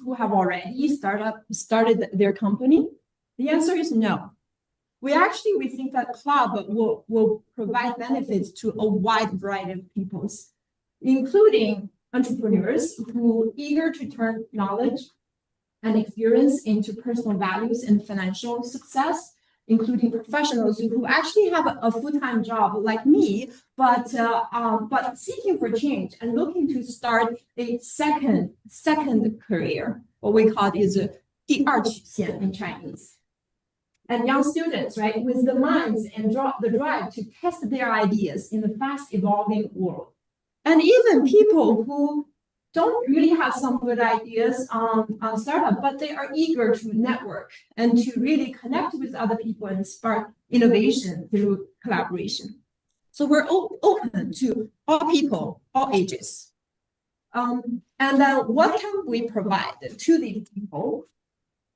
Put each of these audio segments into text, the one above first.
who have already started their company? The answer is no. We think that club will provide benefits to a wide variety of peoples, including entrepreneurs who are eager to turn knowledge and experience into personal values and financial success, including professionals who actually have a full-time job like me, but seeking for change and looking to start a second career. What we call is 第二曲线 in Chinese. And young students, right, with the minds and the drive to test their ideas in the fast evolving world. And even people who don't really have some good ideas on startup, but they are eager to network and to really connect with other people and spark innovation through collaboration. So we're open to all people, all ages. And what can we provide to these people?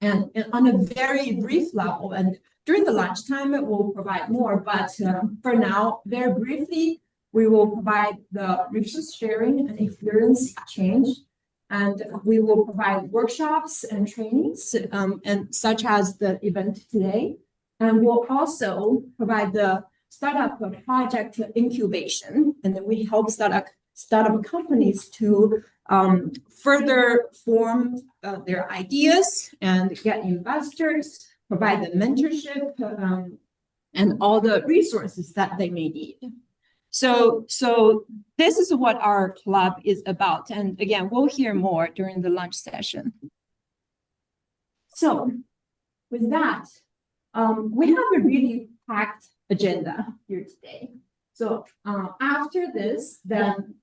And on a very brief level, and during the lunchtime, we'll provide more, but for now, very briefly, we will provide the resource sharing and experience exchange, and we will provide workshops and trainings, and such as the event today. And we'll also provide the startup project incubation, and then we help startup companies to further form their ideas and get investors, provide the mentorship and all the resources that they may need. So this is what our club is about. And again, we'll hear more during the lunch session. So with that, we have a really packed agenda here today. So after this, then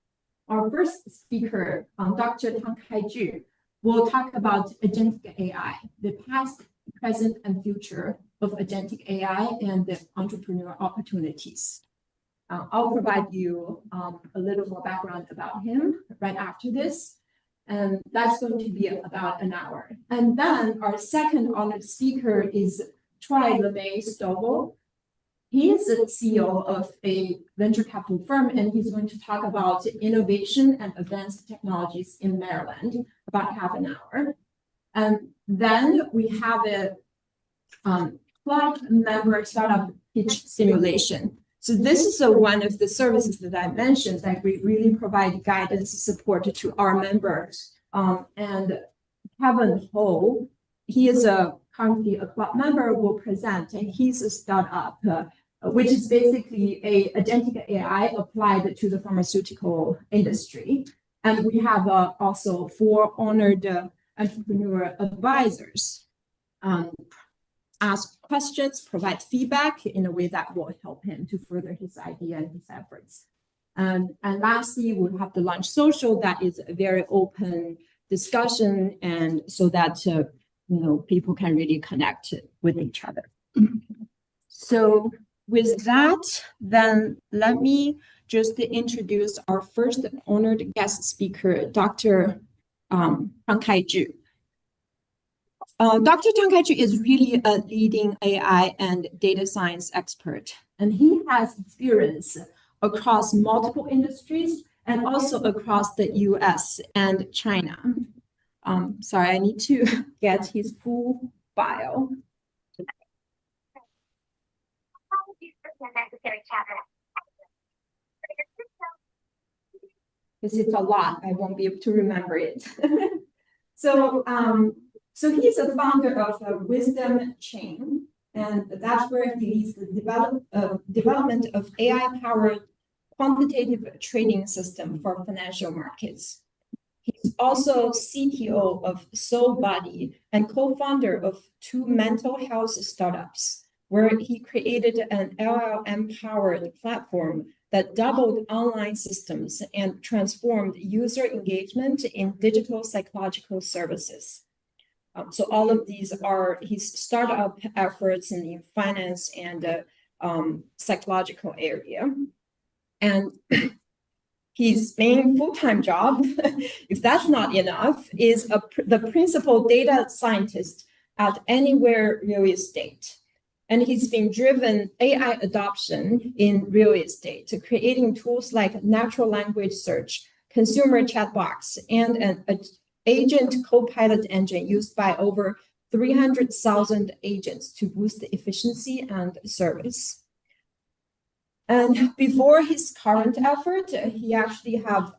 our first speaker, Dr. Tang Kai-ju, will talk about Agentic AI, the past, present, and future of Agentic AI and the entrepreneurial opportunities. I'll provide you a little more background about him right after this, and that's going to be about an hour. And then our second honored speaker is Troy LeMay-Stovall. He is the CEO of a venture capital firm, and he's going to talk about innovation and advanced technologies in Maryland, about half an hour. And then we have a club member startup pitch simulation. So this is one of the services that I mentioned that we really provide guidance and support to our members. And Kevin Ho, he is currently a club member, will present, and he's a startup, which is basically a Agentic AI applied to the pharmaceutical industry. And we have also 4 honored entrepreneur advisors. Ask questions, provide feedback in a way that will help him to further his idea and his efforts. And lastly, we'll have the lunch social that is a very open discussion, and so that people can really connect with each other. So with that, then let me just introduce our first honored guest speaker, Dr. Tang Kai-ju. Dr. Tang Kai-ju is really a leading AI and data science expert, and he has experience across multiple industries and also across the US and China. Sorry, I need to get his full bio. Because it's a lot, I won't be able to remember it. So he's a founder of Wisdom Chain, and that's where he leads the development of AI-powered quantitative trading system for financial markets. He's also CTO of SoulBuddy and co-founder of 2 mental health startups, where he created an LLM-powered platform that doubled online systems and transformed user engagement in digital psychological services. So all of these are his startup efforts in the finance and psychological area. And his main full-time job, if that's not enough, is the principal data scientist at Anywhere Real Estate. And he's been driven AI adoption in real estate, creating tools like natural language search, consumer chatbots, and an agent co-pilot engine used by over 300,000 agents to boost the efficiency and service. And before his current effort, he actually have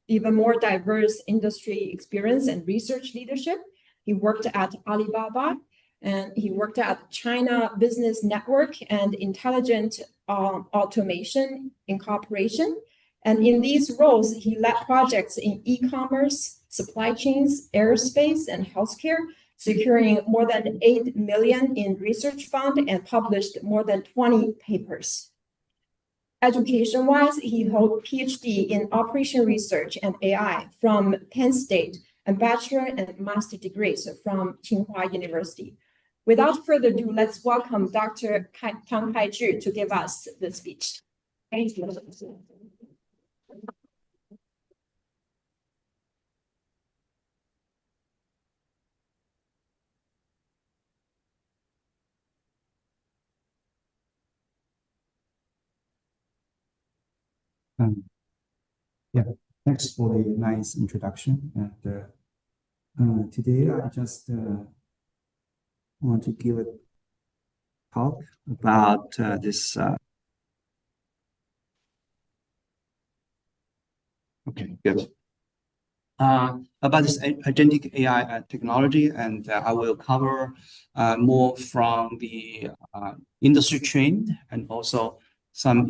even more diverse industry experience and research leadership. He worked at Alibaba, and he worked at China Business Network and Intelligent Automation Incorporation. And in these roles, he led projects in e-commerce, supply chains, aerospace, and healthcare, securing more than 8 million in research fund and published more than 20 papers. Education-wise, he holds PhD in Operation Research and AI from Penn State and bachelor and master degrees from Tsinghua University. Without further ado, let's welcome Dr. Tang Kaizhi to give us the speech. Thank you. Yeah, thanks for the nice introduction. And today I just want to give a talk about this. Okay, good. About this agentic AI technology, and I will cover more from the industry trend and also some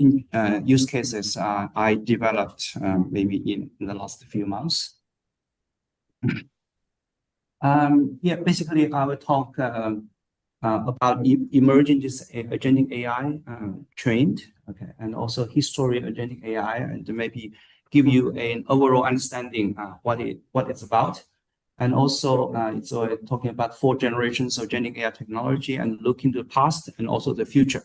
use cases I developed maybe in the last few months. Yeah, basically I will talk about emerging this agentic AI trend, okay, and also history of agentic AI, and maybe give you an overall understanding what it's about. And also it's talking about 4 generations of agentic AI technology and look into the past and also the future.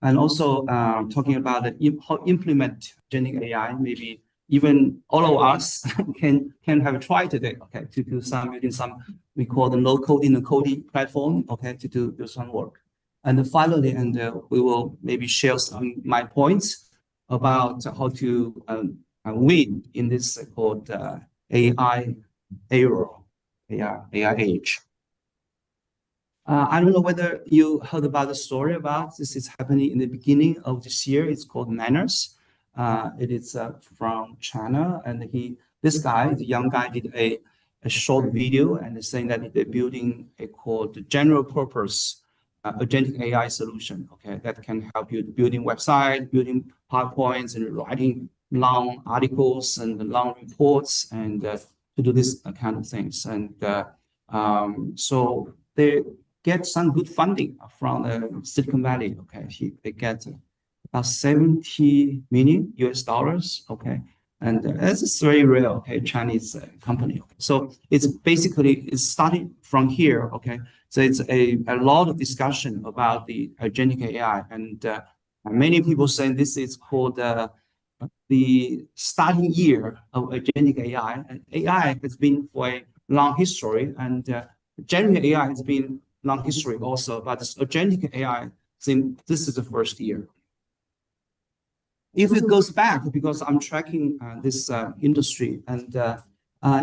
And also talking about how implement agentic AI, maybe even all of us can have a try today, okay, to do some using some we call the no coding and coding platform, okay, to do some work. And finally, we will maybe share some my points about how to win in this called AI era, AI age. I don't know whether you heard about the story about this is happening in the beginning of this year. It's called Manners. It is from China, and this guy, the young guy, did a short video and saying that they're building a called general purpose agentic AI solution. Okay, that can help you building website, building PowerPoints, and writing long articles and long reports, and to do this kind of things. And so they get some good funding from Silicon Valley. Okay, they get about $70 million US. Okay, and this is very rare. Okay, Chinese company. Okay. So it's starting from here. Okay, so it's a lot of discussion about the agentic AI, and many people saying this is called the starting year of agentic AI. And AI has been for a long history, and generative AI has been long history also, but this agentic AI, this is the first year. If it goes back, because I'm tracking this industry, and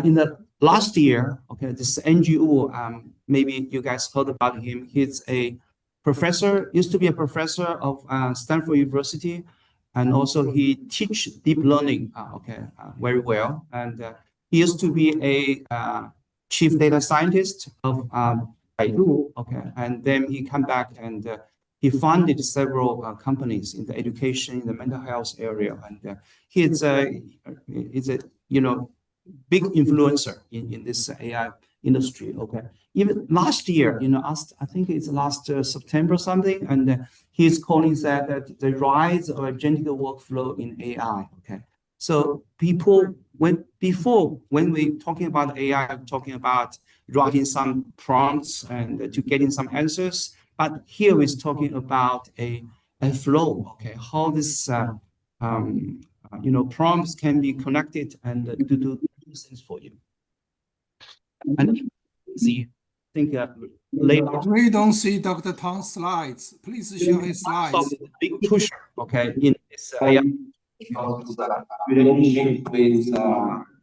in the last year, okay, this NGO, maybe you guys heard about him. He's a professor, used to be a professor of Stanford University, and also he teach deep learning, very well. And he used to be a chief data scientist of Baidu, okay, and then he come back and he founded several companies in the education, in the mental health area, and he is a big influencer in this AI industry. Okay, even last year, I think it's last September or something, and he's calling that the rise of agentic workflow in AI. Okay, so when we talking about AI, talking about writing some prompts and to getting some answers, but here we're talking about a flow. Okay, how this prompts can be connected and to do things for you. And see, I think later we don't see Dr. Tang's slides. Please show his slides. Big pusher, okay, in this AI relationship with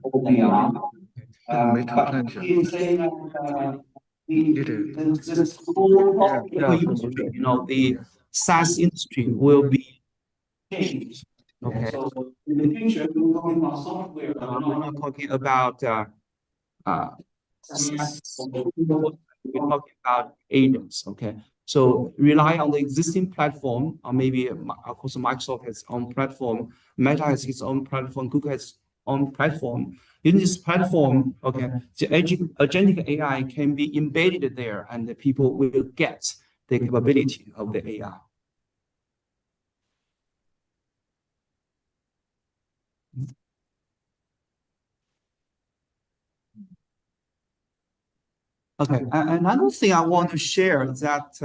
OpenAI. 没查看一下。He's saying the whole industry, the SaaS industry will be changed. Okay, so in the future, we're talking about software. We're not talking about SaaS. We're talking about agents. Okay, so rely on the existing platform, or maybe of course Microsoft has its own platform, Meta has its own platform, Google has its own platform. In this platform, okay, the agentic AI can be embedded there, and the people will get the capability of the AI. Okay, another thing I want to share is that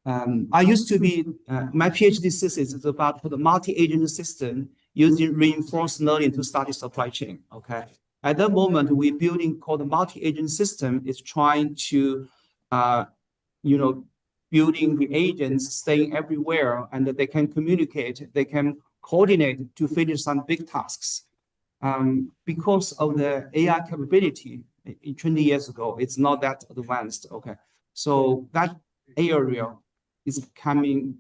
I used to be, my PhD thesis is about the multi-agent system using reinforced learning to study supply chain, okay? At that moment, we're building called the multi-agent system is trying to, building the agents staying everywhere and that they can communicate, they can coordinate to finish some big tasks. Because of the AI capability 20 years ago, it's not that advanced. Okay, so that area is coming,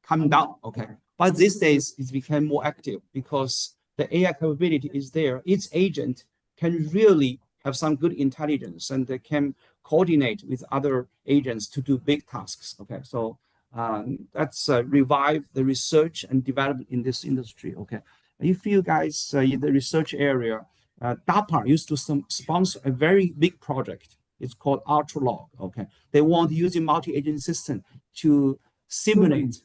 coming down. Okay, but these days it's become more active because the AI capability is there. Each agent can really have some good intelligence and they can coordinate with other agents to do big tasks. Okay, so that's revive the research and development in this industry. Okay, if you guys in the research area, DARPA used to sponsor a very big project. It's called Ultralog. Okay, they want using multi-agent system to simulate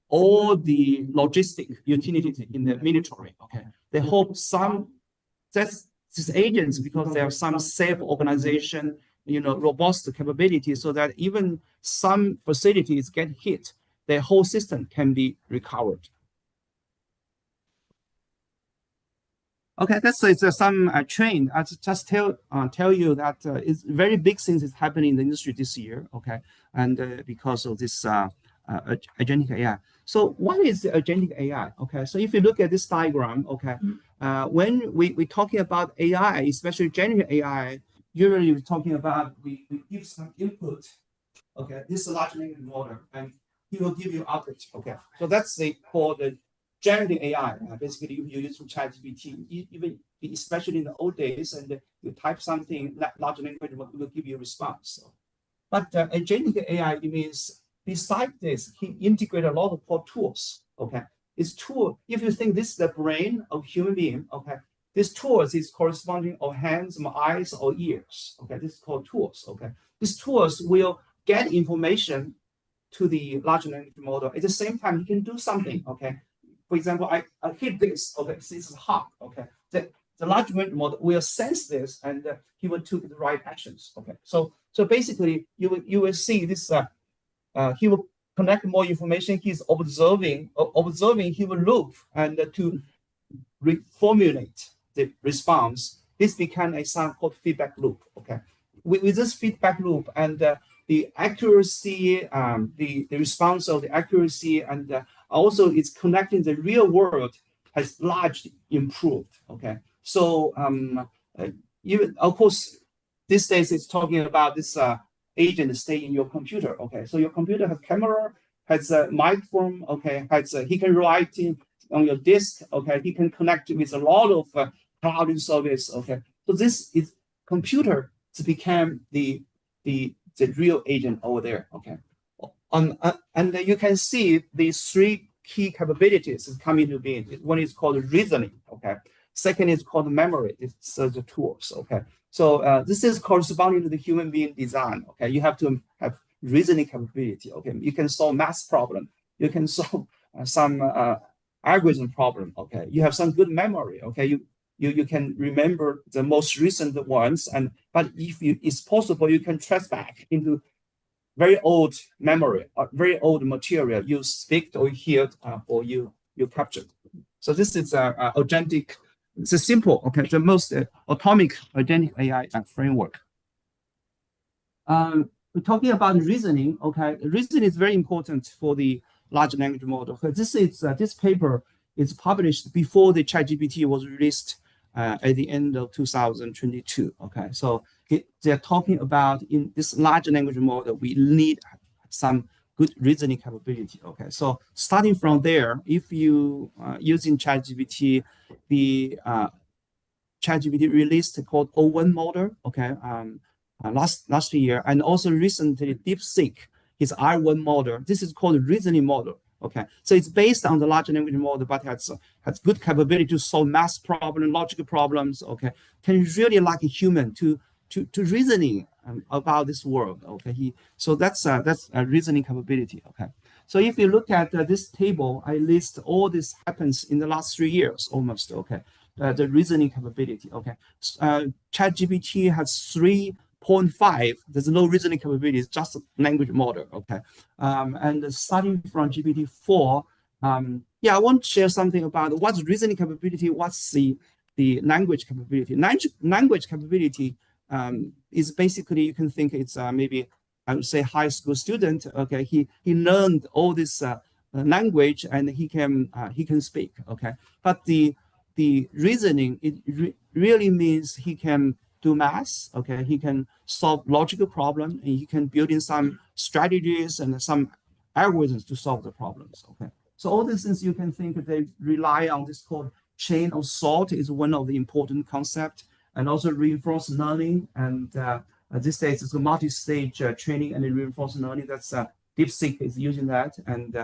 all the logistic utility in the military. Okay, they hope these agents, because they have some self-organization, robust capability, so that even some facilities get hit, the whole system can be recovered. Okay, that's some trend. I just tell you that it's very big things is happening in the industry this year. Okay, and because of this agentic AI. So what is the agentic AI? Okay, so if you look at this diagram, okay, when we're talking about AI, especially generative AI, usually we're talking about we give some input. Okay, this is a large language model, and he will give you output. Okay, so that's called the generative AI. Basically, you use ChatGPT, even especially in the old days, and you type something, large language model will give you a response. But agentic AI, it means besides this, he integrated a lot of tools. Okay, this tool, if you think this is the brain of human being, okay, this tools is corresponding of hands, eyes, or ears. Okay, this is called tools. Okay, these tools will get information to the large language model. At the same time, you can do something. Okay, for example, I hit this. Okay, this is hot. Okay, the large language model will sense this and he will take the right actions. Okay, so basically you will see this. He will connect more information. He's observing. He will look and to reformulate the response. This became a something called feedback loop. Okay, with this feedback loop and the accuracy, the response of the accuracy, and also it's connecting the real world has largely improved. Okay, so even of course these days it's talking about this agent stay in your computer. Okay, so your computer has camera, has a microphone. Okay, he can write on your disk. Okay, he can connect with a lot of cloud service. Okay, so this is computer to become the real agent over there. Okay, and you can see these three key capabilities is coming to being. One is called reasoning. Okay, second is called memory. It's the tools. Okay, so this is corresponding to the human being design. Okay, you have to have reasoning capability. Okay, you can solve math problem. You can solve some algorithm problem. Okay, you have some good memory. Okay, you can remember the most recent ones, but if it's possible, you can trace back into very old memory, very old material you speak or hear or you captured. So this is agentic. It's a simple, okay, the most atomic agentic AI framework. We're talking about reasoning. Okay, reasoning is very important for the large language model. This paper is published before the ChatGPT was released at the end of 2022. Okay, so they're talking about in this large language model, we need some good reasoning capability. Okay, so starting from there, if you using ChatGPT, the ChatGPT released called O1 model, okay, last year, and also recently DeepSeek is R1 model. This is called reasoning model. Okay, so it's based on the large language model, but has good capability to solve math problem, logical problems. Okay, can really like a human to reasoning about this world. Okay, so that's a reasoning capability. Okay, so if you look at this table, I list all this happens in the last 3 years almost. Okay, the reasoning capability. Okay, ChatGPT has 3.5. There's no reasoning capability. It's just a language model. Okay, and starting from GPT-4, yeah, I want to share something about what's reasoning capability. What's the language capability? Language capability is basically, you can think it's maybe I would say high school student. Okay, he learned all this language and he can speak. Okay, but the reasoning, really means he can do math. Okay, he can solve logical problem and he can build in some strategies and some algorithms to solve the problems. Okay, so all these things you can think they rely on this called chain of thought is one of the important concept, and also reinforcement learning. And these days it's a multi-stage training and reinforcement learning. That's DeepSeek is using that, and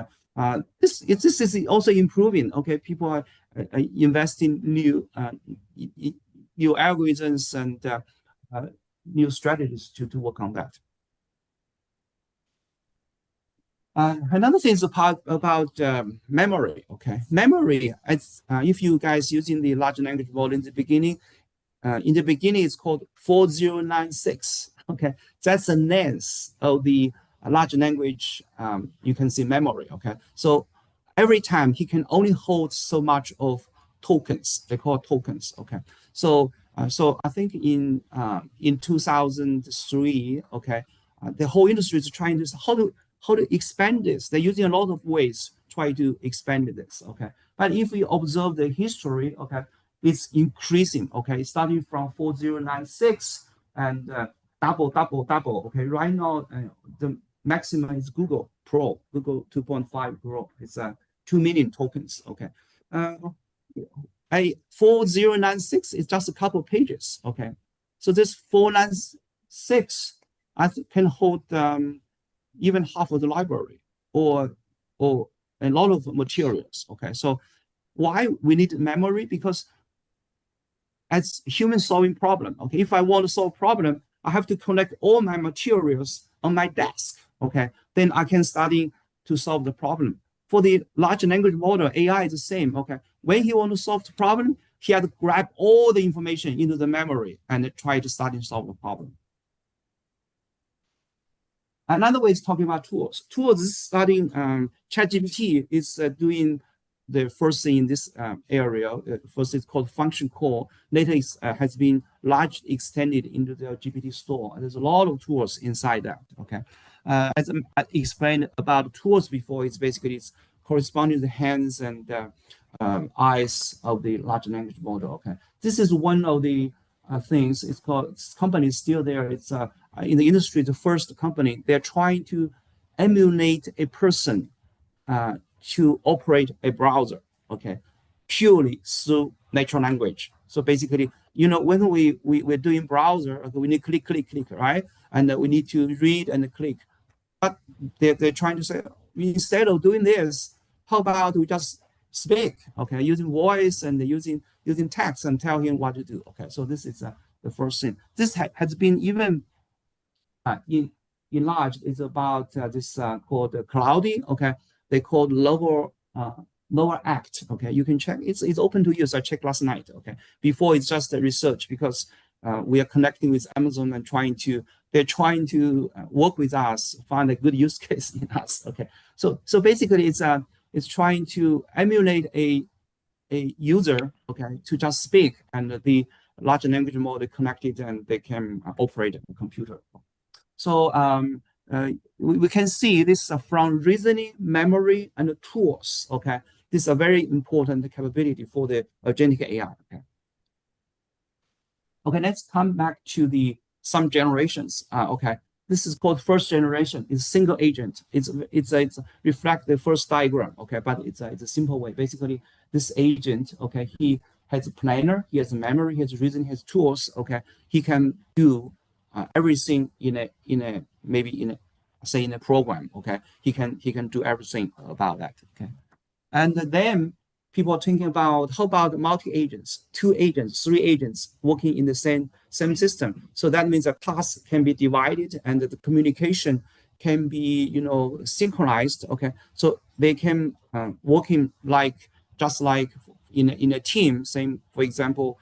this is also improving. Okay, people are investing new algorithms and new strategies to work on that. Another thing is about memory. Okay, memory. If you guys using the large language model in the beginning, it's called 4096. Okay, that's the length of the large language. You can see memory. Okay, so every time he can only hold so much of tokens. They call tokens. Okay, so I think in 2003, okay, the whole industry is trying to how to expand this. They're using a lot of ways try to expand this. Okay, but if we observe the history, okay, it's increasing. Okay, starting from 4096 and double. Okay, right now the maximum is Google Pro, Google 2.5 Pro. It's 2 million tokens. Okay, 4096 is just a couple of pages. Okay, so this 496 I think can hold even half of the library or a lot of materials. Okay, so why we need memory? Because as human solving problem, okay, if I want to solve problem, I have to collect all my materials on my desk. Okay, then I can study to solve the problem. For the large language model, AI is the same. Okay, when he want to solve the problem, he had to grab all the information into the memory and try to study and solve the problem. Another way is talking about tools. Tools is studying ChatGPT is doing the first thing in this area. First, it's called function call. Later, it has been largely extended into the GPT store. There's a lot of tools inside that. Okay, as I explained about tools before, it's corresponding to the hands and eyes of the large language model. Okay, this is one of the things. It's called, this company is still there. It's in the industry, the first company. They're trying to emulate a person to operate a browser, okay, purely through natural language. So basically, when we're doing browser, okay, we need click, right? And we need to read and click. But they're trying to say, instead of doing this, how about we just speak, okay, using voice and using text and tell him what to do. Okay, so this is the first thing. This has been even enlarged. Is about this called Cloudy. Okay, they called lower act. Okay, you can check. It's open to use. I checked last night. Okay, before it's just a research because we are connecting with Amazon and they're trying to work with us, find a good use case in us. Okay, so basically it's trying to emulate a user, okay, to just speak, and the large language model connected and they can operate a computer. So we can see this from reasoning, memory, and tools. Okay, this is a very important capability for the agentic AI. Okay. Okay, let's come back to the some generations. Okay, this is called first generation. It's single agent. It's reflect the first diagram. Okay, but it's a simple way. Basically, this agent. Okay, he has a planner. He has a memory. He has reason. He has tools. Okay, he can do everything in a maybe in a say in a program. Okay, he can do everything about that. Okay, and then people are thinking about how about multi-agents, 2 agents, 3 agents working in the same system. So that means a task can be divided and the communication can be synchronized. Okay, so they can working like just like in a team. Same, for example,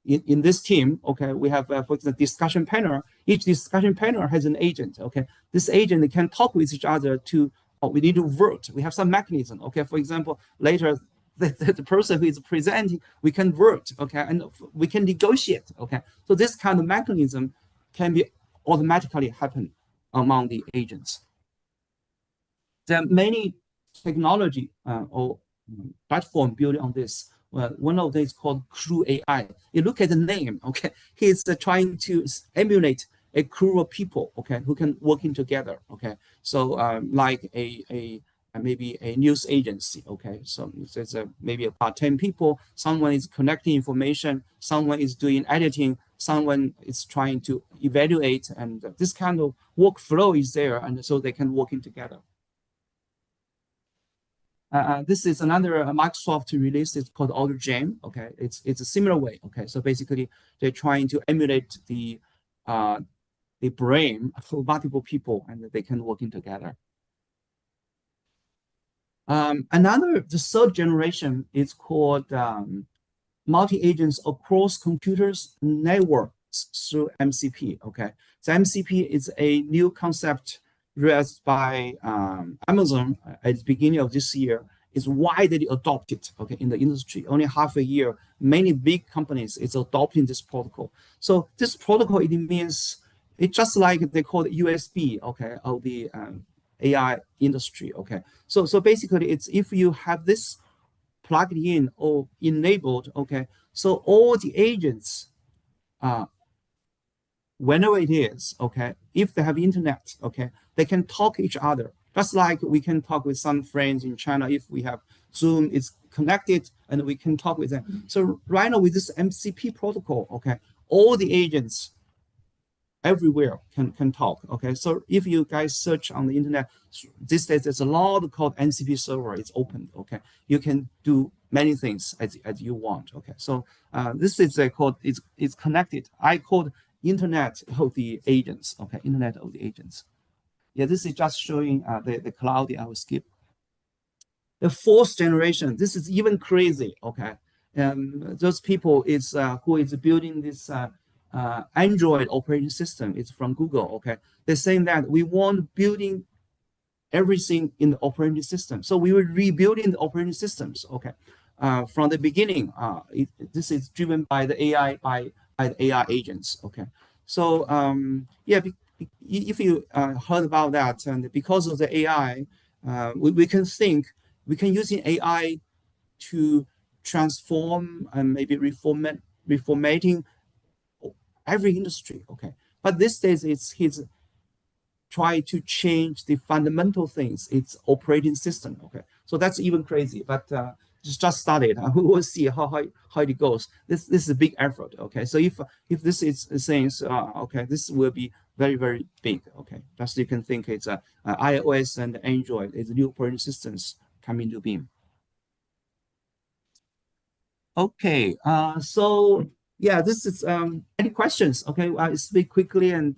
in this team, okay, we have for example discussion panel. Each discussion panel has an agent. Okay, this agent can talk with each other to we need to vote. We have some mechanism. Okay, for example, later the person who is presenting, we can vote. Okay, and we can negotiate. Okay, so this kind of mechanism can be automatically happen among the agents. There are many technology or platform built on this. Well, one of them is called Crew AI. You look at the name, okay? He's trying to emulate a crew of people, okay, who can working together, okay? So like a maybe a news agency, okay? So there's maybe about 10 people. Someone is collecting information, someone is doing editing, someone is trying to evaluate, and this kind of workflow is there, and so they can working together. This is another Microsoft release. It's called AutoGen. Okay, it's a similar way. Okay, so basically they're trying to emulate the brain for multiple people, and they can working together. The third generation is called multi-agents across computers networks through MCP. Okay, so MCP is a new concept released by Amazon at the beginning of this year. Is widely adopted, okay, in the industry. Only half a year, many big companies is adopting this protocol. So this protocol, it means it's just like they call it USB, okay, of the AI industry, okay. So basically, it's if you have this plugged in or enabled, okay, so all the agents whenever it is, okay, if they have internet, okay, they can talk each other. Just like we can talk with some friends in China if we have Zoom, it's connected and we can talk with them. So right now with this MCP protocol, okay, all the agents everywhere can talk. Okay, so if you guys search on the internet these days, there's a lot called MCP server. It's open. Okay, you can do many things as you want. Okay, so this is called it's connected. I called Internet of the agents. Okay, Internet of the agents. Yeah, this is just showing the cloud. I will skip. The fourth generation. This is even crazy. Okay, those people is who is building this Android operating system. It's from Google. Okay, they're saying that we want building everything in the operating system. So we were rebuilding the operating systems. Okay, from the beginning. This is driven by the AI by the AI agents. Okay, so yeah, if you heard about that, and because of the AI, we can think we can use AI to transform and maybe reformatting every industry. Okay, but these days he's try to change the fundamental things, its operating system. Okay, so that's even crazy, but just started. We will see how it goes. This is a big effort. Okay, so if this is saying okay, this will be very big. Okay, just you can think it's iOS and Android is new operating systems coming to beam. Okay, so yeah, this is any questions? Okay, I'll speak quickly and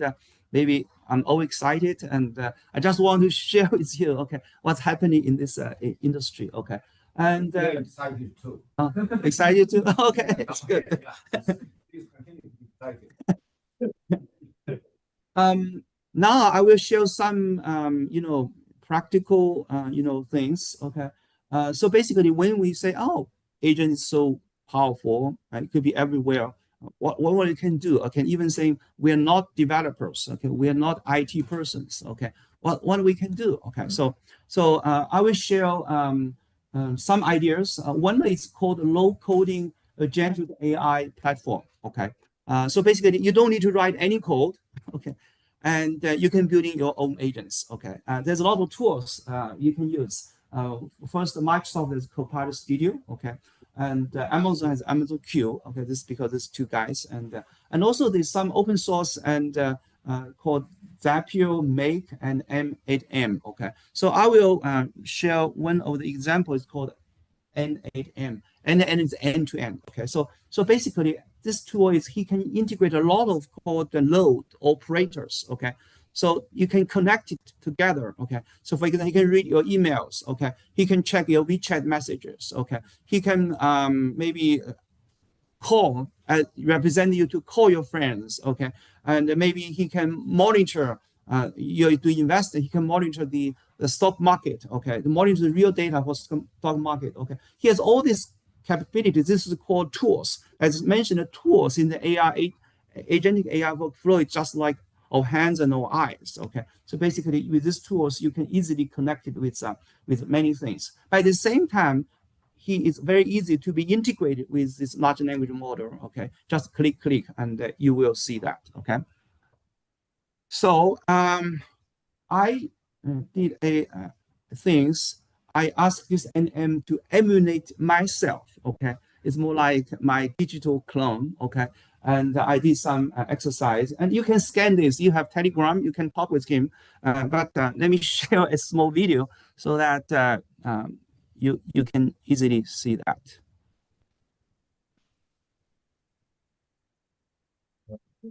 maybe I'm all excited and I just want to share with you, okay, what's happening in this industry. Okay, and excited too. excited too. Okay, it's good. Please continue. Excited. Now I will share some practical things. Okay, so basically when we say, oh, agent is so powerful, right? It could be everywhere. What it can do? I can even say we are not developers. Okay, we are not IT persons. Okay, what we can do? Okay, so I will share some ideas. One is called low coding agentic AI platform. Okay, So basically, you don't need to write any code, okay? And you can build in your own agents, okay? There's a lot of tools you can use. First, Microsoft is Copilot Studio, okay? And Amazon has Amazon Q, okay? This is because it's two guys. And also there's some open source and called Zapier, Make, and M8M, okay? So I will share one of the examples called N8M, and it's end-to-end. Okay, so basically, this tool is he can integrate a lot of called the load operators. Okay, so you can connect it together. Okay, so for example, he can read your emails. Okay, he can check your WeChat messages. Okay, he can maybe call represent you to call your friends, okay, and maybe he can monitor you to invest. He can monitor the stock market, okay, to monitor the real data for stock market, okay. He has all these capabilities. This is called tools. As mentioned, the tools in the AI agentic AI workflow is just like our hands and our eyes, okay. So basically, with these tools, you can easily connect it with many things. But at the same time, he is very easy to be integrated with this large language model. Okay, just click, and you will see that. Okay. So I did a things. I asked this NM to emulate myself. Okay, it's more like my digital clone. Okay, and I did some exercise, and you can scan this. You have Telegram. You can talk with him. But let me share a small video so that you can easily see that.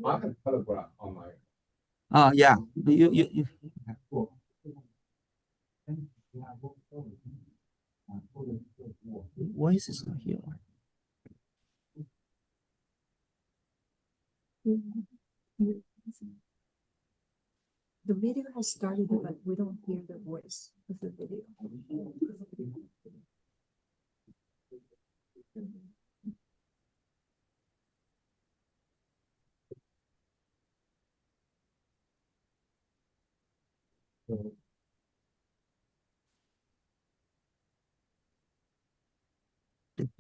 I have Telegram on my. Yeah, you voice is not here. The video has started, but we don't hear the voice of the video.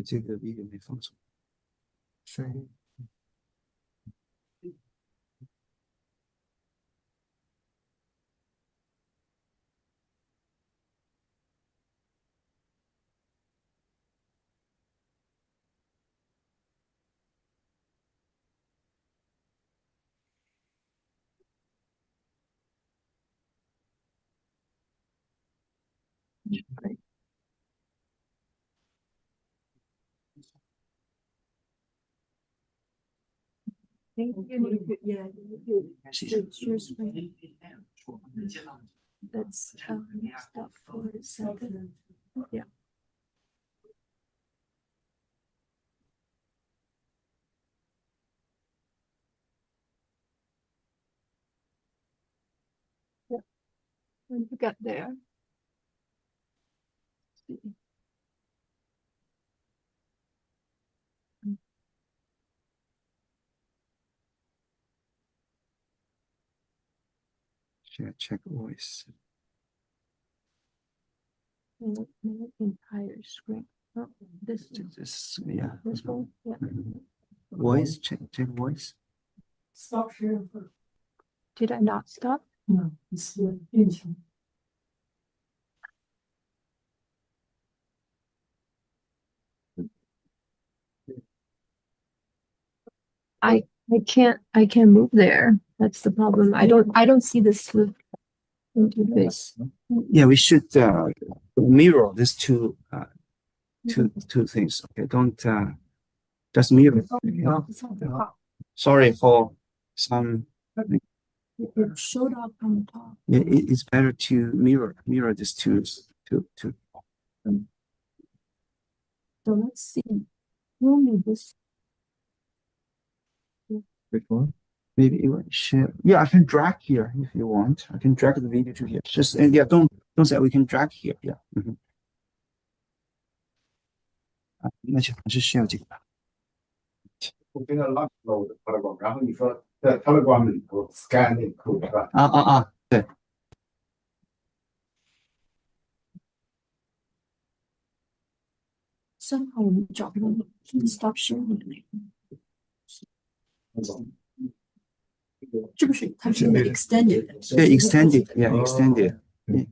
这个 video 没放出。是。Thank you. Yeah, share screen. Let's stop for a second. Yeah. Yeah. When you get there. Check voice. Entire screen. Oh, this Yeah. this one. Yeah. Voice check voice. Stop sharing. Did I not stop? No, it's into. I can't move there. That's the problem. I don't see the Swift interface. Yeah, we should mirror these two things. Okay, don't just mirror. Sorry for some. It showed up on the top. Yeah, it's better to mirror these two. So let's see. We'll need this. Maybe you want to share. Yeah, I can drag here if you want. I can drag the video to here. Just and yeah, don't say we can drag here. Yeah. 那就还是需要这个吧。我跟他 launch 了我的 Telegram，然后你说在 Telegram 里头 scan 那个 code 是吧？对。Somehow we drop it. Can you stop sharing it? 是不是它是那个 extended？对 extended，yeah，extended，你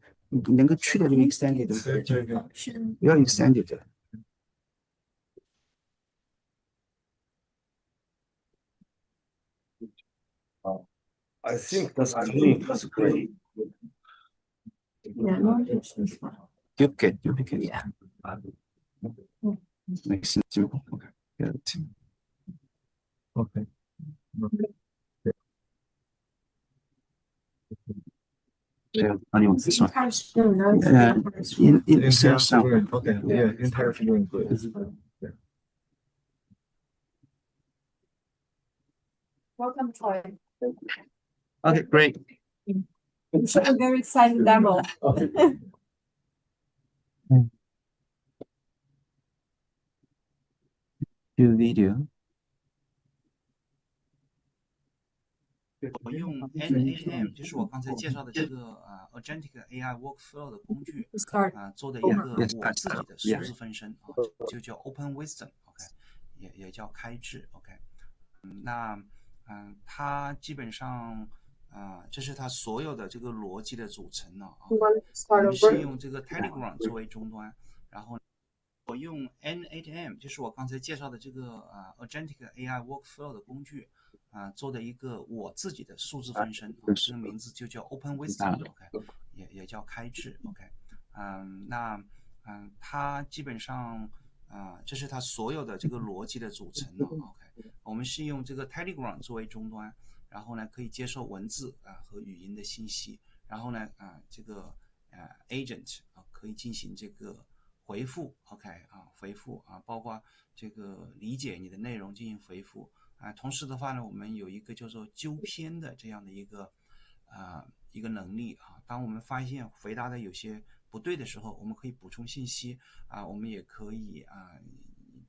能够去掉这个 extended，是要 extended。I think that's clean. That's great. Yeah, no, it's this one. Duplicate. Yeah. Makes it simple. Okay. Good. Okay. So, anyone, this one. Yeah. In sound. Okay. Yeah. Entire figure included. Welcome, Troy. Okay, great. It's a very exciting demo. Do video. 我用 NAM，就是我刚才介绍的这个Agentic AI Workflow 的工具 Start. 做的一个 Yes, 我自己的 yeah. 数字分身就叫 Open Wisdom，OK，也叫开智，OK，它基本上这是它所有的这个逻辑的组成呢我们是用这个 Telegram 作为终端，然后我用 N8M， 就是我刚才介绍的这个Agentic AI Workflow 的工具做的一个我自己的数字分身，这个名字就叫 Open Wisdom，OK，也叫开智，OK，它基本上这是它所有的这个逻辑的组成呢，OK，我们是用这个 Telegram 作为终端，然后呢可以接受文字和语音的信息，然后呢这个agent 可以进行这个回复 ，OK 回复包括这个理解你的内容进行回复同时的话呢，我们有一个叫做纠偏的这样的一个能力当我们发现回答的有些不对的时候，我们可以补充信息我们也可以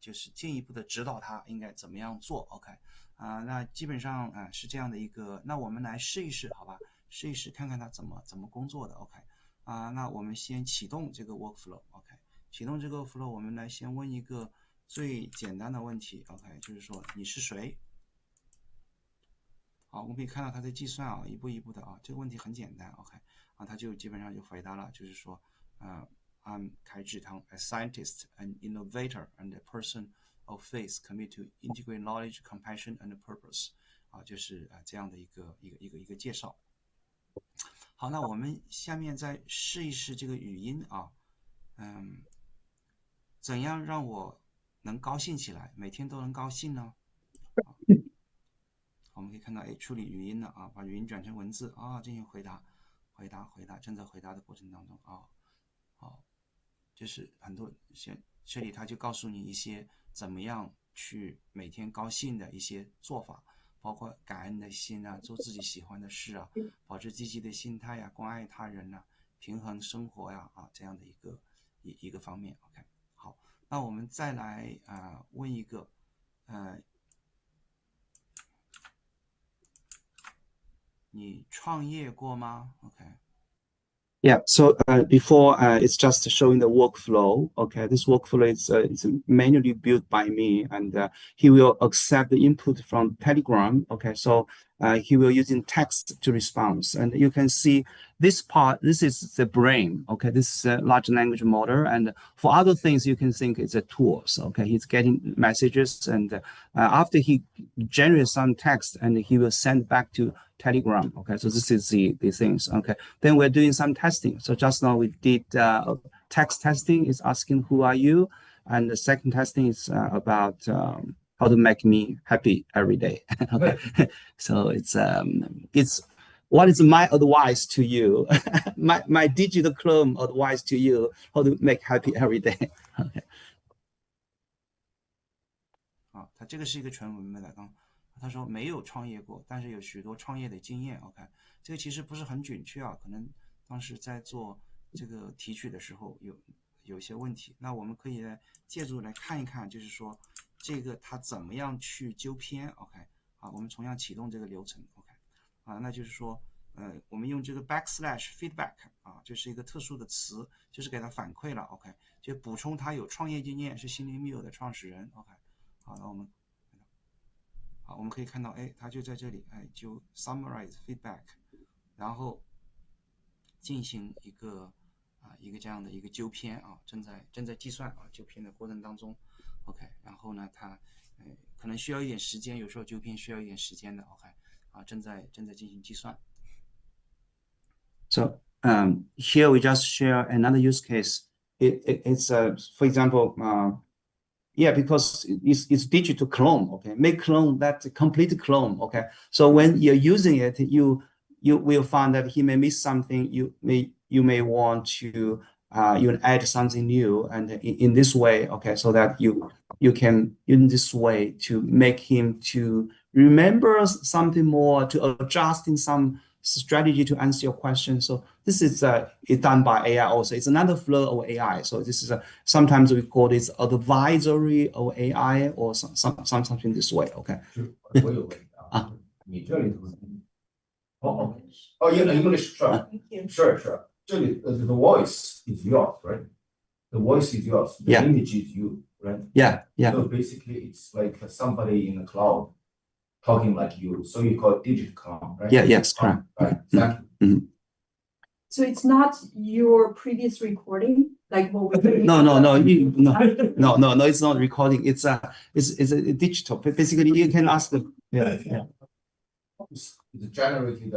就是进一步的指导他应该怎么样做 ，OK 那基本上是这样的一个，那我们来试一试，好吧？试一试看看它怎么工作的 ，OK 那我们先启动这个 workflow，OK，启动这个 flow， 我们来先问一个最简单的问题 ，OK， 就是说你是谁？好，我们可以看到它在计算一步一步的这个问题很简单 ，OK， 它就基本上就回答了，就是说I'm 开智堂 ，a scientist, an innovator, and a person of faith committed to integrate knowledge, compassion, and purpose， 就是这样的一个介绍。好，那我们下面再试一试这个语音怎样让我能高兴起来，每天都能高兴呢？我们可以看到，处理语音了把语音转成文字进行回答，正在回答的过程当中好，就是很多这里他就告诉你一些怎么样去每天高兴的一些做法，包括感恩的心做自己喜欢的事保持积极的心态关爱他人平衡生活这样的一个方面 ，OK。好，那我们再来问一个你创业过吗 ？OK。Yeah, so before it's just showing the workflow. Okay, this workflow is manually built by me, and he will accept the input from Telegram. Okay, so he will using text to respond, and you can see this part. This is the brain. Okay, this is a large language model, and for other things you can think it's a tools. Okay, he's getting messages, and after he generates some text, and he will send back to Telegram. Okay, so this is the things. Okay, then we're doing some testing. So just now we did text testing is asking who are you, and the second testing is about how to make me happy every day. Okay, so it's what is my advice to you? my digital clone advice to you how to make happy every day. Okay. 它这个是一个纯文本的他说没有创业过，但是有许多创业的经验。OK， 这个其实不是很准确可能当时在做这个提取的时候有一些问题。那我们可以来借助来看一看，就是说这个它怎么样去纠偏。OK， 我们同样启动这个流程。OK， 那就是说我们用这个 \feedback 这是一个特殊的词，就是给它反馈了。OK， 就补充他有创业经验，是心灵密友的创始人。OK， 好，那我们好，我们可以看到，哎，它就在这里，哎，就 summarize feedback， 然后进行一个这样的一个纠偏啊，正在计算啊，纠偏的过程当中 ，OK， 然后呢，它可能需要一点时间，有时候纠偏需要一点时间的 ，OK， 啊，正在进行计算。So here we just share another use case. It's for example, yeah, because it's digital clone. Okay, make clone that complete clone. Okay, so when you're using it, you will find that he may miss something. You may want to you add something new, and in this way, okay, so that you can in this way to make him to remember something more, to adjust in some strategy to answer your question. So this is done by AI also. It's another flow of AI. So this is sometimes we call this advisory of AI or something this way. Okay. 我有问题啊，你这里头是English sure sure 这里the voice is yours right the voice is yours the image is you right yeah so basically it's like somebody in the cloud talking like you so you call it digital cloud right yes correct right exactly. So it's not your previous recording, like what we no, it's not recording. It's a digital. Basically, you can ask them. It's generated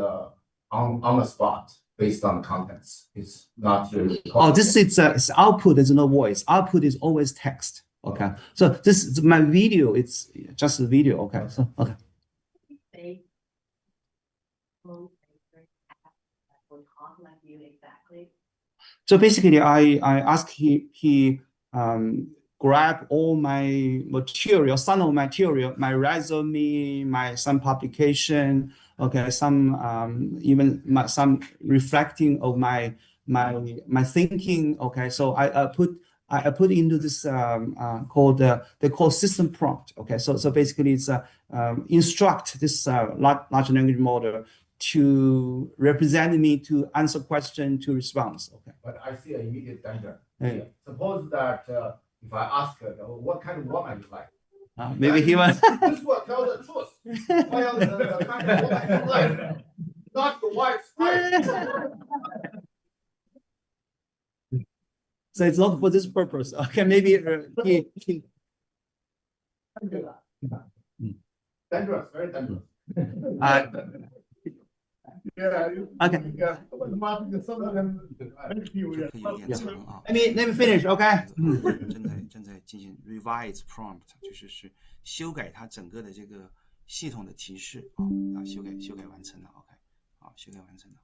on the spot based on contents. It's not your. Oh, this is it's output. There's no voice. Output is always text. Okay. So this is my video. It's just a video. Okay. So okay. Like you exactly. So basically, I asked he grab all my material, some of material, my resume, some publication, okay, some even some reflecting of my thinking, okay. So I put into this called they call system prompt, okay. So basically, it's instruct this large language model to represent me to answer question to response. Okay. But I see an immediate danger. Yeah. Suppose that if I ask her, what kind of woman you like? Maybe he will. This will tell the truth. Well, the kind of woman you like, not your wife's wife. So it's not for this purpose. Okay, maybe he Dangerous, very dangerous. Okay. 就可以延长啊。Let me finish. Okay. 正在进行 revise prompt， 就是修改它整个的这个系统的提示啊，修改完成了 ，OK， 好，修改完成了，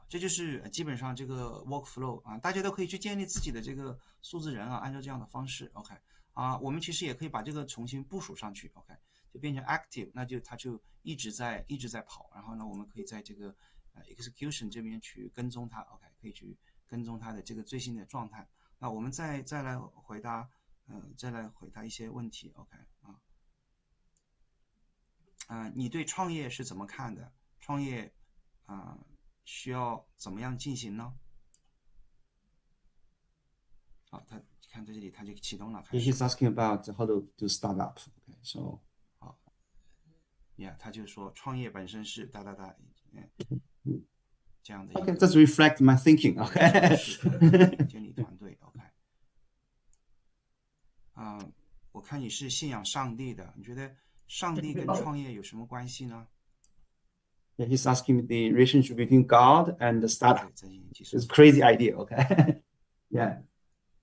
这就是基本上这个 workflow 啊，大家都可以去建立自己的这个数字人啊，按照这样的方式 ，OK， 啊，我们其实也可以把这个重新部署上去 ，OK， 就变成 active， 那就它就一直在跑，然后呢，我们可以在这个execution 这边去跟踪它 ，OK， 可以去跟踪它的这个最新的状态。那我们再来回答，一些问题 ，OK 你对创业是怎么看的？创业需要怎么样进行呢？好，他看在这里，他就启动了。He's asking about how to start up. Okay, so 好 ，Yeah， 他就说创业本身是这样的。Okay, just reflect my thinking. Okay. 建立团队 ，OK。我看你是信仰上帝的，你觉得上帝跟创业有什么关系呢？ Yeah, he's asking the relationship between God and the startup. 在进行计 It's 算。 a crazy idea. Okay. Yeah.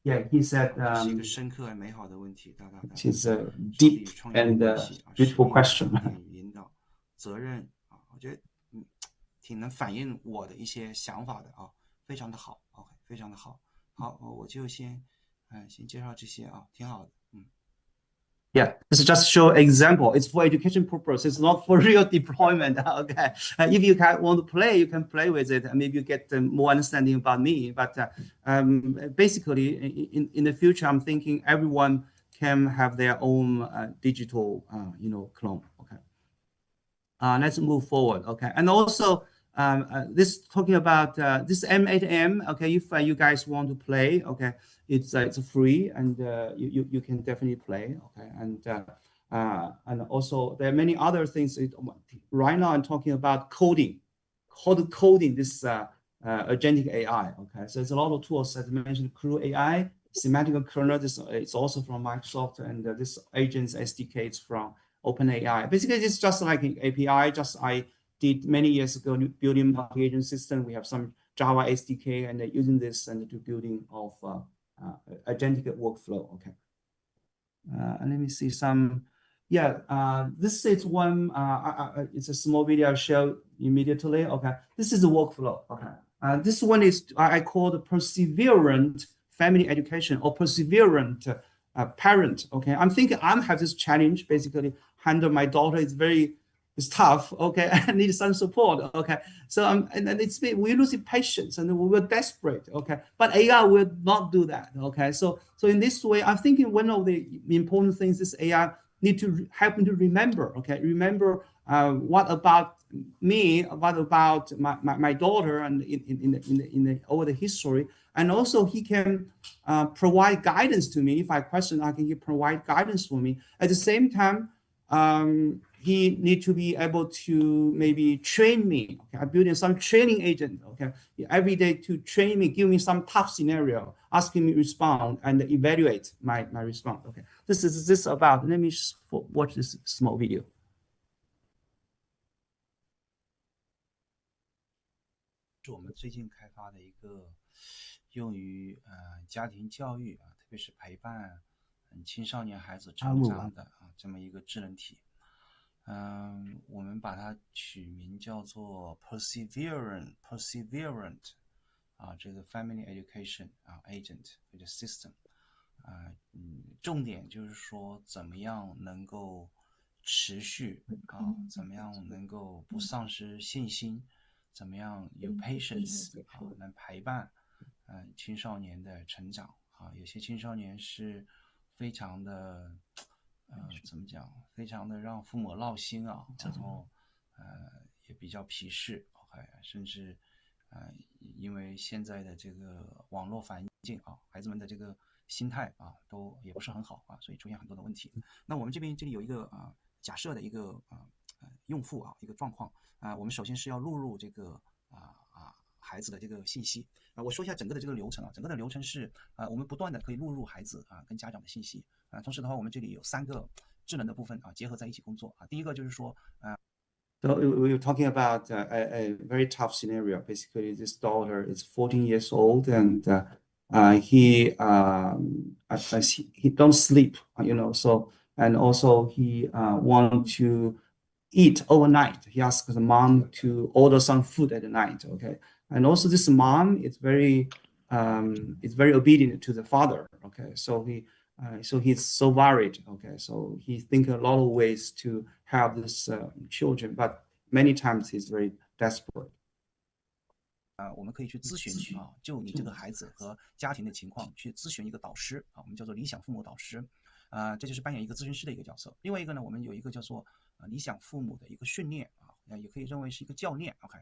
Yeah, he said 是一个深刻而美好的问题，it is a deep and beautiful question. 与引导、责任啊，我觉得挺能反映我的一些想法的啊，非常的好 ，OK， 非常的好。好，我就先介绍这些啊，挺好的，Yeah, this is just show example. It's for education purpose. It's not for real deployment. Okay. If you want to play, you can play with it, and maybe you get more understanding about me. But basically, in the future, I'm thinking everyone can have their own digital, clone. Okay. Let's move forward. Okay. And also, this talking about this M8M. Okay, if you guys want to play, okay, it's free and you can definitely play. Okay, and And also there are many other things. Right now I'm talking about coding, how to coding this agentic AI. Okay, so there's a lot of tools as I mentioned, Crew AI, semantic kernel. This it's also from Microsoft, and this agents SDK is from OpenAI. Basically, it's just like an API. Just I did many years ago building multi-agent system. We have some Java SDK, and using this and to building of agentic workflow. Okay, and let me see some. Yeah, this is one. It's a small video I'll show immediately. Okay, this is the workflow. Okay, this one is I call the perseverant family education or perseverant parent. Okay, I'm thinking I'm have this challenge basically. Handle my daughter is it's tough. Okay, I need some support. Okay, so and we're losing patience and we were desperate. Okay, but AI will not do that. Okay, so in this way, I'm thinking one of the important things is AI need to help me to remember. Okay, remember what about me? What about my daughter? And in the over the history, and also he can provide guidance to me if I question. I can provide guidance for me. At the same time, he need to be able to maybe train me. Okay, I'm building some training agent. Okay, every day to train me, give me some tough scenario, asking me respond and evaluate my response. Okay, this is about. Let me just watch this small video. 是我们最近开发的一个用于家庭教育啊，特别是陪伴青少年孩子成长的这么一个智能体。我们把它取名叫做 perseverant 这个 family education agent 或者 system 重点就是说怎么样能够持续怎么样能够不丧失信心，怎么样有 patience 能陪伴青少年的成长有些青少年是非常的怎么讲，非常的让父母闹心然后也比较皮实甚至因为现在的这个网络环境孩子们的这个心态都也不是很好所以出现很多的问题。那我们这里有一个假设的一个用户一个状况我们首先是要录入这个孩子的这个信息我说一下整个的这个流程整个的流程是我们不断的可以录入孩子跟家长的信息同时的话我们这里有3个智能的部分结合在一起工作第一个就是说So we were talking about a very tough scenario. Basically, this daughter is 14 years old, and he don't sleep, So and also he want to eat overnight. He asks the mom to order some food at night. Okay, and also this mom is very obedient to the father. Okay, so he's so worried. Okay, so he think a lot of ways to help this children, but many times he's very desperate. 我们可以去咨询就你这个孩子和家庭的情况去咨询一个导师我们叫做理想父母导师这就是扮演一个咨询师的一个角色。另外一个呢，我们有一个叫做理想父母的一个训练也可以认为是一个教练。OK，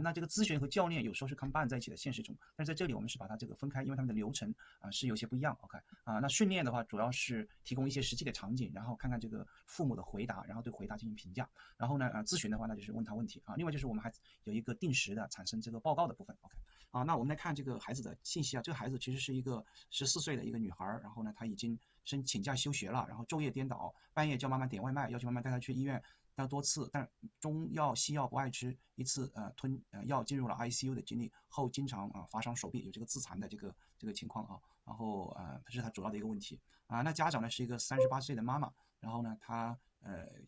那这个咨询和教练有时候是 combine 在一起的现实中，但是在这里我们是把它这个分开，因为他们的流程是有些不一样。OK，那训练的话主要是提供一些实际的场景，然后看看这个父母的回答，然后对回答进行评价。然后呢，咨询的话那就是问他问题另外就是我们还有一个定时的产生这个报告的部分。OK，那我们来看这个孩子的信息这个孩子其实是一个14岁的一个女孩，然后呢，她已经请假休学了，然后昼夜颠倒，半夜叫妈妈点外卖，要求妈妈带她去医院。但多次，但中药西药不爱吃，一次吞药进入了 ICU 的经历后，经常划伤手臂，有这个自残的这个情况然后这是他主要的一个问题那家长呢是一个38岁的妈妈，然后呢她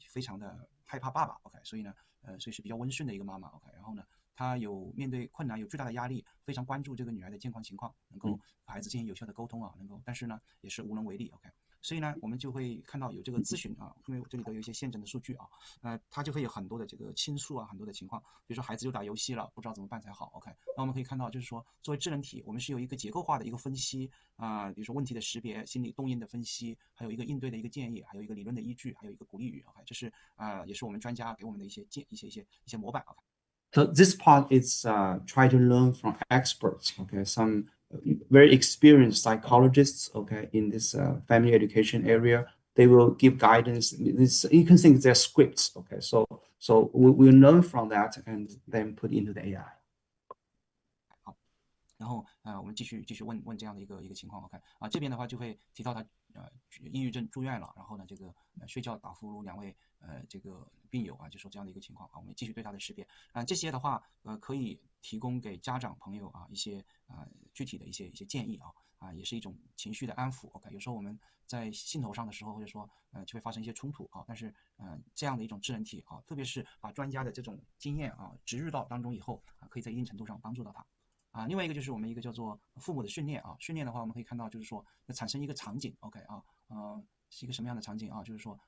非常的害怕爸爸 OK， 所以呢所以是比较温顺的一个妈妈 OK， 然后呢她有面对困难有巨大的压力，非常关注这个女儿的健康情况，能够和孩子进行有效的沟通能够，但是呢也是无能为力 OK。所以呢，我们就会看到有这个咨询因为这里都有一些现成的数据它就会有很多的这个倾诉很多的情况，比如说孩子又打游戏了，不知道怎么办才好 OK。那我们可以看到，就是说作为智能体，我们是有一个结构化的一个分析比如说问题的识别、心理动因的分析，还有一个应对的一个建议，还有一个理论的依据，还有一个鼓励语 OK， 这是也是我们专家给我们的一些模板 OK。So this part is try to learn from experts, okay, some very experienced psychologists, okay, in this family education area, they will give guidance. You can think they're scripts. Okay, so we learn from that and then put into the AI. 然后我们继续问这样的一个情况 ，OK 啊，这边的话就会提到他抑郁症住院了，然后呢这个睡觉打呼噜2位这个病友啊，就说这样的一个情况啊，我们继续对他的识别啊，这些的话可以提供给家长朋友啊一些具体的一些建议啊，也是一种情绪的安抚 ，OK， 有时候我们在兴头上的时候或者说就会发生一些冲突啊，但是这样的一种智能体啊，特别是把专家的这种经验啊植入到当中以后啊，可以在一定程度上帮助到他。啊，另外一个就是我们一个叫做父母的训练啊，训练的话，我们可以看到就是说要产生一个场景 ，OK 啊，是一个什么样的场景啊？就是说，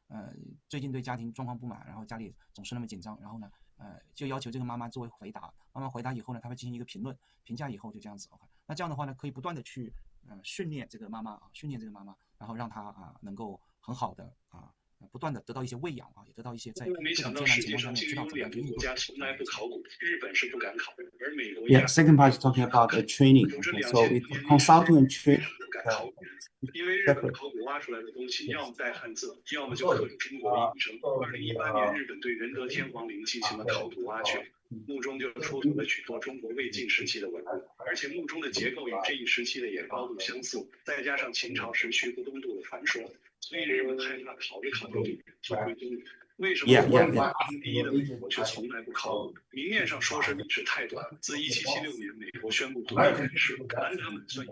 最近对家庭状况不满，然后家里总是那么紧张，然后呢，就要求这个妈妈作为回答，妈妈回答以后呢，她会进行一个评价以后就这样子 ，OK， 那这样的话呢，可以不断的去训练这个妈妈，然后让她能够很好的不断的得到一些喂养啊，也得到一些在各种艰难情况下面知道怎么样去应对。Yeah, second part is talking about the training. Okay, so it's consulting and training. 因为日本考古挖出来的东西，要么带汉字，要么就刻有中国名称。2018年，日本对仁德天皇陵进行了考古挖掘，墓中就出土了许多中国魏晋时期的文物，而且墓中的结构与这一时期的也高度相似，再加上秦朝时徐福东渡的传说，所以日本害怕考着考着就回东域。为什么第一的美国却从来不考古？明面上说是历史太短，自1776年美国宣布独立开始，但他们算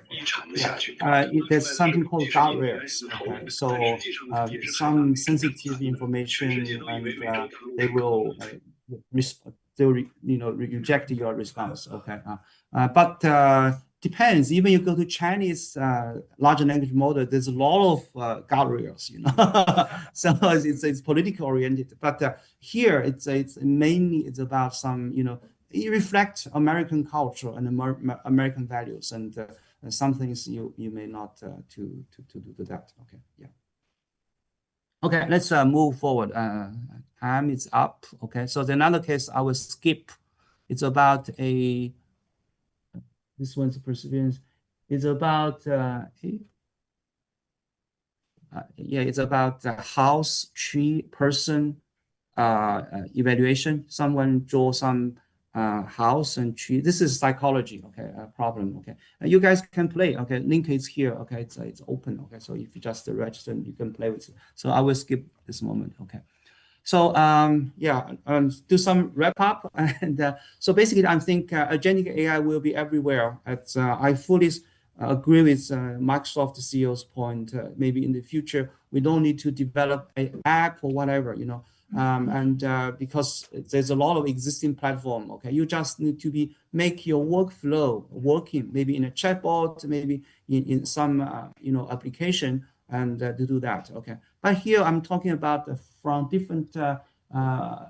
一铲子下去。There's something called guardrails. Okay, so some sensitive information and they will reject your response. Okay, but depends. Even you go to Chinese large language model, there's a lot of guardrails, so it's politically oriented. But here it's mainly about some, it reflects American culture and American values, and some things you may not to do that. Okay, yeah. Okay, let's move forward. Time is up. Okay, so the another case I will skip. It's about this one's perseverance. It's about it's about the house, tree, person evaluation. Someone draw some house and tree. This is psychology, okay, problem, okay. You guys can play, okay. Link is here, okay. It's open, okay. So if you just register, you can play with it. So I will skip this moment, okay. So do some wrap up, and so basically I think agentic AI will be everywhere. I fully agree with Microsoft CEO's point. Maybe in the future we don't need to develop an app or whatever, because there's a lot of existing platform. Okay, you just need to make your workflow working, maybe in a chatbot, maybe in some application, and to do that. Okay, but here I'm talking about from different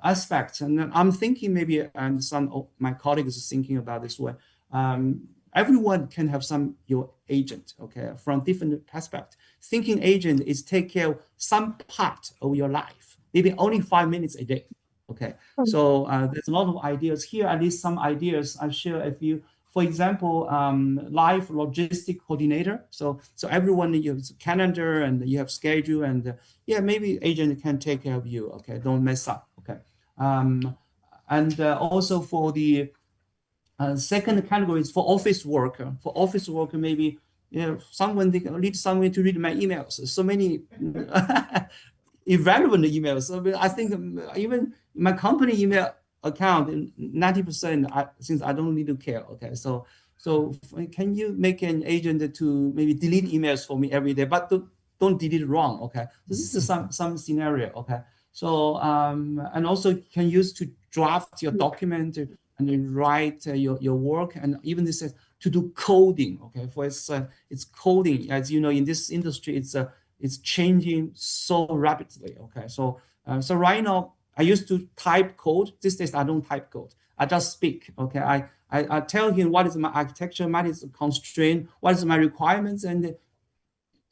aspects, and I'm thinking maybe, and some of my colleagues are thinking about this way. Everyone can have your agent, okay, from different aspects. Thinking agent is take care of some part of your life, maybe only 5 minutes a day. Okay, so there's a lot of ideas here. At least some ideas I share with you. For example, life logistic coordinator. So everyone, you have calendar and you have schedule, and maybe agent can take care of you. Okay, don't mess up. Okay, and also for the second category is for office worker. For office worker, maybe someone need someone to read my emails. So many irrelevant emails. So I think even my company email account, 90%, since I don't need to care. Okay, so can you make an agent to maybe delete emails for me every day, but don't delete it wrong. Okay, this is some scenario. Okay, so and also can use to draft your document and then write your work, and even this is to do coding. Okay, for it's coding, as you know, in this industry it's changing so rapidly. Okay, so right now I used to type code. These days I don't type code. I just speak. Okay, I tell him what is my architecture, what is the constraint, what is my requirements, and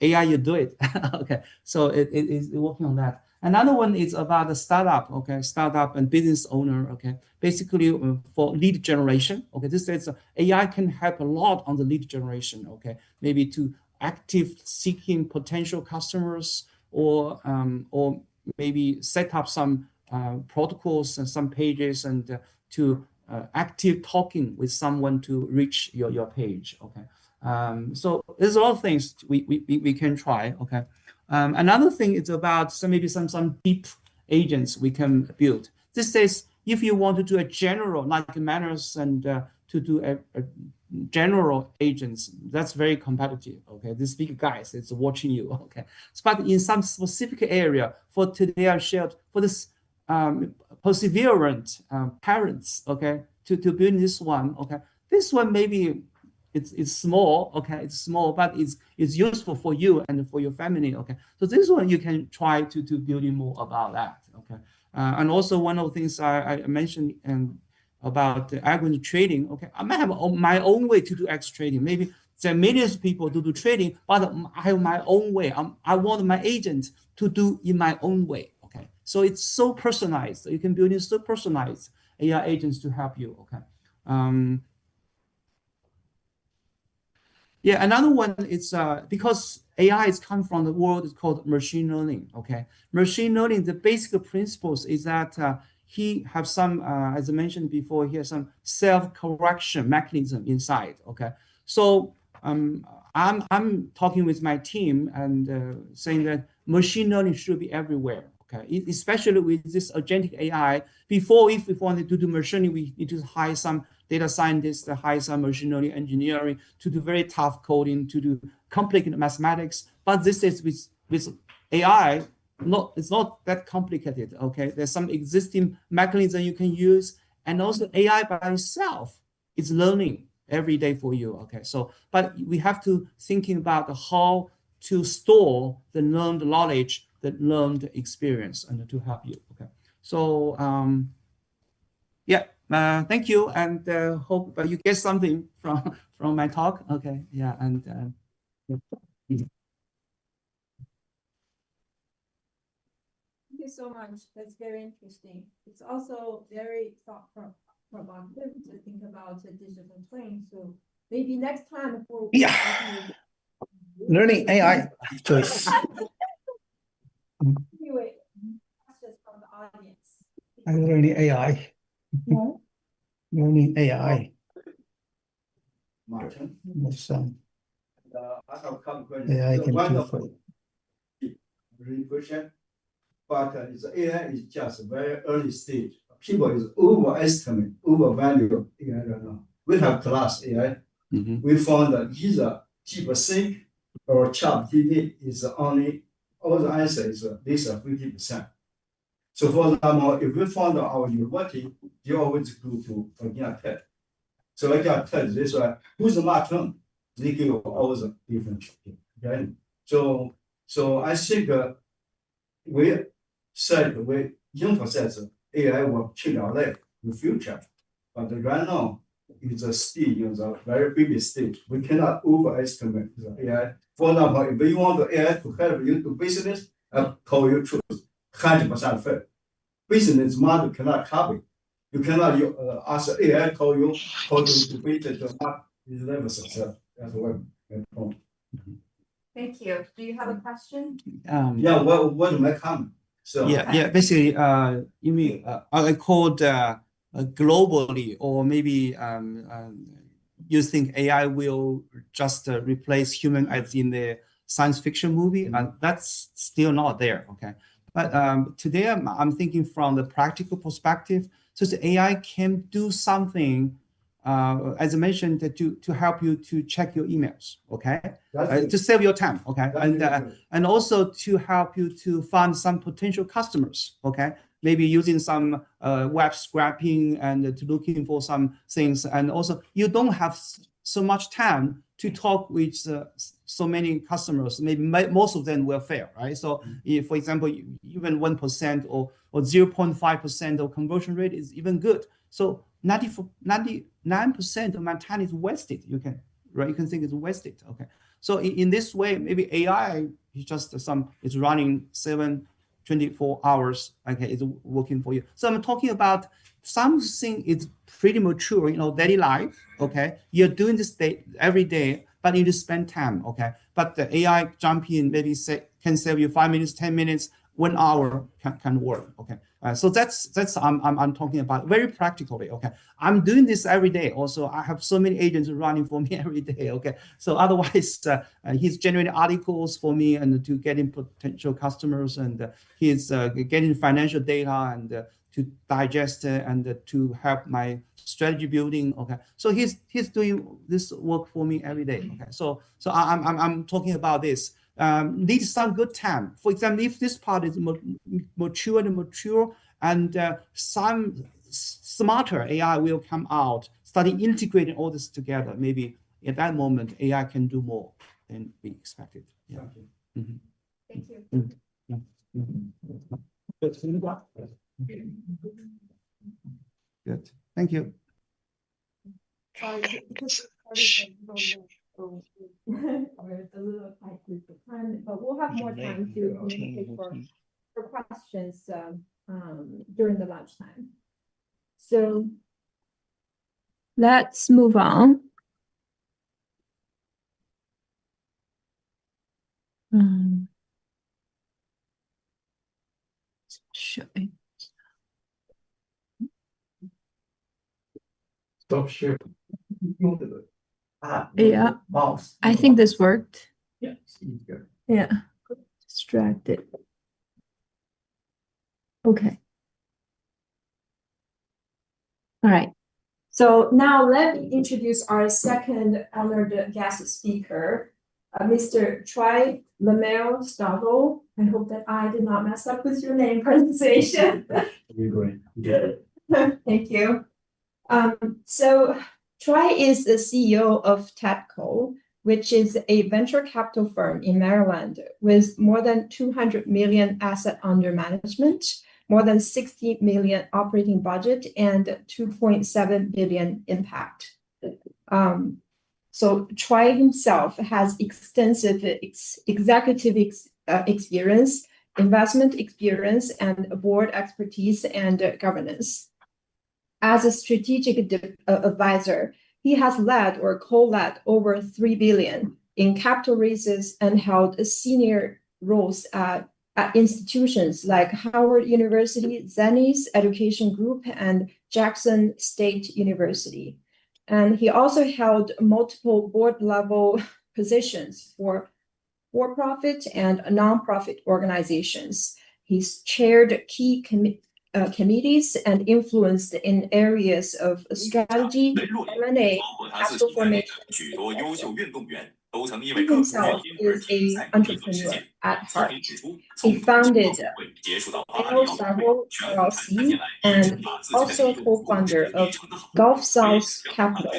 AI, you do it. Okay, so it is working on that. Another one is about the startup. Okay, startup and business owner. Okay, basically for lead generation. Okay, this is AI can help a lot on the lead generation. Okay, maybe to active seeking potential customers, or maybe set up some protocols and some pages, and to active talking with someone to reach your page. Okay. So there's a lot of things we can try. Okay. Another thing is about maybe some deep agents we can build. This is if you want to do a general, like manners, and to do a general agents, that's very competitive. Okay, these big guys is watching you. Okay, but in some specific area, for today I shared for this perseverant parents. Okay, to build this one. Okay, this one maybe it's small. Okay, it's small, but it's useful for you and for your family. Okay, so this one you can try to building more about that. Okay, and also one of the things I mentioned about algorithm trading. Okay, I might have my own way to do X trading. Maybe there are millions of people to do trading, but I have my own way. I want my agent to do in my own way. Okay, so it's so personalized. You can build in so personalized AI agents to help you. Okay. Yeah, another one is because AI is come from the world is called machine learning. Okay, machine learning. The basic principles is that he have some, as I mentioned before, he has some self-correction mechanism inside. Okay, so I'm talking with my team and saying that machine learning should be everywhere. Okay, especially with this agentic AI. Before, if we wanted to do machine learning, we need to hire some data scientists, hire some machine learning engineering to do very tough coding, to do complicated mathematics. But this is with AI, it's not that complicated. Okay, there's some existing mechanism you can use, and also AI by itself is learning every day for you. Okay, so but we have to thinking about how to store the learned knowledge, the learned experience, and to help you. Okay, so yeah, thank you, and hope you get something from my talk. Okay, yeah, and yeah. Thank you so much. That's very interesting. It's also very thought-provocative to think about a digital twin. So maybe next time for Learning AI, Joyce. Anyway, questions from the audience. I'm learning AI. Yeah. Learning AI. Martin, There's I have come AI can do for question, but AI is just very early stage. People is overestimate, overvalue AI right now. We have class AI. We found that either DeepSeek or ChatGPT is only all the answer is this 50%. So for example, if we found our university, they always go to again TED. So like I tell this one, who's the Martin? They give all the different. Okay. So I think we said we emphasize AI will change our life in the future, but right now it's still in the very baby stage. We cannot overestimate the AI. For example, if you want the AI to help you do business, I tell you truth, 100% fair. Business model cannot copy. You cannot ask AI tell you how to do business, not is never success. That's what point. Thank you. Do you have a question? Yeah, what my comment? So yeah, basically, you mean I called globally, or maybe you think AI will just replace human as in the science fiction movie, and that's still not there. Okay, but today I'm thinking from the practical perspective. So the AI can do something, as I mentioned, to help you to check your emails. Okay, to save your time. Okay, and also to help you to find some potential customers. Okay, maybe using some web scraping and to looking for some things, and also you don't have so much time to talk with so many customers. Maybe most of them will fail, right? So if, for example, even 1% or 0.5% of conversion rate is even good. So 99% of my time is wasted. You can think it's wasted. Okay. So in this way, maybe AI is just it's running 24 hours. Okay, it's working for you. So I'm talking about something is pretty mature, daily life. Okay, you're doing this day every day, but you need to spend time, okay? But the AI jump in, maybe can save you 5 minutes, 10 minutes, 1 hour can work, okay? So that's I'm talking about very practically, okay? I'm doing this every day. Also, I have so many agents running for me every day, okay? So otherwise, he's generating articles for me and to getting potential customers, and he's getting financial data and to digest and to help my strategy building, okay? So he's doing this work for me every day, okay? So I'm talking about this. Needs some good time. For example, if this part is mature and some smarter AI will come out, starting integrating all this together, maybe at that moment, AI can do more than we expected. Yeah. Thank you. Good. Thank you. Sorry, because we're a little tight with the time, but we'll have more time to communicate for questions during the lunchtime. So let's move on. Showing. Stop sharing. Yeah, I think this worked. Yeah. Yeah, distracted. Okay. All right. So now let me introduce our second honored guest speaker, Mr. Troy Lemel Stavo. I hope that I did not mess up with your name pronunciation. You're great. Thank you. So Troy is the CEO of TEPCO, which is a venture capital firm in Maryland with more than 200 million asset under management, more than 60 million operating budget, and 2.7 billion impact. So Troy himself has extensive executive experience, investment experience, and board expertise and governance. As a strategic advisor, he has led or co-led over 3 billion in capital raises and held senior roles at institutions like Howard University, Zenith Education Group, and Jackson State University. And he also held multiple board-level positions for for-profit and non-profit organizations. He's chaired key committees and influenced in areas of strategy, M&A, capital formation. He himself is an entrepreneur at heart. He founded Savo LLC and also co-founder of Gulf South Capital,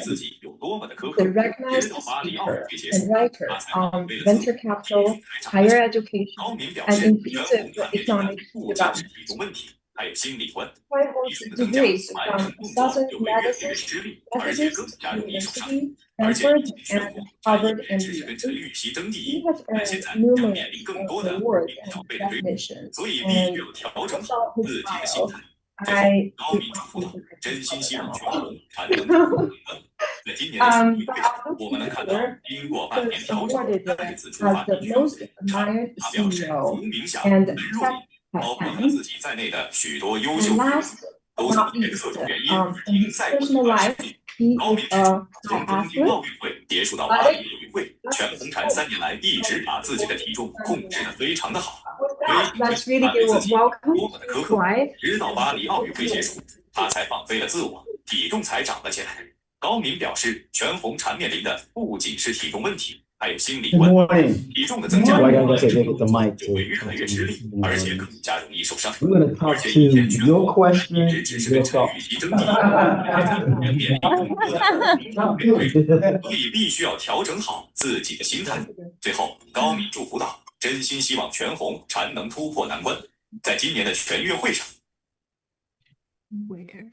the recognized speaker and writer on venture capital, higher education, and inclusive economic development. Troy holds degrees from Southern Methodist University, Stanford, and Harvard MBA. He has earned numerous awards and recognitions, and I saw his bio. I but I'll look here. He was awarded as the most admired CEO and tech icon. And last but not least, in his personal life, he is a high athlete. With that, let's really give a welcome to Troy. 高明表示，全红婵面临的不仅是体重问题，还有心理问题。体重的增加会让人越来越吃力，而且更加容易受伤。而且以前全红一直只是个教育系争议，现在人面临更多的所以必须要调整好自己的心态。最后，高敏祝福道，真心希望全红婵能突破难关，在今年的全运会上。Where?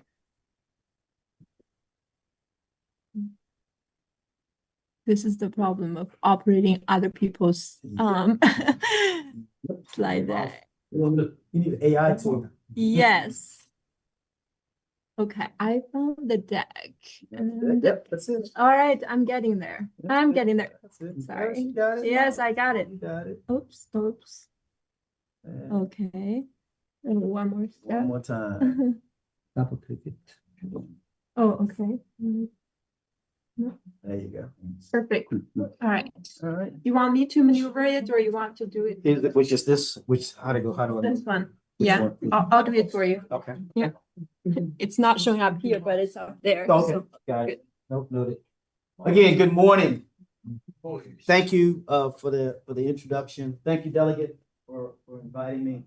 This is the problem of operating other people's slide deck. You need AI to. Yes. Okay, I found the deck. And Yep, that's it. all right, I'm getting there. I'm getting there. That's it. Sorry. You got it. Yes, I got it. You got it. Oops, oops. And Okay. And one more step. one more time. Double click it. Oh, okay. There you go. Perfect. All right. All right. You want me to maneuver it or you want to do it? Which is this? How do I? This one. Which Yeah, one? I'll do it for you. Okay. Yeah. It's not showing up here, but it's up there. Okay. So Got it. Nope, noted. Again, good morning. Thank you for the introduction. Thank you, Delegate, for inviting me.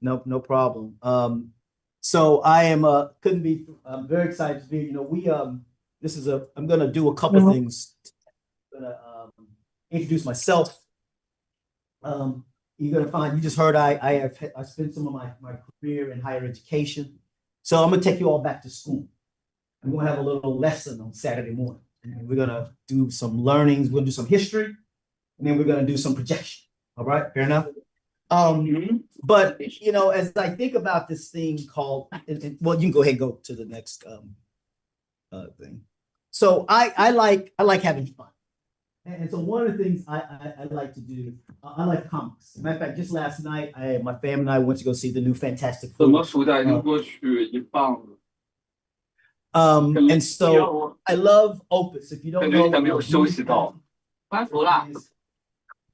No problem. So I am I'm very excited to be, I'm gonna do a couple things. I'm gonna introduce myself. You're gonna find, you just heard I spent some of my career in higher education. So I'm gonna take you all back to school. I'm gonna have a little lesson on Saturday morning. And we're gonna do some learnings, we're gonna do some history, and then we're gonna do some projection. All right, fair enough. But as I think about this thing called, well, you can go ahead and go to the next thing. So I like having fun. And so one of the things I like to do, I like comics. As a matter of fact, just last night, my family and I went to go see the new Fantastic Four. And so I love Opus. If you don't know,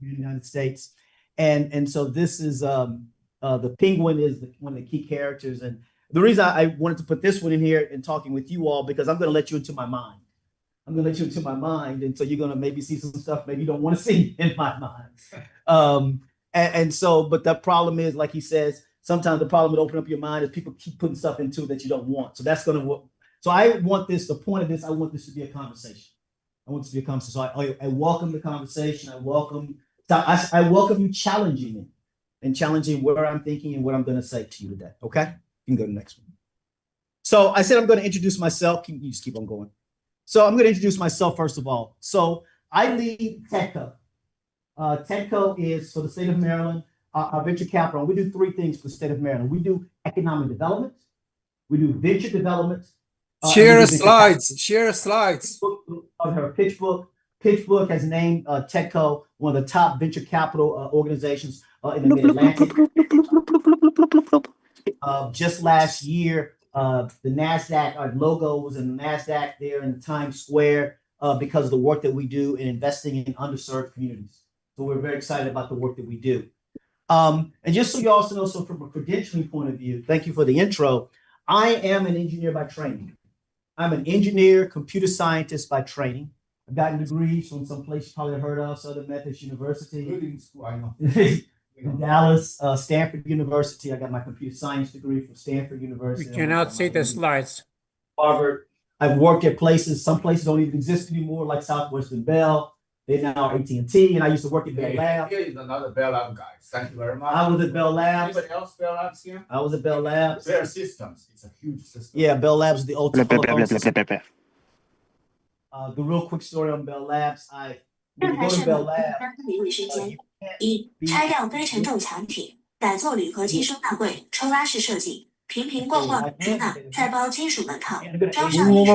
United States, and so this is the Penguin is one of the key characters, and the reason I wanted to put this one in here and talking with you all because I'm going to let you into my mind. And so you're going to maybe see some stuff maybe you don't want to see in my mind. And so, but the problem is, like he says, sometimes the problem with opening up your mind is people keep putting stuff into it that you don't want. So that's going to. So I want this. The point of this, I want this to be a conversation. So I welcome the conversation. I welcome you challenging me and challenging where I'm thinking and what I'm going to say to you today. Okay, you can go to the next one. So I said I'm going to introduce myself. You just keep on going. So I'm going to introduce myself first of all. So I lead TEDCO. TEDCO is for the state of Maryland, our venture capital. We do three things for the state of Maryland. We do economic development. We do venture development. Share slides. Her pitch book. Pitch book has named TEDCO one of the top venture capital organizations in the Mid-Atlantic. Just last year, the NASDAQ, our logo was in the NASDAQ there in Times Square because of the work that we do in investing in underserved communities. So we're very excited about the work that we do. And just so you also know, so from a credentialing point of view, thank you for the intro. I am an engineer by training. I'm an engineer, computer scientist by training. I've gotten degrees from some place you probably heard of, Southern Methodist University. In Dallas, Stanford University. I got my computer science degree from Stanford University. We cannot see the slides. Harvard. I've worked at places, some places don't even exist anymore, like Southwestern Bell. They now are AT&T, and I used to work at Bell Labs. Here is another Bell Lab guy. Thank you very much. I was at Bell Labs. Anybody else Bell Labs here? I was at Bell Labs. Their systems. It's a huge system. Yeah, Bell Labs is the ultimate telephone system. The real quick story on Bell Labs. When you go to Bell Labs, 一、拆掉非承重墙体，改做铝合金收纳柜，抽拉式设计，瓶瓶罐罐收纳，再包金属门套，装上一体，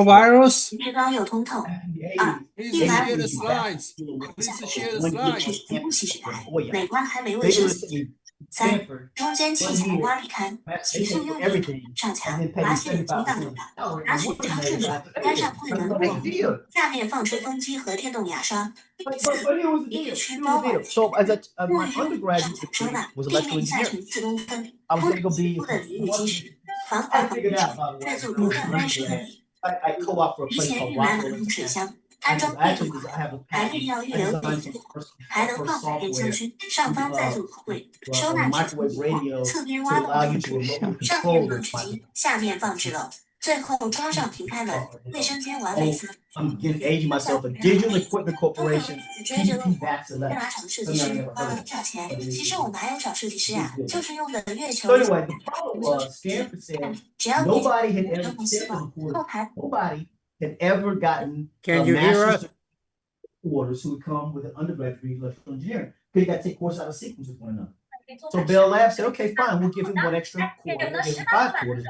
越高又通透。二、150是服务器时代，美观还没卫生。三、中间器材挖力堪，起诉用力上墙，滑线激荡流淌，拿取超顺手，关上慧能过户，下面放吹风机和电动牙刷。四、英语区包管墨鱼上墙收纳，地面下沉自动分，空气吸附的淋浴基石，防滑防水，再做不断干湿管理。提前预买冷冻水箱。安装电动码，排列要预留电源，还能放百变香薰。上方再做橱柜，收纳纸巾，侧边挖洞电池，上面放纸巾，下面放纸篓，最后装上平开门，卫生间完美色。I'm aging myself. A digital equipment corporation. 追着问我，电马厂设计师花了多少钱？其实我们还有找设计师呀，就是用的月球。So anyway, the problem was Stanford said nobody had ever had ever gotten master's orders who would come with an undergraduate degree in electrical engineering. Because you got to take courses out of sequence with one another. So Bell Labs said, okay, fine, we'll give him one extra quarter. We'll give him 5 quarters.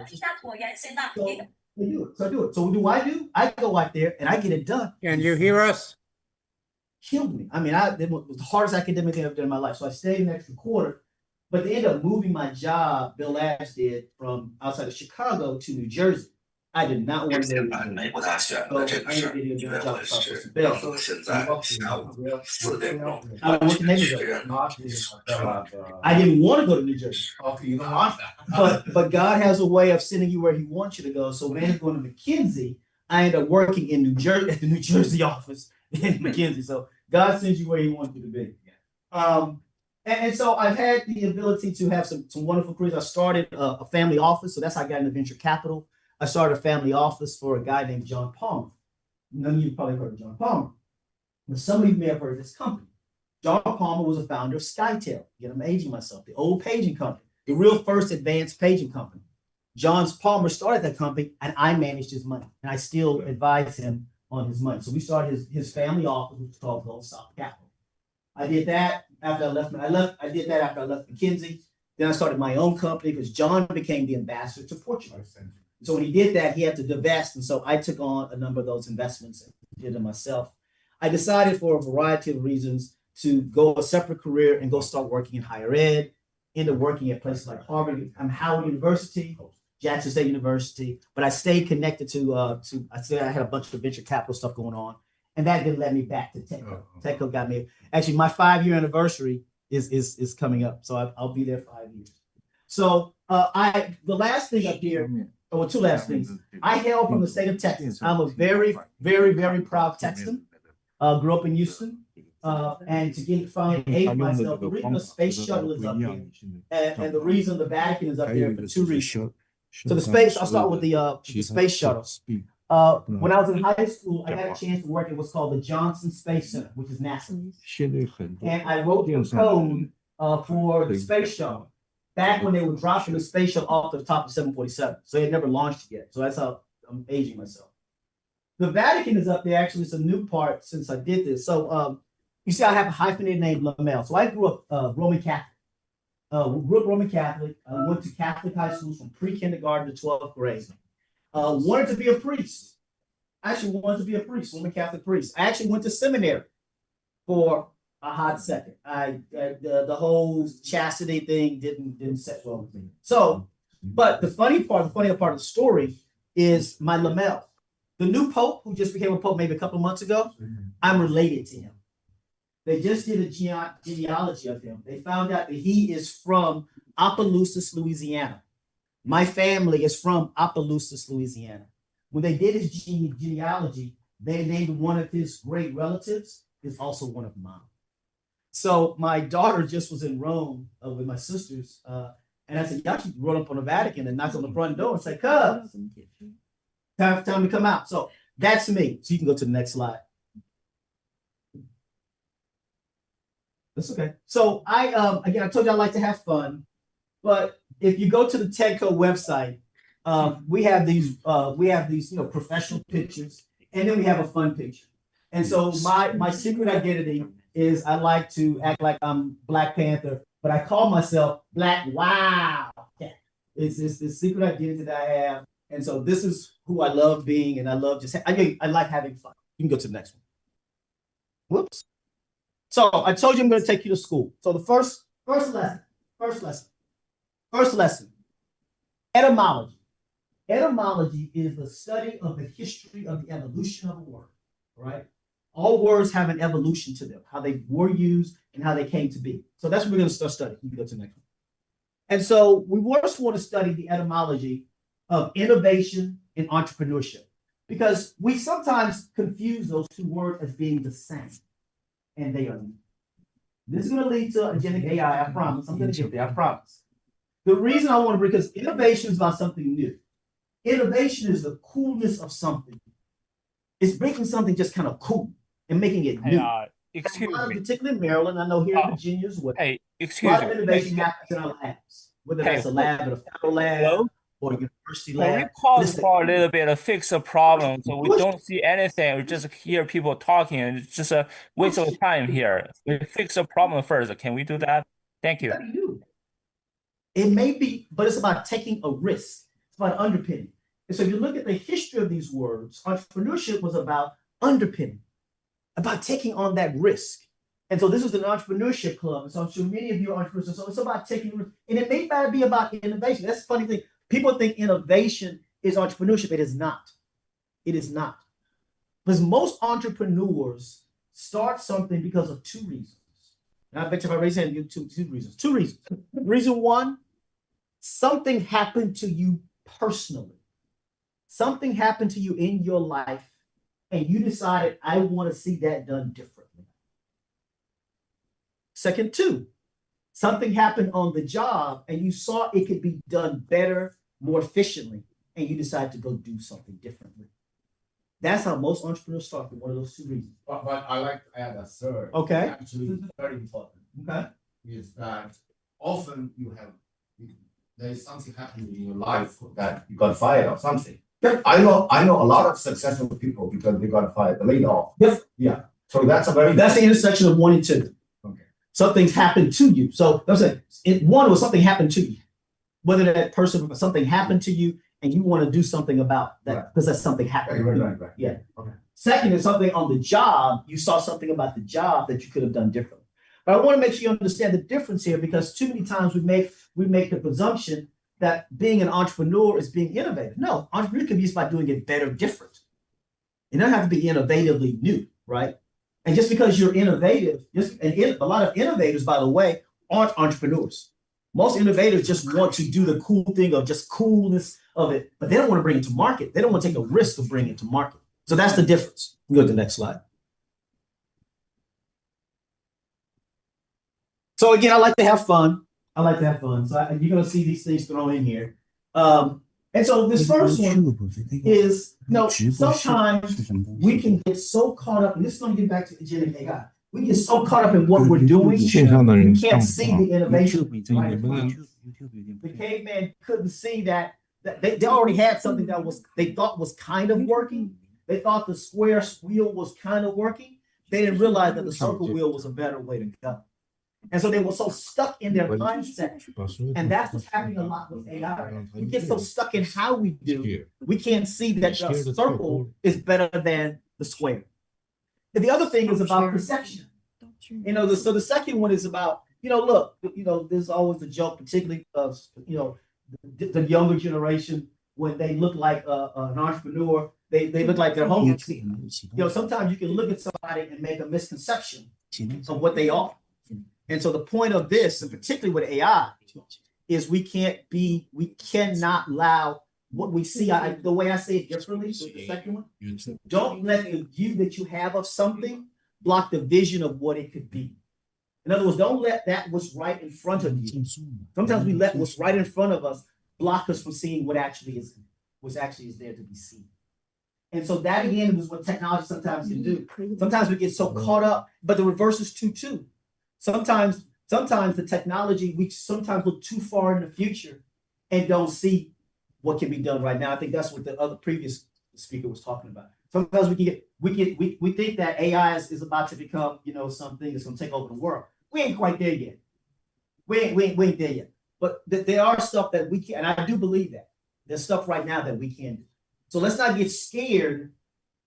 So we do it. So I do it. So what do? I go out there and I get it done. Can you hear us? Killed me. I mean, it was the hardest academic thing I've done in my life. So I stayed an extra quarter, but they ended up moving my job, Bill Labs did, from outside of Chicago to New Jersey. I did not want to go to New Jersey. So I ended up getting a good job at Bell. I went to Naperville. I didn't want to go to New Jersey. Okay, you don't want that. But God has a way of sending you where He wants you to go. So when I ended up going to McKinsey, I ended up working in New Jersey at the New Jersey office in McKinsey. So God sends you where He wants you to be. And so I've had the ability to have some wonderful careers. I started a family office, so that's how I got into venture capital. I started a family office for a guy named John Palmer. None of you probably heard of John Palmer, but some of you may have heard of this company. John Palmer was a founder of SkyTel. Again, I'm aging myself. The old paging company, the real first advanced paging company. John Palmer started that company, and I managed his money, and I still advise him on his money. So we started his family office, which was called Gold Stock Capital. I did that after I left. I did that after I left McKinsey. Then I started my own company because John became the ambassador to Portugal. So when he did that, he had to divest, and so I took on a number of those investments and did them myself. I decided for a variety of reasons to go a separate career and go start working in higher ed. Ended up working at places like Howard University, Jackson State University, but I stayed connected to I had a bunch of venture capital stuff going on, and that then led me back to TechCo. TechCo got me. Actually, my 5-year anniversary is coming up, so I'll be there 5 years. So the last thing up here. Oh, 2 last things. I hail from the state of Texas. I'm a very, very, very proud Texan. Grew up in Houston. And to get finally age myself, the reason the space shuttle is up here, and the reason the Vatican is up there for 2 reasons. So the space, I'll start with the space shuttle. When I was in high school, I got a chance to work at what's called the Johnson Space Center, which is NASA. And I wrote the code for the space shuttle back when they were dropping the space shuttle off to the top of 747. So they had never launched it yet. So that's how I'm aging myself. The Vatican is up there. Actually, it's a new part since I did this. So you see, I have a hyphenated name, Lamel. So I grew up Roman Catholic. I went to Catholic high schools from pre-kindergarten to 12th grade. Wanted to be a priest. I actually wanted to be a priest, Roman Catholic priest. I actually went to seminary for a hot second. The whole chastity thing didn't set well with me. So, but the funnier part of the story is my Lamel. The new Pope, who just became a Pope maybe a couple of months ago, I'm related to him. They just did a genealogy of him. They found out that he is from Opelousas, Louisiana. My family is from Opelousas, Louisiana. When they did his genealogy, they named one of his great relatives is also one of mine. So my daughter just was in Rome with my sisters, and I said, y'all should run up on the Vatican and knock on the front door and say, "Cuz, time to come out." So that's me. So you can go to the next slide. That's okay. So I told you I like to have fun, but if you go to the TechCo website, we have these professional pictures, and then we have a fun picture. And so my secret identity is I like to act like I'm Black Panther, but I call myself Black Wow. It's this secret identity that I have, and so this is who I love being, and I love I like having fun. You can go to the next one. Whoops. So I told you I'm going to take you to school. So the first lesson, etymology. Etymology is the study of the history of the evolution of a word, right? All words have an evolution to them, how they were used and how they came to be. So that's what we're going to start studying. You can go to the next one. And so we first want to study the etymology of innovation and entrepreneurship, because we sometimes confuse those 2 words as being the same, and they are not. This is going to lead to agentic AI, I promise. I'm going to get there, I promise. The reason I want to bring, because innovation is about something new. Innovation is the coolness of something. It's making something just kind of cool and making it new. Excuse me. Particularly in Maryland, I know here in Virginia as well. Hey, A excuse lot of me. innovation happens in our labs, whether that's a lab at a federal lab Hello? or a university Can we lab. pause for a little bit to fix a problem so we don't see anything, we just hear people talking, and it's just a waste of time here. We fix the problem first. Can we do that? Thank you. It may be, but it's about taking a risk. It's about underpinning. And so if you look at the history of these words, entrepreneurship was about underpinning, about taking on that risk. And so this is an entrepreneurship club. And so I'm sure many of you are entrepreneurs. So it's about taking risk. And it may not be about innovation. That's the funny thing. People think innovation is entrepreneurship. It is not. It is not. Because most entrepreneurs start something because of two reasons. And I bet you if I raise your hand, you two reasons. Two reasons. Reason one, something happened to you personally. Something happened to you in your life, and you decided, I want to see that done differently. Second, two, something happened on the job, and you saw it could be done better, more efficiently, and you decided to go do something differently. That's how most entrepreneurs start, with one of those two reasons. But I like to add a third. Okay. Actually, very important. Okay. Is that often there's something happening in your life that you got fired or something. Yep. I know a lot of successful people because they got fired, laid off. Yep. Yeah. So that's the intersection of 1 and 2. Okay. Something's happened to you. So I'm saying one was something happened to you. Whether that person something happened to you and you want to do something about that because that's something happened. Right. Yeah. Okay. Second is something on the job. You saw something about the job that you could have done differently. But I want to make sure you understand the difference here because too many times we make the presumption that being an entrepreneur is being innovative. No, entrepreneur can be just by doing it better, different. It doesn't have to be innovatively new, right? And just because you're innovative, a lot of innovators, by the way, aren't entrepreneurs. Most innovators just want to do the cool thing of just coolness of it, but they don't want to bring it to market. They don't want to take a risk of bringing it to market. So that's the difference. We go to the next slide. So again, I like to have fun. So you're going to see these things thrown in here. And so this first one is, sometimes we can get so caught up, and this is going to get back to Agentic AI. We get so caught up in what we're doing, we can't see the innovation. Right? The caveman couldn't see that they already had something that they thought was kind of working. They thought the square wheel was kind of working. They didn't realize that the circle wheel was a better way to go. And so they were so stuck in their mindset. And that's what's happening a lot with AI. We get so stuck in how we do, we can't see that the circle is better than the square. And the other thing is about perception. So the second one is about, look, there's always the joke, particularly of, the younger generation, when they look like an entrepreneur, they look like they're homeless. Sometimes you can look at somebody and make a misconception of what they are. And so the point of this, and particularly with AI, is we cannot allow what we see. The way I say it differently, the second one, don't let the view that you have of something block the vision of what it could be. In other words, don't let that what's right in front of you. Sometimes we let what's right in front of us block us from seeing what actually is there to be seen. And so that again is what technology sometimes can do. Sometimes we get so caught up, but the reverse is true too. Sometimes the technology, we sometimes look too far in the future and don't see what can be done right now. I think that's what the other previous speaker was talking about. Sometimes we think that AI is about to become, something that's going to take over the world. We ain't quite there yet. We ain't there yet. But there are stuff that we can, and I do believe that there's stuff right now that we can do. So let's not get scared.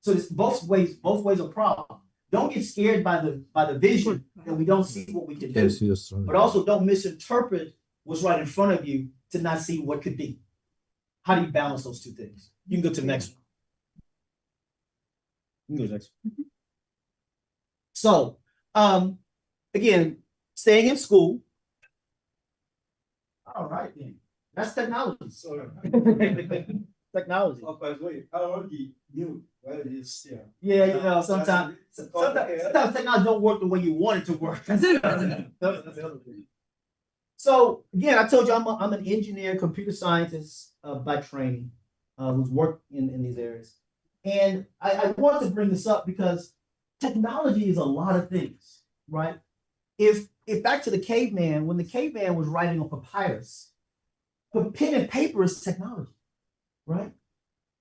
So it's both ways a problem. Don't get scared by the vision that we don't see what we can do. But also don't misinterpret what's right in front of you to not see what could be. How do you balance those two things? You can go to the next one. You can go to the next one. So again, staying in school. All right, then. That's technology. Technology. Oh, by the way, I already knew where it is still. Yeah, sometimes technology don't work the way you want it to work. That's the other thing. So again, I told you I'm an engineer, computer scientist by training, who's worked in these areas. And I want to bring this up because technology is a lot of things, right? If back to the caveman, when the caveman was writing on papyrus, but pen and paper is technology. Right?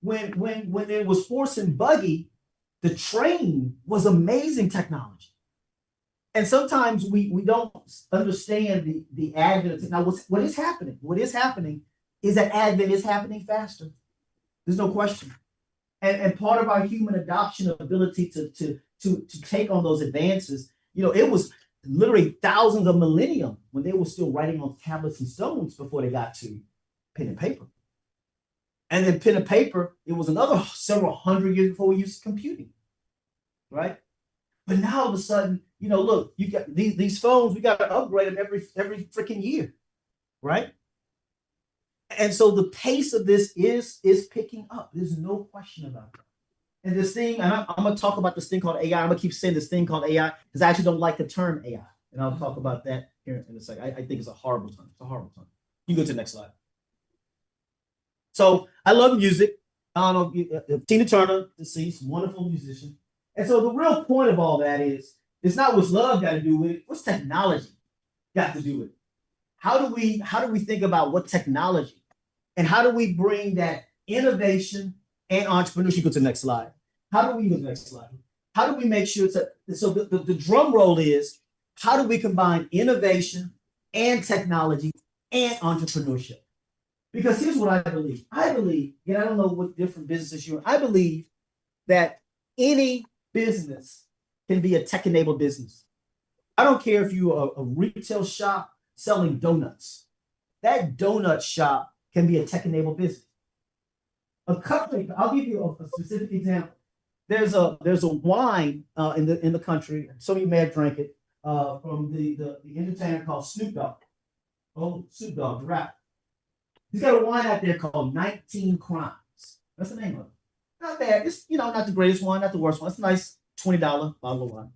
When there was horse and buggy, the train was amazing technology. And sometimes we don't understand the advent of now what is happening? What is happening is that advent is happening faster. There's no question. And part of our human adoption ability to take on those advances, it was literally thousands of millennium when they were still writing on tablets and stones before they got to pen and paper. And then pen and paper, it was another several hundred years before we used computing, right? But now all of a sudden, look, you got these phones, we got to upgrade them every freaking year, right? And so the pace of this is picking up. There's no question about that. And this thing, and I'm going to talk about this thing called AI. I'm going to keep saying this thing called AI because I actually don't like the term AI. And I'll talk about that here in a second. I think it's a horrible term. It's a horrible term. You go to the next slide. So I love music. I don't know, Tina Turner, deceased, wonderful musician. And so the real point of all that is, it's not what's love got to do with it. What's technology got to do with it? How do we think about what technology and how do we bring that innovation and entrepreneurship? Go to the next slide. How do we go to the next slide? How do we make sure so the drum roll is how do we combine innovation and technology and entrepreneurship? Because here's what I believe. I believe, and I don't know what different businesses you're in, I believe that any business can be a tech-enabled business. I don't care if you're a retail shop selling donuts. That donut shop can be a tech-enabled business. I'll give you a specific example. There's a wine in the country. Some of you may have drank it from the entertainer called Snoop Dogg. Oh, Snoop Dogg, the rapper. He's got a wine out there called 19 Crimes. That's the name of it. Not bad. It's not the greatest one, not the worst one. It's a nice $20 bottle of wine.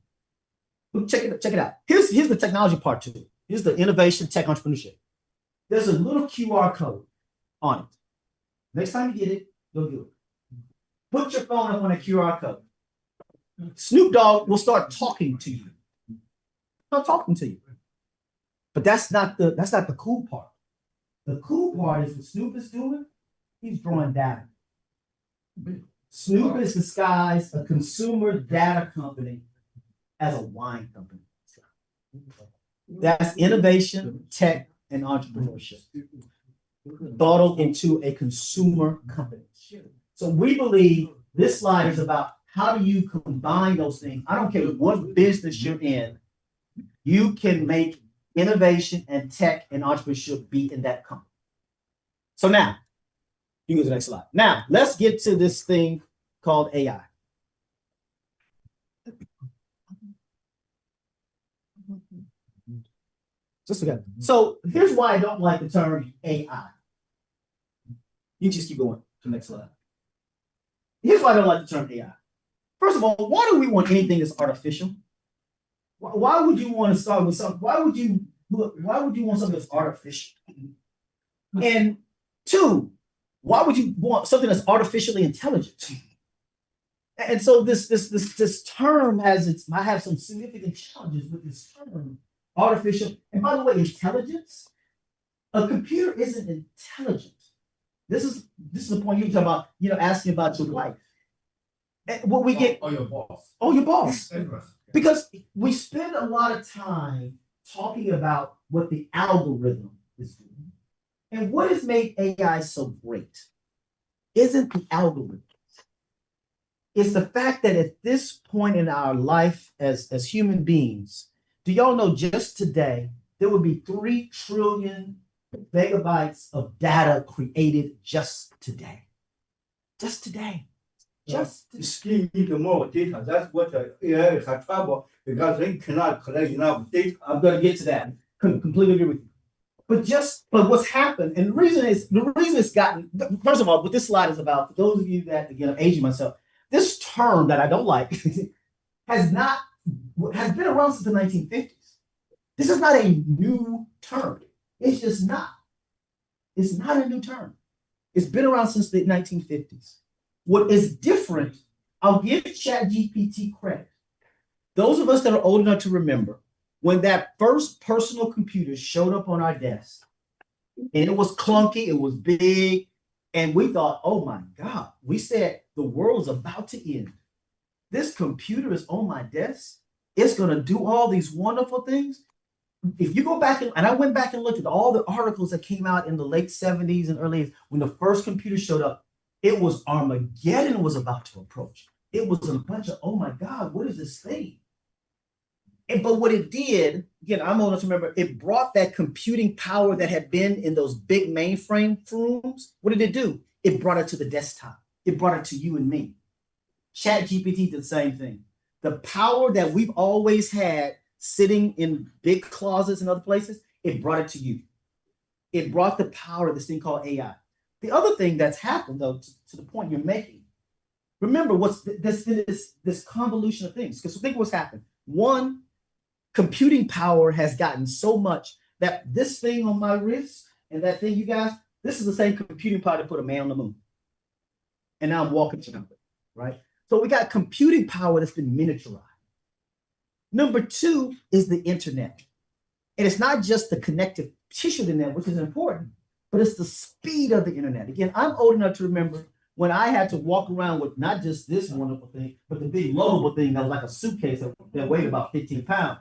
But check it out. Here's the technology part to it. Here's the innovation tech entrepreneurship. There's a little QR code on it. Next time you get it, you'll do it. Put your phone up on a QR code. Snoop Dogg will start talking to you. Start talking to you. But that's not the cool part. The cool part is what Snoop is doing. He's drawing data. Snoop is disguised a consumer data company as a wine company. That's innovation, tech, and entrepreneurship bottled into a consumer company. So we believe this slide is about how do you combine those things. I don't care what business you're in, you can make innovation and tech and entrepreneurship be in that company. So now, you can go to the next slide. Now, let's get to this thing called AI. So here's why I don't like the term AI. You just keep going to the next slide. Here's why I don't like the term AI. First of all, why do we want anything that's artificial? Why would you want to start with something? Why would you want something that's artificial? And two, why would you want something that's artificially intelligent? And so this term I have some significant challenges with this term, artificial. And by the way, intelligence, a computer isn't intelligent. This is the point you talk about, asking about your wife. And what we get. Oh, your boss. Oh, your boss. Because we spend a lot of time talking about what the algorithm is doing. And what has made AI so great isn't the algorithm. It's the fact that at this point in our life as human beings, do y'all know just today, there would be 3 trillion megabytes of data created just today. Just today. Still need more data. That's what the AI has trouble because they cannot collect enough data. I'm going to get to that. Completely agree with you. But what's happened, and the reason it's gotten, first of all, what this slide is about, for those of you that, again, I'm aging myself, this term that I don't like has been around since the 1950s. This is not a new term. It's just not. It's not a new term. It's been around since the 1950s. What is different, I'll give ChatGPT credit. Those of us that are old enough to remember, when that first personal computer showed up on our desk, and it was clunky, it was big, and we thought, oh my God, we said the world's about to end. This computer is on my desk. It's going to do all these wonderful things. If you go back and I went back and looked at all the articles that came out in the late 70s and early 80s, when the first computer showed up, it was Armageddon was about to approach. It was a bunch of, oh my God, what is this thing? But what it did, again, I'm old enough to remember, it brought that computing power that had been in those big mainframe rooms. What did it do? It brought it to the desktop. It brought it to you and me. ChatGPT did the same thing. The power that we've always had sitting in big closets and other places, it brought it to you. It brought the power of this thing called AI. The other thing that's happened, though, to the point you're making, remember what's this convolution of things. Because think what's happened. One, computing power has gotten so much that this thing on my wrist and that thing, you guys, this is the same computing power that put a man on the moon. And now I'm walking to it, right? So we got computing power that's been miniaturized. Number two is the internet. And it's not just the connective tissue of the internet, which is important, but it's the speed of the internet. Again, I'm old enough to remember when I had to walk around with not just this wonderful thing, but the big loadable thing that was like a suitcase that weighed about 15 pounds.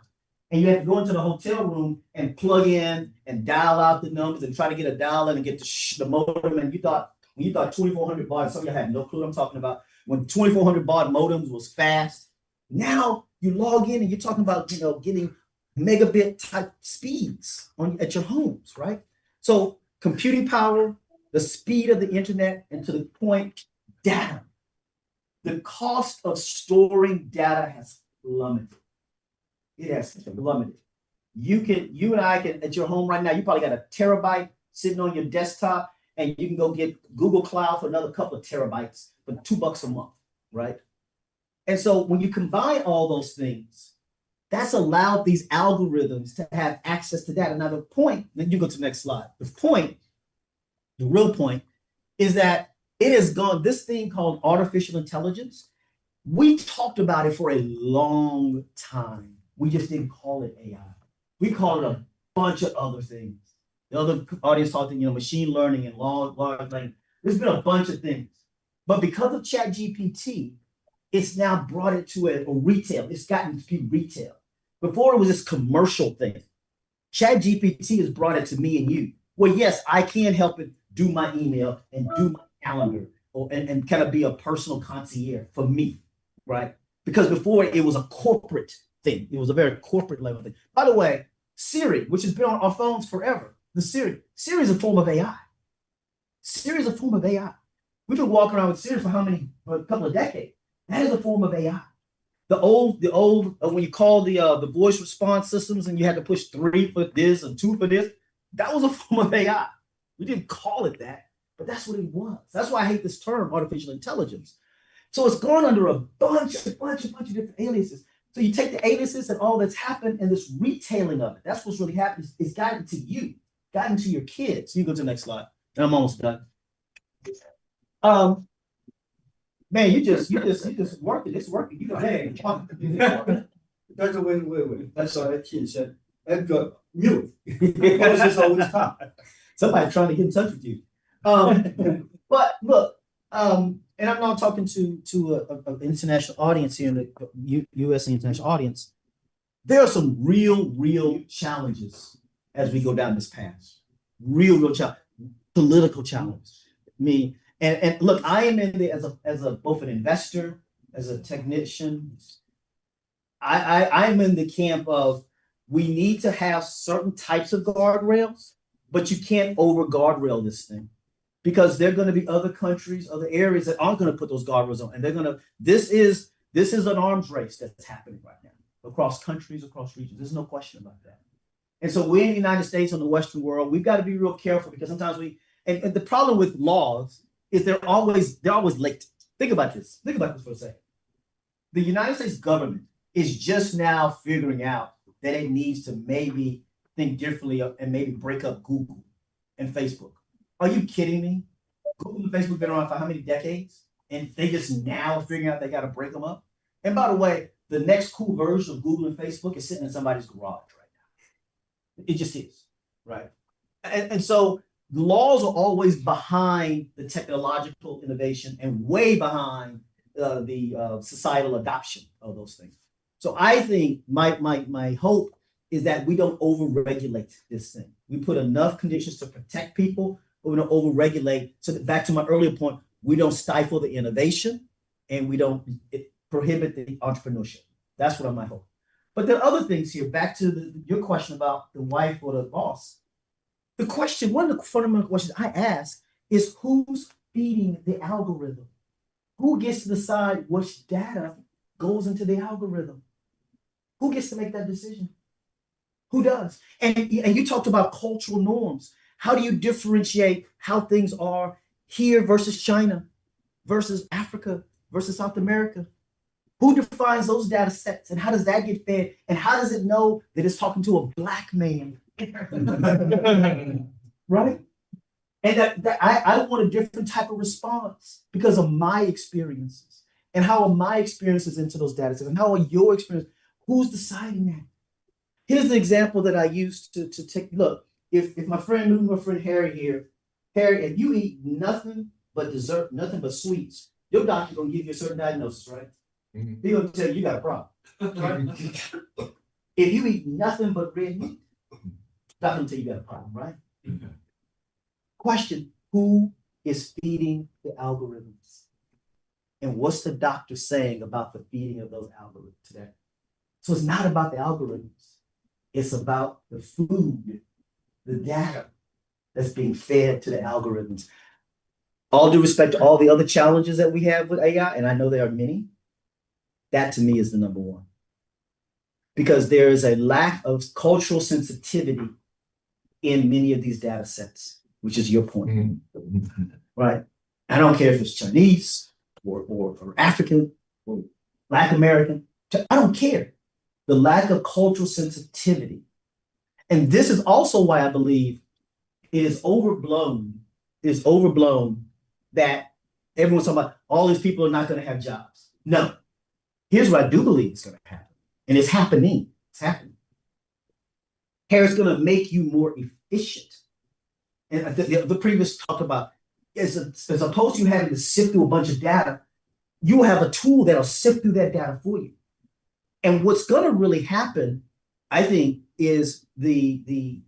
And you had to go into the hotel room and plug in and dial out the numbers and try to get a dial in and get the modem. And when you thought 2400 baud, some of you had no clue what I'm talking about. When 2400 baud modems was fast, now you log in and you're talking about, getting megabit type speeds at your homes, right? So computing power, the speed of the internet, and to the point, data. The cost of storing data has plummeted. It has plummeted. You and I can, at your home right now, you probably got a terabyte sitting on your desktop, and you can go get Google Cloud for another couple of terabytes for $2 a month, right? And so when you combine all those things, that's allowed these algorithms to have access to data. Now the point, then you go to the next slide. The real point is that it has gone, this thing called artificial intelligence, we talked about it for a long time. We just didn't call it AI. We called it a bunch of other things. The other audience talked, machine learning and large language. There's been a bunch of things. But because of ChatGPT, it's now brought it to a retail. It's gotten to be retail. Before it was this commercial thing. ChatGPT has brought it to me and you. Well, yes, I can help it do my email and do my calendar and kind of be a personal concierge for me, right? Because before it was a corporate thing. It was a very corporate level thing. By the way, Siri, which has been on our phones forever, Siri is a form of AI. Siri is a form of AI. We've been walking around with Siri for a couple of decades. That is a form of AI. The old when you call the voice response systems and you had to push 3 for this and 2 for this, that was a form of AI. We didn't call it that, but that's what it was. That's why I hate this term, artificial intelligence. So it's gone under a bunch of different aliases. So you take the aliases and all that's happened and this retailing of it. That's what's really happened. It's gotten to you, gotten to your kids. You can go to the next slide. And I'm almost done. Man, you just working. It's working. You go, hey, that's the way. That's why that kid said, I've got mute. This all the time. Somebody trying to get in touch with you. But look, and I'm not talking to an international audience here in the U.S. and international audience. There are some real challenges as we go down this path. Real challenge, political challenges. And look, I am in there as a both an investor, as a technician. I'm in the camp of we need to have certain types of guardrails, but you can't over guardrail this thing because there are going to be other countries, other areas that aren't going to put those guardrails on, and they're going to. This is an arms race that's happening right now across countries, across regions. There's no question about that. And so we in the United States, in the Western world, we've got to be real careful because sometimes and the problem with laws is they're always late. Think about this for a second. The United States government is just now figuring out that it needs to maybe think differently and maybe break up Google and Facebook. Are you kidding me? Google and Facebook have been around for how many decades? And they just now figuring out they got to break them up. And by the way, the next cool version of Google and Facebook is sitting in somebody's garage right now. It just is, right? And so laws are always behind the technological innovation and way behind the societal adoption of those things. So I think my hope is that we don't overregulate this thing. We put enough conditions to protect people, but we don't overregulate. So that back to my earlier point, we don't stifle the innovation and we don't prohibit the entrepreneurship. That's what I might hope. But there are other things here. Back to your question about the wife or the boss. The question, one of the fundamental questions I ask is who's feeding the algorithm? Who gets to decide which data goes into the algorithm? Who gets to make that decision? Who does? And you talked about cultural norms. How do you differentiate how things are here versus China, versus Africa, versus South America? Who defines those data sets and how does that get fed? And how does it know that it's talking to a Black man? Right? And that I want a different type of response because of my experiences. And how are my experiences into those data sets? And how are your experiences? Who's deciding that? Here's the example that I used to take. Look, if my friend Harry here, Harry, if you eat nothing but dessert, nothing but sweets, your doctor gonna give you a certain diagnosis, right? He's gonna tell you got a problem. Right? If you eat nothing but red meat, doctor gonna tell you got a problem, right? Question: who is feeding the algorithms? And what's the doctor saying about the feeding of those algorithms today? So it's not about the algorithms. It's about the food, the data that's being fed to the algorithms. All due respect to all the other challenges that we have with AI, and I know there are many, that to me is the number one. Because there is a lack of cultural sensitivity in many of these data sets, which is your point. Right? I don't care if it's Chinese or African or Black American. I don't care. The lack of cultural sensitivity. And this is also why I believe it is overblown that everyone's talking about all these people are not going to have jobs. No. Here's what I do believe is going to happen. And it's happening. It's happening. Hair is going to make you more efficient. And the previous talk about as opposed to you having to sift through a bunch of data, you will have a tool that'll sift through that data for you. And what's going to really happen, I think, is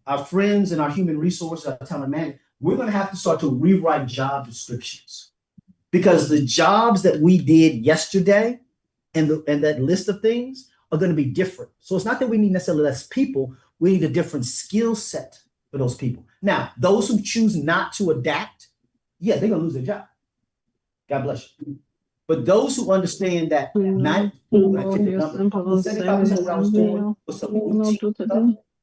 our friends and our human resources, our talent management, we're going to have to start to rewrite job descriptions because the jobs that we did yesterday and that list of things are going to be different. So it's not that we need necessarily less people. We need a different skill set for those people. Now, those who choose not to adapt, yeah, they're going to lose their job. God bless you. But those who understand that 75% of what I was doing was some routine stuff,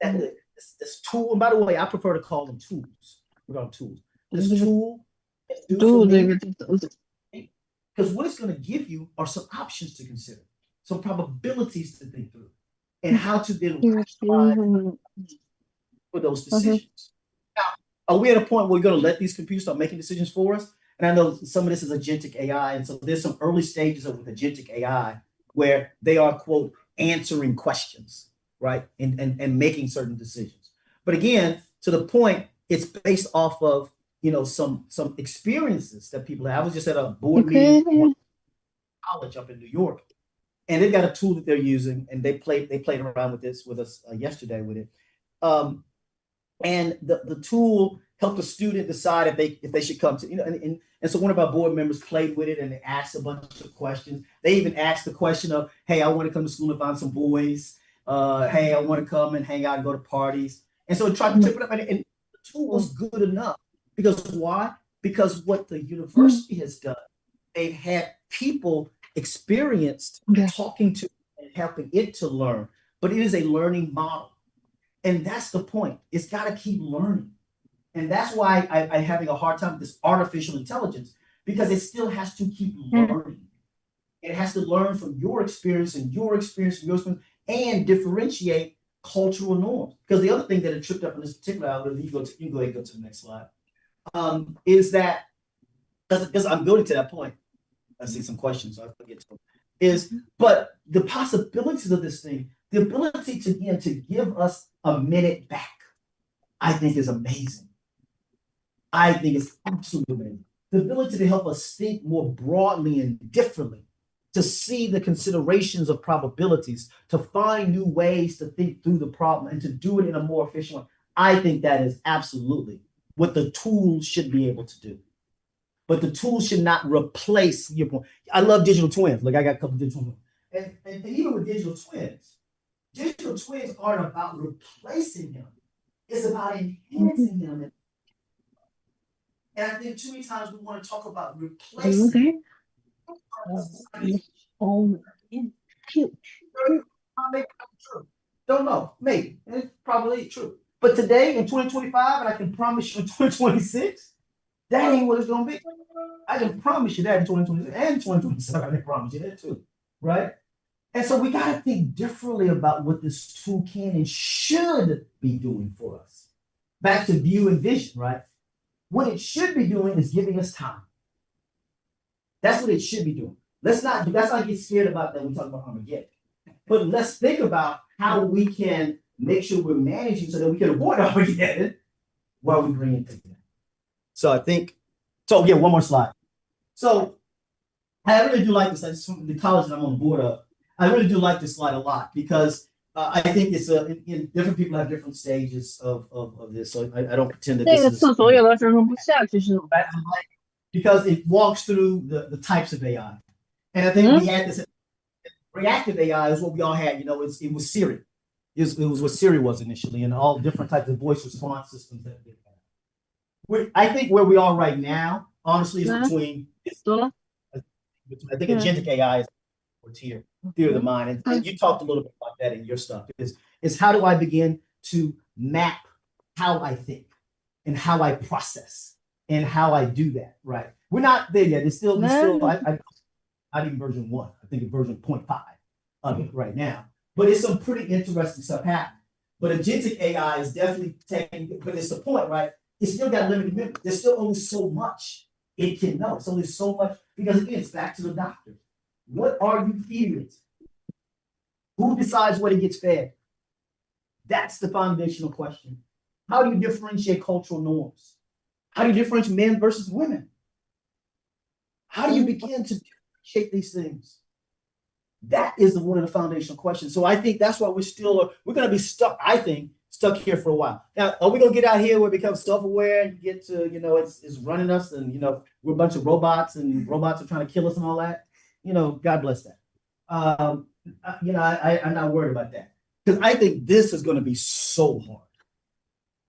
that this tool, and by the way, I prefer to call them tools. We call them tools. This tool is due for me because what it's going to give you are some options to consider, some probabilities to think through, and how to then rationalize for those decisions. Now, are we at a point where we're going to let these computers start making decisions for us? And I know some of this is agentic AI, and so there's some early stages of with agentic AI where they are, quote, answering questions, right? And making certain decisions. But again, to the point, it's based off of, some experiences that people have. I was just at a board meeting college up in New York, and they've got a tool that they're using, and they played around with this with us yesterday with it. And the tool helped the student decide if they should come to, and so one of our board members played with it and they asked a bunch of questions. They even asked the question of, hey, I want to come to school and find some boys. Hey, I want to come and hang out and go to parties. And so it tried to trip it up, and the tool was good enough. Because why? Because what the university has done, they've had people experienced talking to and helping it to learn, but it is a learning model. And that's the point. It's got to keep learning. And that's why I'm having a hard time with this artificial intelligence, because it still has to keep learning. It has to learn from your experience and your experience and your experience and differentiate cultural norms. Because the other thing that it tripped up in this particular algorithm, you can go ahead and go to the next slide, is that, because I'm building to that point, I see some questions, so I forget to, but the possibilities of this thing, the ability to give us a minute back, I think is amazing. I think it's absolutely amazing. The ability to help us think more broadly and differently, to see the considerations of probabilities, to find new ways to think through the problem and to do it in a more efficient way. I think that is absolutely what the tools should be able to do. But the tools should not replace your point. I love digital twins. Like I got a couple of digital twins. And even with digital twins aren't about replacing them. It's about enhancing them. And I think too many times we want to talk about replacing. Don't know. Maybe. It's probably true. But today in 2025, and I can promise you in 2026, that ain't what it's gonna be. I can promise you that in 2026 and 2027, I can promise you that too. Right? And so we gotta think differently about what this tool can and should be doing for us. Back to view and vision, right? What it should be doing is giving us time. That's what it should be doing. Let's not get scared about that when we talk about Armageddon. But let's think about how we can make sure we're managing so that we can avoid Armageddon while we bring it together. So I think, one more slide. So I really do like this. It's from the college that I'm on board of. I really do like this slide a lot because I think it's different people have different stages of this. So I don't pretend that this is because it walks through the types of AI. And I think we had this reactive AI is what we all had. It was Siri. It was what Siri was initially, and all different types of voice response systems that we had. I think where we are right now, honestly, is between. I think agentic AI is theory of the mind, and you talked a little bit about that in your stuff. Is how do I begin to map how I think and how I process and how I do that? Right. We're not there yet. It's still. I think version 1. I think it's version 0.5 of it right now. But it's some pretty interesting stuff happening. But agentic AI is definitely taking, but it's the point, right? It's still got limited memory. There's still only so much it can know. It's only so much, because again, it's back to the doctor. What are you feeding it? Who decides what it gets fed? That's the foundational question. How do you differentiate cultural norms? How do you differentiate men versus women? How do you begin to differentiate these things? That is one of the foundational questions. So I think that's why we're going to be stuck, stuck here for a while. Now, are we going to get out here where we become self-aware and get to, it's running us and, we're a bunch of robots and robots are trying to kill us and all that? God bless that. I'm not worried about that, because I think this is going to be so hard.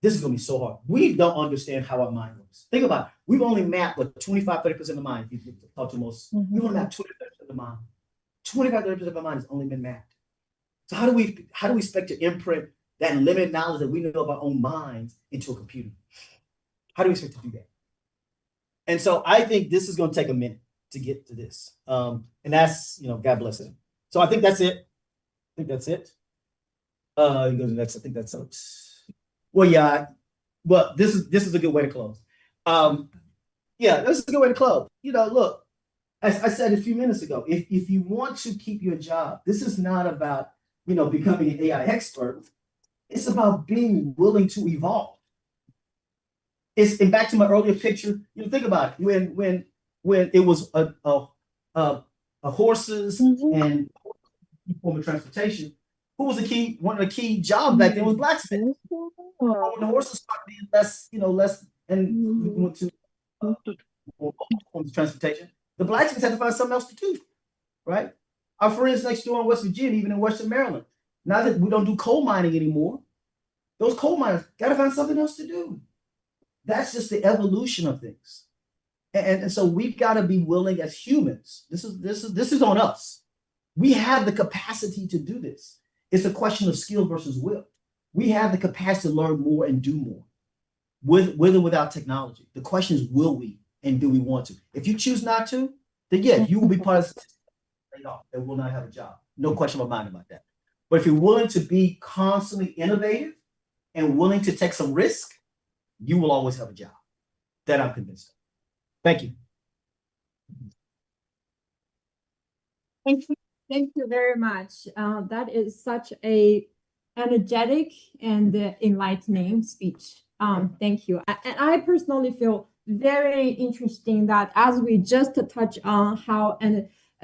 This is going to be so hard. We don't understand how our mind works. Think about it. We've only mapped 25-30% of the mind. If you talk to most, we've only mapped 20% of the mind. 25-30% of our mind has only been mapped. So how do we expect to imprint that limited knowledge that we know of our own minds into a computer? How do we expect to do that? And so I think this is going to take a minute to get to this. And that's, God bless it. So I think that's it. You go to the next. I think that's it. Well, yeah. Well, this is a good way to close. This is a good way to close. Look, as I said a few minutes ago, if you want to keep your job, this is not about becoming an AI expert. It's about being willing to evolve. And back to my earlier picture, think about it. When it was a horses and form of transportation, who was one of the key jobs back then was blacksmith. When the horses started being less, and we went to forms of transportation, the blacksmiths had to find something else to do, right? Our friends next door in West Virginia, even in Western Maryland, now that we don't do coal mining anymore, those coal miners got to find something else to do. That's just the evolution of things. And so we've got to be willing as humans. This is on us. We have the capacity to do this. It's a question of skill versus will. We have the capacity to learn more and do more with or without technology. The question is, will we and do we want to? If you choose not to, then you will be part of that will not have a job. No question of my mind about that. But if you're willing to be constantly innovative and willing to take some risk, you will always have a job. That I'm convinced of. Thank you. Thank you very much. That is such a energetic and enlightening speech. Thank you. And I personally feel very interesting that as we just touch on how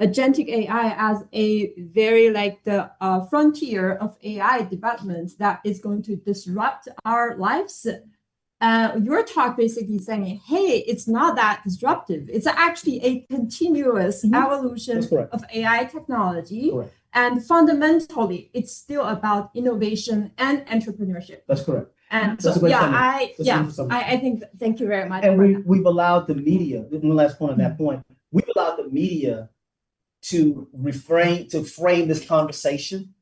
agentic AI as a very like the frontier of AI development that is going to disrupt our lives. Your talk basically saying, hey, it's not that disruptive. It's actually a continuous evolution of AI technology. Correct. And fundamentally, it's still about innovation and entrepreneurship. That's correct. And That's so, a great yeah, summary. I think, thank you very much. And we've allowed the media, one last point on that point, we've allowed the media to frame this conversation.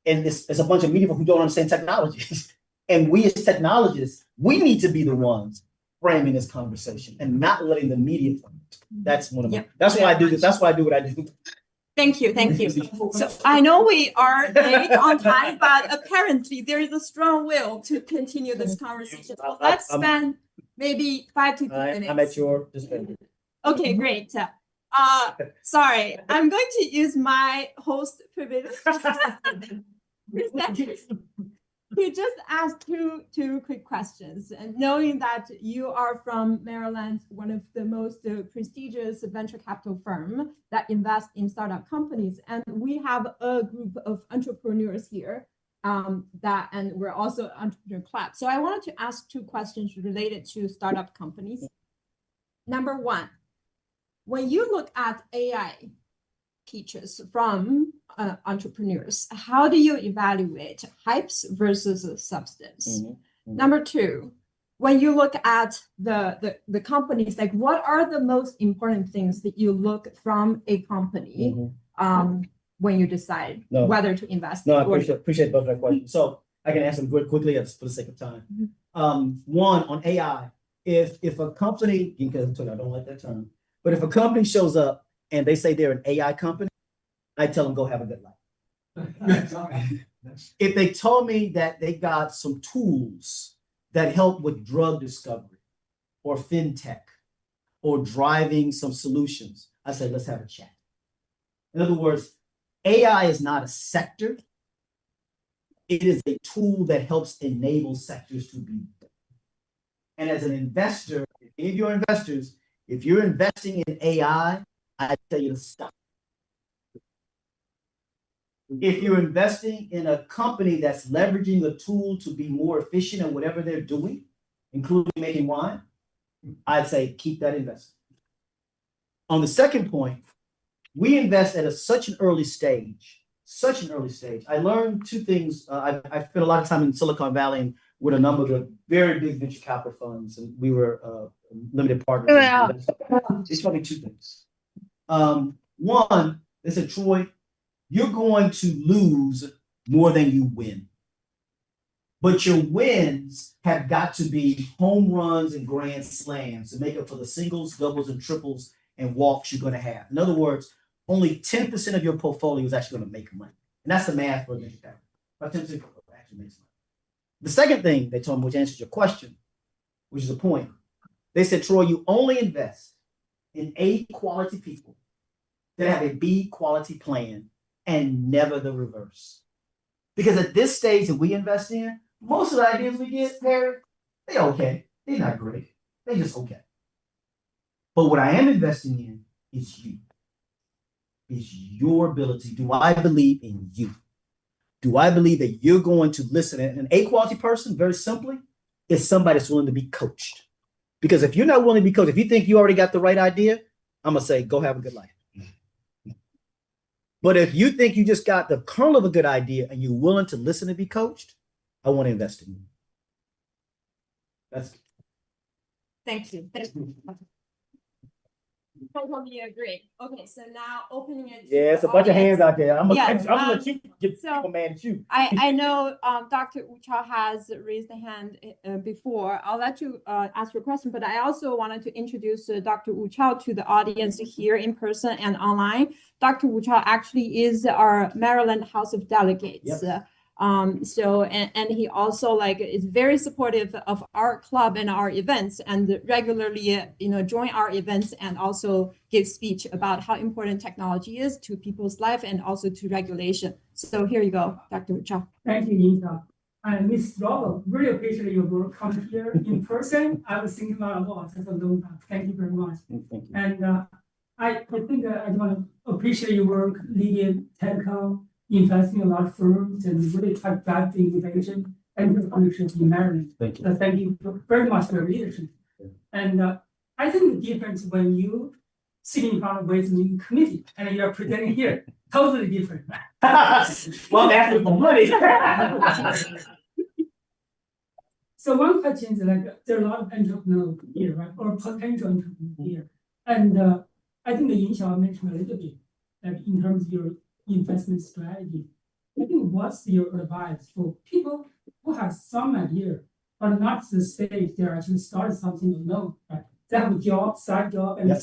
And there's a bunch of media who don't understand technology. And we as technologists, we need to be the ones framing this conversation and not letting the media frame it. That's one of them. That's why I do this. That's why I do what I do. Thank you. Thank you. So I know we are late on time, but apparently there is a strong will to continue this conversation. So let's spend maybe 5 to 10 minutes. I'm at your disposal. Okay, great. Sorry, I'm going to use my host privilege to just ask two quick questions. And knowing that you are from Maryland, one of the most prestigious venture capital firm that invest in startup companies, and we have a group of entrepreneurs here and we're also Entrepreneur Club. So I wanted to ask 2 questions related to startup companies. Number 1, when you look at AI pitches from entrepreneurs, how do you evaluate hypes versus substance? Number 2, when you look at the companies, like what are the most important things that you look from a company when you decide whether to invest? No, I appreciate both of that questions. So I can answer them very quickly for the sake of time. One, on AI, if a company, because I don't like that term, but if a company shows up and they say they're an AI company, I tell them go have a good life. If they told me that they got some tools that help with drug discovery or fintech or driving some solutions, I say let's have a chat. In other words, AI is not a sector. It is a tool that helps enable sectors to be built. And as an investor, if you're investors, if you're investing in AI, I tell you to stop. If you're investing in a company that's leveraging a tool to be more efficient in whatever they're doing, including making wine, I'd say keep that investment. On the second point, we invest at such an early stage. I learned 2 things. I spent a lot of time in Silicon Valley and with a number of the very big venture capital funds, and we were limited partners. They told me 2 things. One, they said, Troy, you're going to lose more than you win. But your wins have got to be home runs and grand slams to make up for the singles, doubles, and triples and walks you're going to have. In other words, only 10% of your portfolio is actually going to make money. And that's the math for venture capital. About 10% actually makes money. The second thing they told me, which answers your question, which is a point, they said, Troy, you only invest in A quality people that have a B quality plan and never the reverse. Because at this stage that we invest in, most of the ideas we get, they're okay. They're not great. They're just okay. But what I am investing in is you. Is your ability. Do I believe in you? Do I believe that you're going to listen? An A quality person, very simply, is somebody that's willing to be coached. Because if you're not willing to be coached, if you think you already got the right idea, I'm going to say, go have a good life. But if you think you just got the kernel of a good idea and you're willing to listen and be coached, I want to invest in you. That's. Thank you. Totally agree. Okay, so now opening it. Yeah, it's a bunch of hands out there. I'm gonna let you get so mad at you. I know Dr. Ucha has raised a hand before. I'll let you ask your question, but I also wanted to introduce Dr. Ucha to the audience here in person and online. Dr. Ucha actually is our Maryland House of Delegates. Yep. And he also is very supportive of our club and our events, and regularly join our events and also give speech about how important technology is to people's life and also to regulation. So here you go, Dr. Ucha. Thank you, Nita. And Ms. Robert, really appreciate your come here in person. I was thinking about it for a long time. Thank you very much. Thank you. And I think I want to appreciate your work leading telco, investing in a lot of firms, and really try to drive the innovation and entrepreneurship in Maryland. Thank you. So thank you very much for your leadership. And I think the difference when you sit in front of Ways Committee and you're presenting here, totally different. Well, I'm asking for money. So one question is like, there are a lot of entrepreneurs here, right? Or potential entrepreneurs here. And I think the Yinxiao mentioned a little bit, like in terms of your investment strategy. I think what's your advice for people who have some idea, but not to the stage they're actually starting something alone, right? They have a job, side job, and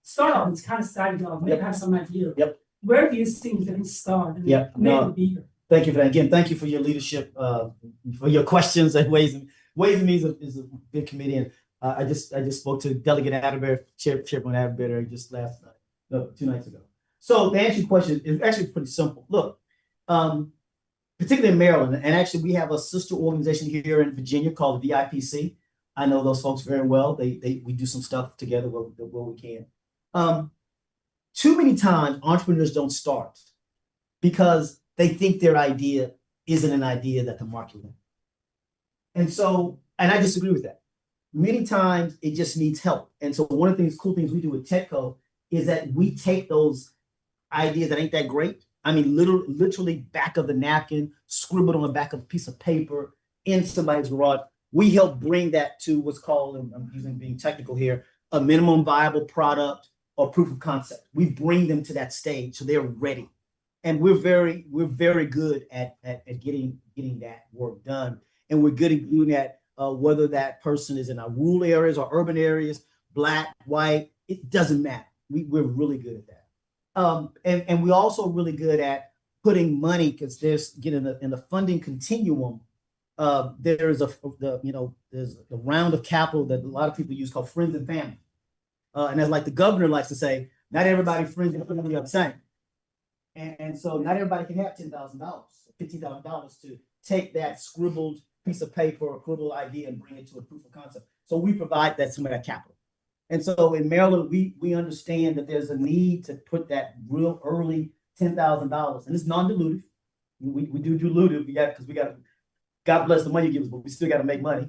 startup is kind of side job. They have some idea. Where do you think they can start and make it bigger? Thank you for that. Again, thank you for your leadership, for your questions and Ways and Means is a big committee. And I just spoke to Delegate Atterbury, Chairman Atterbury, just 2 nights ago. So to answer your question, it's actually pretty simple. Look, particularly in Maryland, and actually we have a sister organization here in Virginia called the VIPC. I know those folks very well. We do some stuff together where we can. Too many times entrepreneurs don't start because they think their idea isn't an idea that the market wants. And I disagree with that. Many times it just needs help. And so one of the cool things we do with TechCo is that we take those ideas that ain't that great. I mean, literally back of the napkin, scribbled on the back of a piece of paper in somebody's garage. We help bring that to what's called, and I'm being technical here, a minimum viable product or proof of concept. We bring them to that stage so they're ready. And we're very good at getting that work done. And we're good at doing that, whether that person is in our rural areas or urban areas, Black, white, it doesn't matter. We're really good at that. And we're also really good at putting money, because there's in the funding continuum, there's there's a round of capital that a lot of people use called friends and family. And as like the governor likes to say, not everybody friends and family are the same. And so not everybody can have $10,000, $15,000 to take that scribbled piece of paper or scribbled idea and bring it to a proof of concept. So we provide some of that capital. And so in Maryland, we understand that there's a need to put that real early $10,000, and it's non-dilutive. We do dilutive, because we got, God bless the money you give us, but we still got to make money.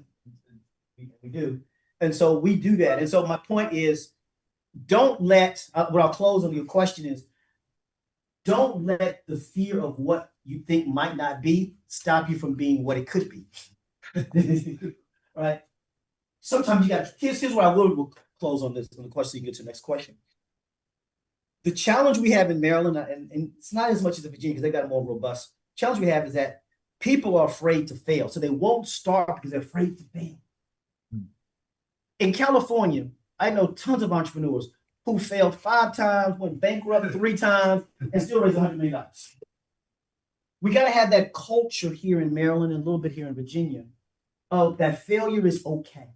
We do. And so we do that. And so my point is, don't let, what I'll close on your question is, don't let the fear of what you think might not be stop you from being what it could be. Right? Sometimes you got to, here's where I will close on this, on the question, so you can get to the next question. The challenge we have in Maryland, and it's not as much as in Virginia because they got a more robust challenge we have, is that people are afraid to fail. So they won't start because they're afraid to fail. In California, I know tons of entrepreneurs who failed 5 times, went bankrupt 3 times, and still raised $100 million. We got to have that culture here in Maryland and a little bit here in Virginia of that failure is okay.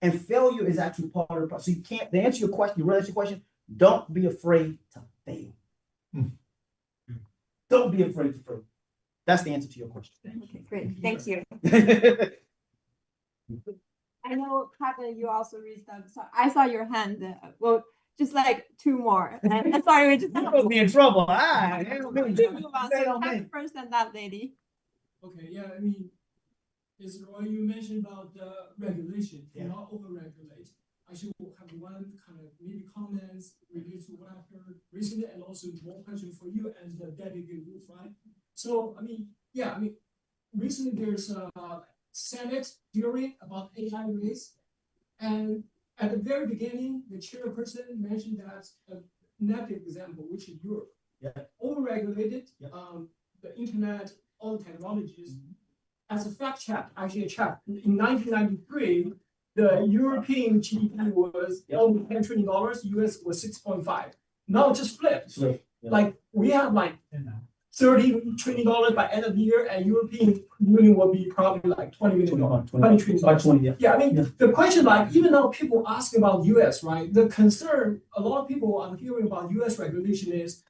And failure is actually part of the process. So you can't, to answer your question, you really answer your question, don't be afraid to fail. Don't be afraid to fail. That's the answer to your question. Okay, great. Thank you. I know, Kevin, you also raised up. So I saw your hand. Well, just like 2 more. And sorry, we just You'll be in trouble. First and that lady. Okay, yeah, I mean, is Roy, you mentioned about the regulation, not over-regulate. Actually, we'll have one kind of maybe comments related to what I've heard recently, and also more question for you and the Deputy Wolf, right? So, I mean, recently there's a Senate hearing about AI race, and at the very beginning, the chairperson mentioned that a negative example, which is Europe, over-regulated the internet, all the technologies. As a fact check, actually a check, in 1993, the European GDP was almost $10 trillion, US was 6.5. Now it just flipped. Like we have like $30 trillion by end of the year, and European Union will be probably like $20 trillion. Yeah, I mean, the question, like, even though people ask about US, right? The concern, a lot of people I'm hearing about US regulation is,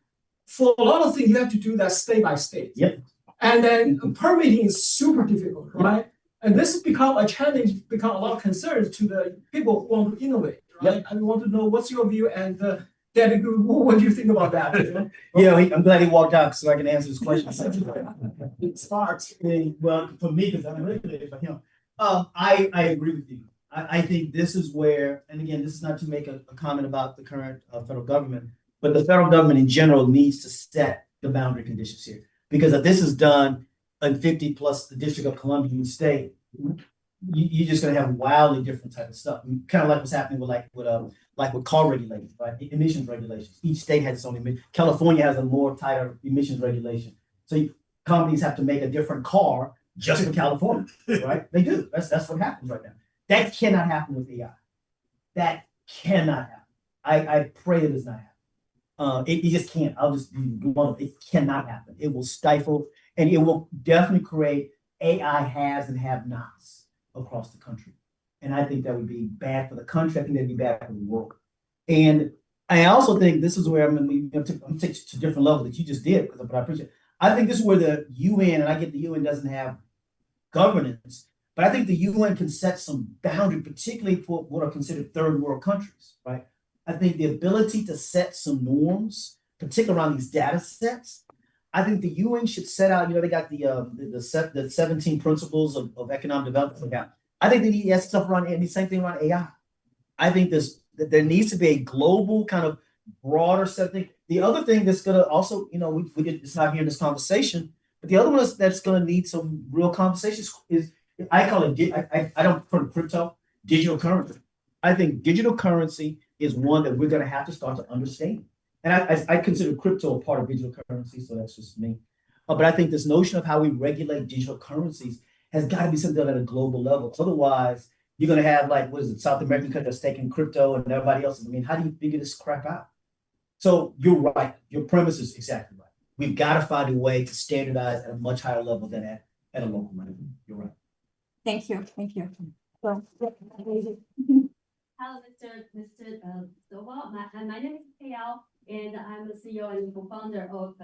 for a lot of things, you have to do that state by state. And then permitting is super difficult, right? And this has become a challenge, become a lot of concerns to the people who want to innovate, right? I want to know what's your view and David, what do you think about that? Yeah, I'm glad he walked out so I can answer his question. It starts, well, for me, because I'm regulated by him. I agree with you. I think this is where, and again, this is not to make a comment about the current federal government, but the federal government in general needs to set the boundary conditions here. Because if this is done in 50 plus the District of Columbia state, you're just gonna have wildly different type of stuff. Kind of like what's happening with car regulations, right? Emissions regulations. Each state has its own emission. California has a more tighter emissions regulation. So companies have to make a different car just for California, right? They do. That's what happens right now. That cannot happen with AI. That cannot happen. I pray it does not happen. It just can't. I'll just be blunt. It cannot happen. It will stifle, and it will definitely create AI haves and have-nots across the country. And I think that would be bad for the country. I think that'd be bad for the world. And I also think this is where I'm take to different level that you just did, but I appreciate it. I think this is where the UN, and I get the UN doesn't have governance, but I think the UN can set some boundary, particularly for what are considered third world countries, right? I think the ability to set some norms, particularly around these data sets, I think the UN should set out, they got the 17 principles of economic development. I think they need that stuff around, and the same thing around AI. I think there needs to be a global kind of broader set of things. The other thing that's gonna also, it's not here in this conversation, but the other one that's gonna need some real conversations is, I call it, I don't put crypto, digital currency. I think digital currency is one that we're gonna have to start to understand. And I consider crypto a part of digital currency, so that's just me. But I think this notion of how we regulate digital currencies has got to be something at a global level. Otherwise, you're going to have South American countries taking crypto and everybody else. I mean, how do you figure this crap out? So you're right. Your premise is exactly right. We've got to find a way to standardize at a much higher level than at a local level. You're right. Thank you. Thank you. So, hello, Mr. Silva. My name is KL, and I'm the CEO and co-founder of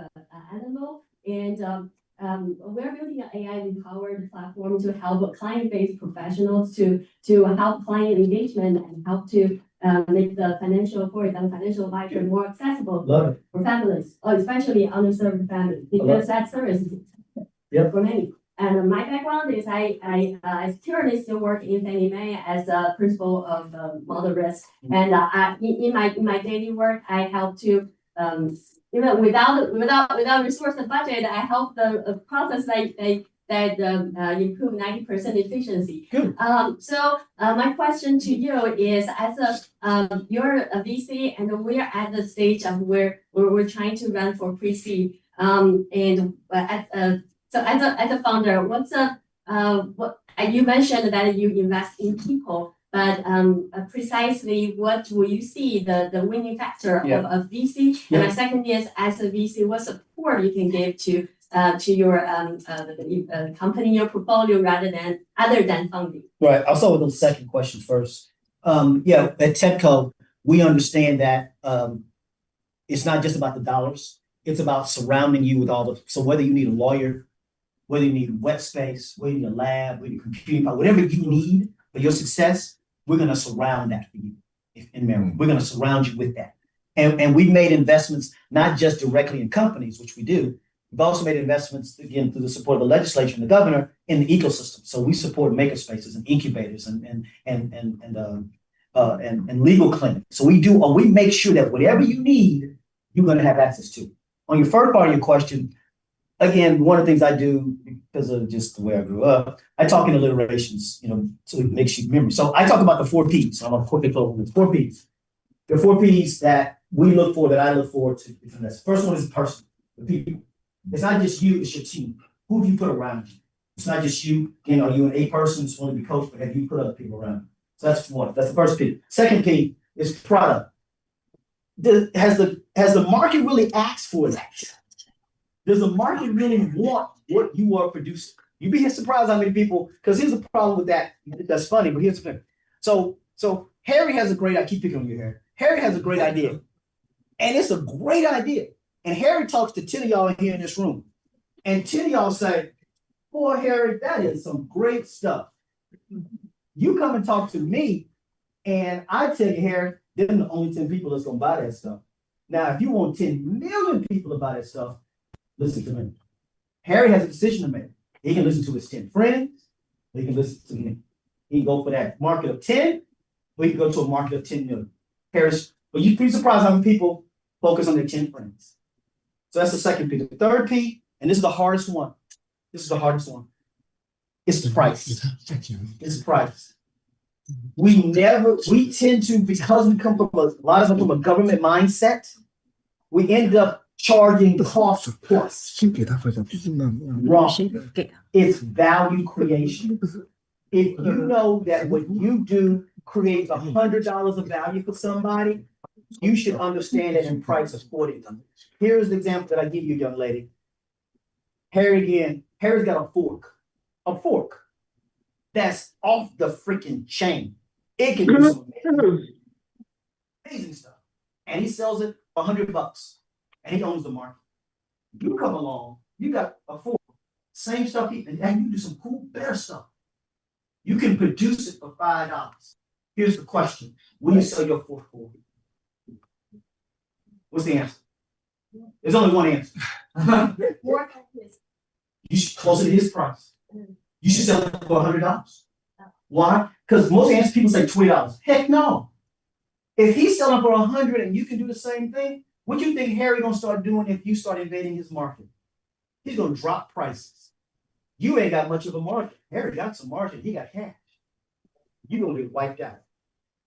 Animal. And we're building an AI-empowered platform to help client-based professionals to help client engagement and help to make the financial advisor more accessible for families, or especially underserved families, because that service is for many. And my background is I currently still work in Fannie Mae as a principal of model risk, and in my daily work I help to without resource and budget, I help the process that improve 90% efficiency. Good. So my question to you is, as you're a VC and we're at the stage of where we're trying to run for pre-seed, so as a founder, what you mentioned that you invest in people, but precisely what will you see the winning factor of VC? And my second is, as a VC, what support you can give to your company, your portfolio, other than funding? Right. I'll start with the second question first. At TEDCO, we understand that it's not just about the dollars. It's about surrounding you with so whether you need a lawyer, whether you need wet space, whether you need a lab, whether you need computing power, whatever you need for your success, we're going to surround that for you in Maryland. We're going to surround you with that. And we've made investments, not just directly in companies, which we do. We've also made investments, again, through the support of the legislature and the governor in the ecosystem. So we support makerspaces and incubators and legal clinics. So we make sure that whatever you need, you're going to have access to. On your first part of your question, again, one of the things I do, because of just the way I grew up, I talk in alliterations, so it makes you remember. So I talk about the 4 Ps. I'm a corporate global with 4 Ps. The 4 Ps that we look for, that I look forward to. The first one is person, the people. It's not just you, it's your team. Who have you put around you? It's not just you, are you an A person who's want to be coached, but have you put other people around you? So that's one. That's the first P. Second P is product. Has the market really asked for that? Does the market really want what you are producing? You'd be surprised how many people, because here's the problem with that. That's funny, but here's the thing. So Harry has a great, I keep picking on you, Harry. Harry has a great idea. And it's a great idea. And Harry talks to 10 of y'all here in this room. And 10 of y'all say, boy, Harry, that is some great stuff. You come and talk to me, And I tell you, Harry, them the only 10 people that's gonna buy that stuff. Now, if you want 10 million people to buy that stuff, listen to me. Harry has a decision to make. He can listen to his 10 friends, he can listen to me. He can go for that market of 10, or he can go to a market of 10 million. Harris, but you'd be surprised how many people focus on their 10 friends. So that's the second P. The third P, and this is the hardest one. This is the hardest one. It's the price. It's price. We tend to, because we come from a lot of them from a government mindset, we end up charging cost plus. Wrong. It's value creation. If you know that what you do creates $100 of value for somebody, you should understand it and price accordingly. Here's the example that I give you, young lady. Harry's got a fork that's off the freaking chain. It can do some amazing stuff. And he sells it for $100 and he owns the market. You come along, you got a fork, same stuff, and you do some cool, better stuff. You can produce it for $5. Here's the question. Will you sell your fork for? What's the answer? There's only one answer. You should close it to his price. You should sell it for $100. Why? Because most people say $20. Heck no. If he's selling for $100 and you can do the same thing, what do you think Harry gonna start doing if you start invading his market? He's gonna drop prices. You ain't got much of a market. Harry got some market. He got cash. You're gonna get wiped out.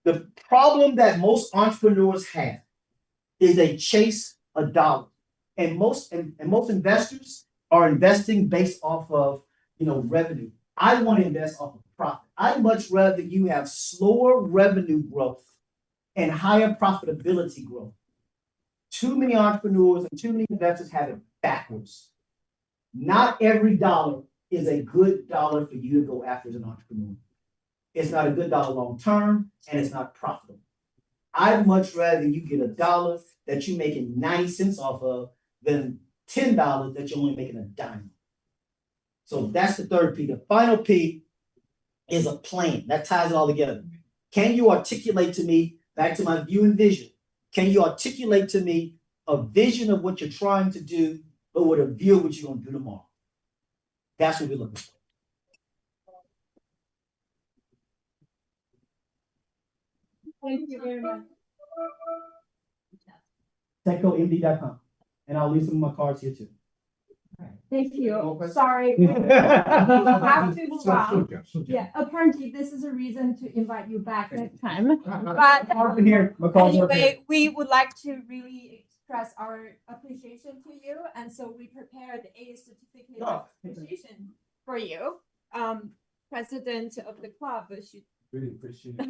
The problem that most entrepreneurs have is they chase a dollar, and most investors are investing based off of revenue. I want to invest off of profit. I'd much rather you have slower revenue growth and higher profitability growth. Too many entrepreneurs and too many investors have it backwards. Not every dollar is a good dollar for you to go after as an entrepreneur. It's not a good dollar long term, and it's not profitable. I'd much rather you get a dollar that you're making 90 cents off of than $10 that you're only making a dime. So that's the third P. The final P is a plan. That ties it all together. Can you articulate to me, back to my view and vision, can you articulate to me a vision of what you're trying to do, but with a view of what you're going to do tomorrow? That's what we're looking for. Thank you very much. TechcoMD.com. And I'll leave some of my cards here too. Thank you. Sorry. We have to move on. Yeah, apparently this is a reason to invite you back next time. But anyway, we would like to really express our appreciation to you. And so we prepared a certificate of appreciation for you. President of the club should really appreciate it.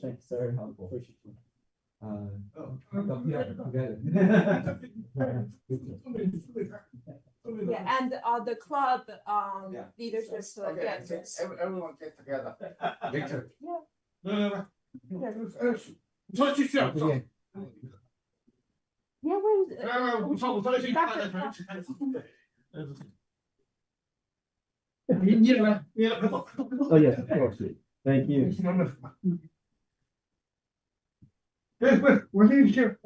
Thanks, very helpful. Yeah, and the club leadership. Okay, Yes. everyone get together. Yeah. Yeah, where is Oh yes, of course. Thank you.我先去。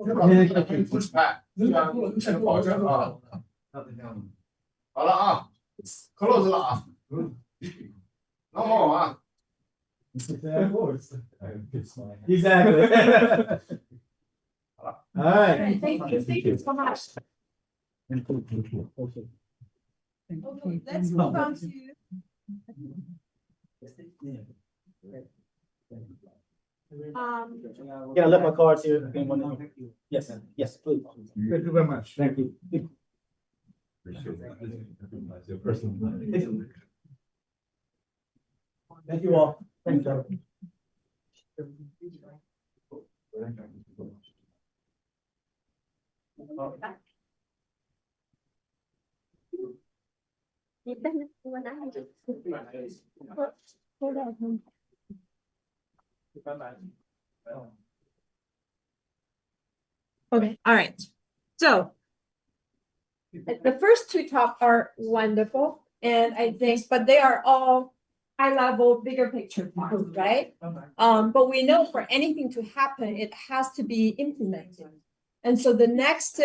好了啊，close 了啊，那么啊。Exactly. All right. Thank you so much. Okay, let's move on to. Can I let my cards here? Yes, yes, please. Thank you very much. Thank you. Thank you all. Thanks, Joe. Okay, all right. So the first two talks are wonderful, and I think, but they are all high level, bigger picture part, right? But we know for anything to happen, it has to be implemented. And so the next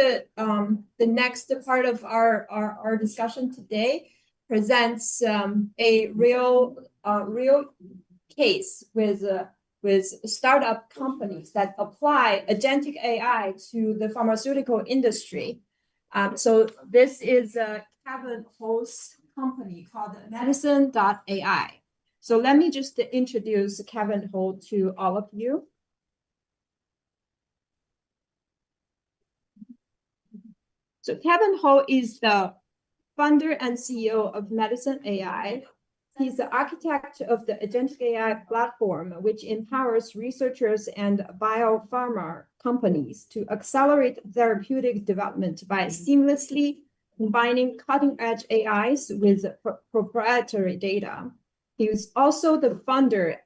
part of our discussion today presents a real case with startup companies that apply agentic AI to the pharmaceutical industry. So this is Kevin Ho's company called Medicine.ai. So let me just introduce Kevin Ho to all of you. So Kevin Ho is the founder and CEO of Medicine.ai. He's the architect of the Agentic AI platform, which empowers researchers and biopharma companies to accelerate therapeutic development by seamlessly combining cutting-edge AIs with proprietary data. He is also the founder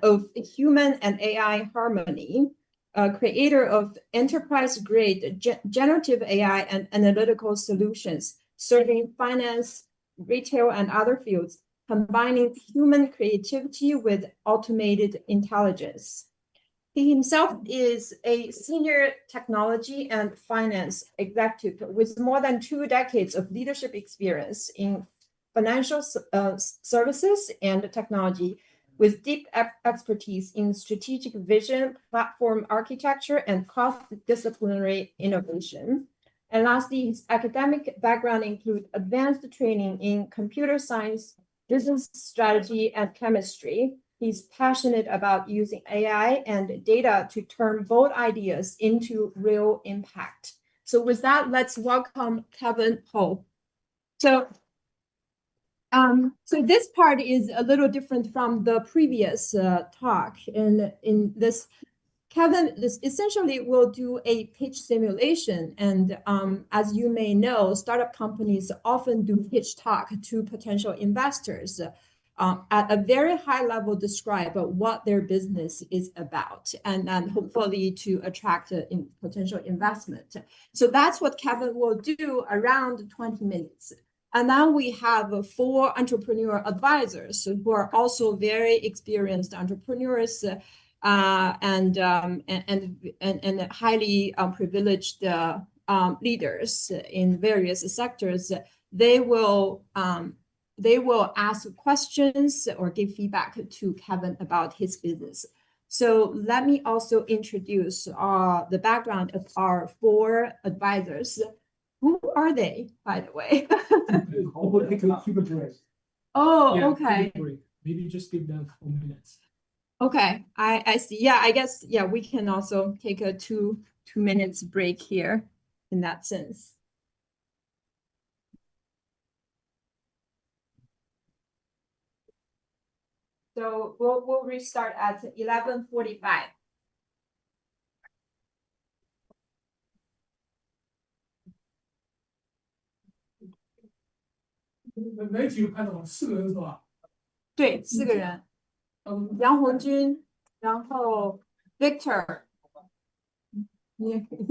of Human and AI Harmony, a creator of enterprise-grade generative AI and analytical solutions, serving finance, retail, and other fields, combining human creativity with automated intelligence. He himself is a senior technology and finance executive with more than 2 decades of leadership experience in financial services and technology, with deep expertise in strategic vision, platform architecture, and cross-disciplinary innovation. And lastly, his academic background includes advanced training in computer science, business strategy, and chemistry. He's passionate about using AI and data to turn bold ideas into real impact. So with that, let's welcome Kevin Ho. So this part is a little different from the previous talk. In this, Kevin essentially will do a pitch simulation. And as you may know, startup companies often do pitch talk to potential investors at a very high level, describe what their business is about, and hopefully to attract potential investment. So that's what Kevin will do around 20 minutes. And now we have 4 entrepreneur advisors who are also very experienced entrepreneurs and highly privileged leaders in various sectors. They will ask questions or give feedback to Kevin about his business. So let me also introduce the background of our 4 advisors. Who are they, by the way? Oh, yeah, okay. Maybe just give them 4 minutes. Okay, I see. Yeah, I guess, yeah, we can also take a 2 minutes break here in that sense. So we'll restart at 11:45.媒体看到4个人是吧？对，4个人。杨红军，然后 Victor， 你也可以。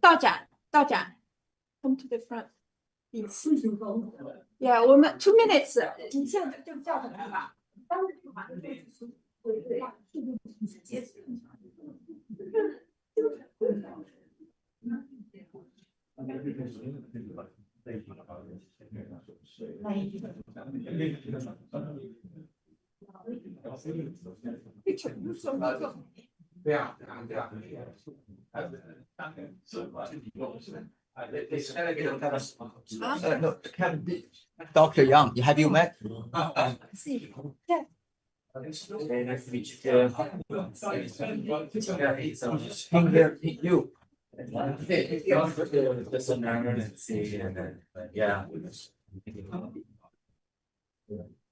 到展 ，come to the front。Yeah， 我们2 minutes， 你现在就叫他来吧。No, Dr. Yang, have you met? See, yeah. Nice to meet you. You. Yeah.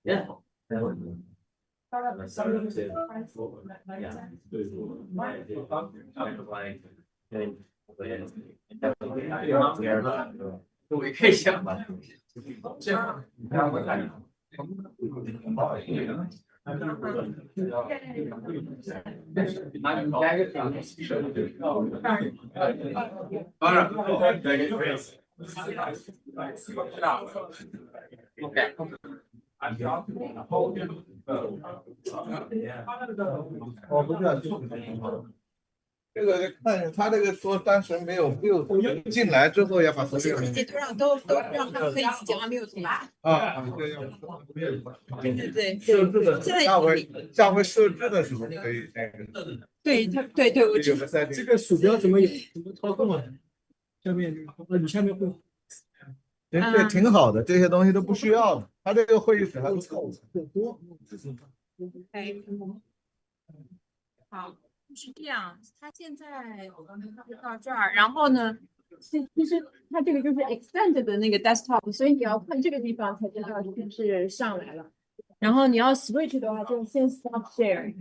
Yeah. 我不知道这个看他这个说当时没有进来之后要把所有自己都让他们可以自己按钮停。对，设置的下回设置的时候可以那个。对，我有个设定。这个鼠标怎么操控啊？下面你下面会。这挺好的，这些东西都不需要的。他这个会议室还不错。好，是这样。他现在我刚才到这儿，然后呢，其实它这个就是 extend 的那个 desktop，所以你要看这个地方才知道是不是上来了。然后你要 switch 的话，就先 stop sharing，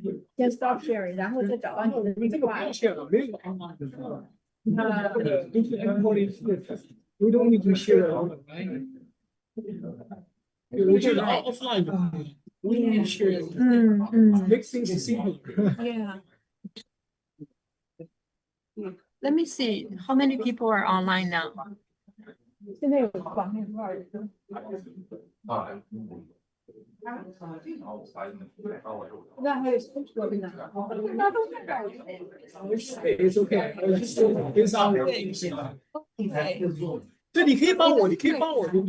然后再找到你的那个 file。We don't need to share it online. 我觉得 offline 的 we need to share it. Make things simple. Yeah. Let me see how many people are online now. 现在有网上多少人？那还有30多个呢。那都在这儿。It's okay. 跟上我。这你可以帮我，你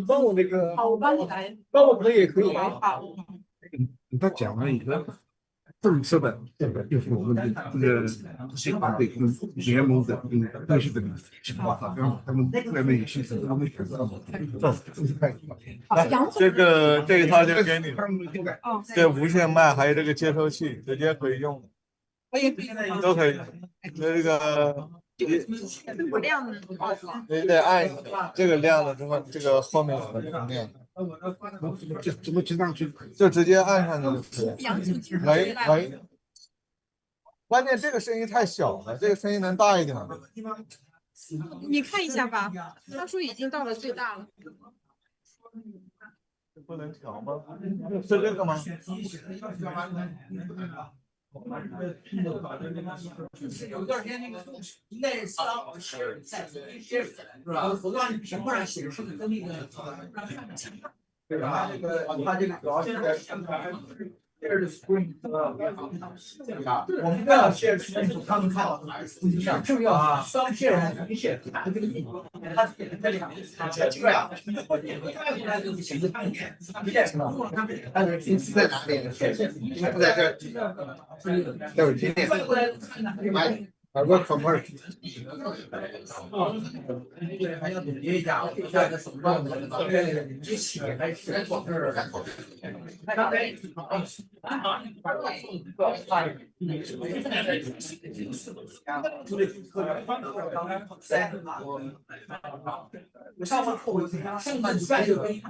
帮我那个。好，我帮你来。帮我可以也可以。好。他讲了一个政策的，就是我们的这个新团队跟联盟的都是这个情况，然后他们外面也是他们选择政府就是看这一套就给你了，这无线麦还有这个接收器直接可以用的，都可以，这个。不亮呢？你得按一下，这个亮了之后，这个后面有个亮的。怎么接上去？就直接按上去就可以。喂，关键这个声音太小了，这个声音能大一点吗？你看一下吧，他说已经到了最大了。不能调吗？是这个吗？就是有一段时间那个应该是stop share 在share 是吧？我让你屏幕上显示的跟那个对吧？它这个主要是 share the screen 我们不要 share screen， 他们看到重要啊 ，stop share 和 share 它这个意义，它这两个这样，它就是显示看一眼，它的信息在哪里？不在这，在我今天。I work from work。还要总结一下，下个手段一起还是做事儿。我上班后上班赚就可以，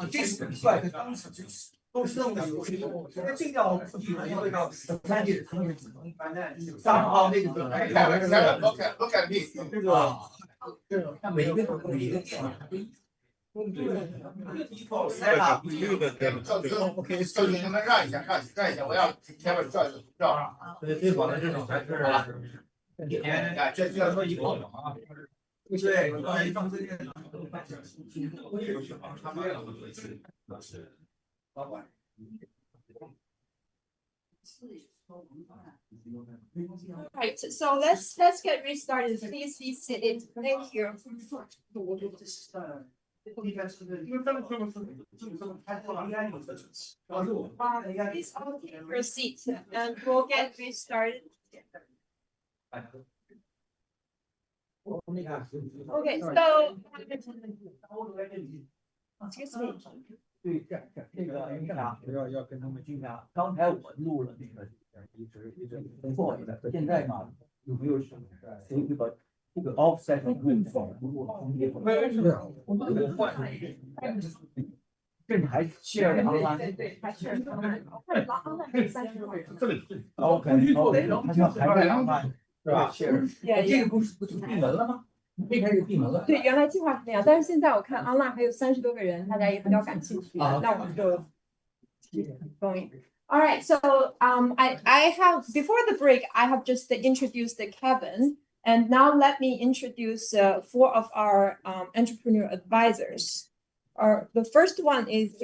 这是很帅的，当时都是弄的，这叫那个三界同时三号那个 look at me 这个看每一个电脑。OK， 这你们让一下，我要前面转绕。最好的这种还是这说以后啊。对，放这电脑。老板。Right, so let's get restarted. Please be seated. Thank you. Please all take your seats and we'll get restarted. Okay, so excuse me. 对，这个要跟他们经常。刚才我录了那个，一直不错的。现在嘛，有没有什么这个 offset 这你还 share 两张？对，还 share 两张。OK，他说还在两张是吧？share，这个不是闭门了吗？可以开始闭门了。对，原来计划是那样，但是现在我看 online 还有30多个人，大家也比较感兴趣，那我们就going. All right, so I have before the break, I have just introduced Kevin, and now let me introduce 4 of our entrepreneur advisors. The first one is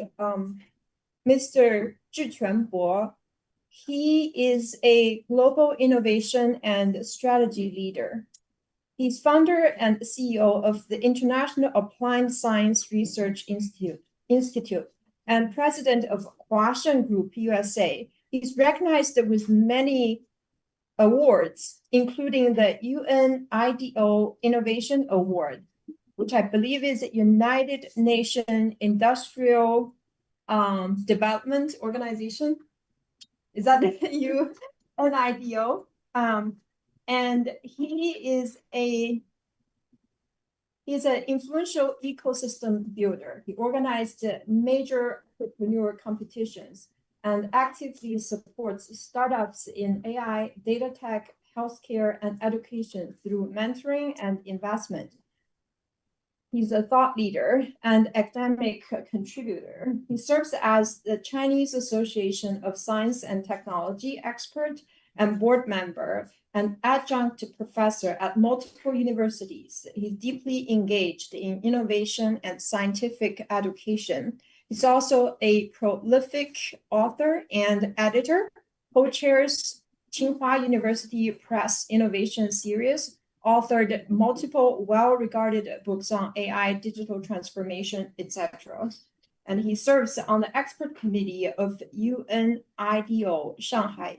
Mr. Zhi Quanbo. He is a global innovation and strategy leader. He's founder and CEO of the International Applied Science Research Institute and president of Huashen Group USA. He's recognized with many awards, including the UNIDO Innovation Award, which I believe is United Nations Industrial Development Organization. Is that UNIDO? And he's an influential ecosystem builder. He organized major entrepreneur competitions and actively supports startups in AI, data tech, healthcare, and education through mentoring and investment. He's a thought leader and academic contributor. He serves as the Chinese Association of Science and Technology expert and board member and adjunct professor at multiple universities. He's deeply engaged in innovation and scientific education. He's also a prolific author and editor, co-chairs Tsinghua University Press Innovation Series, authored multiple well-regarded books on AI, digital transformation, etc. And he serves on the expert committee of UNIDO Shanghai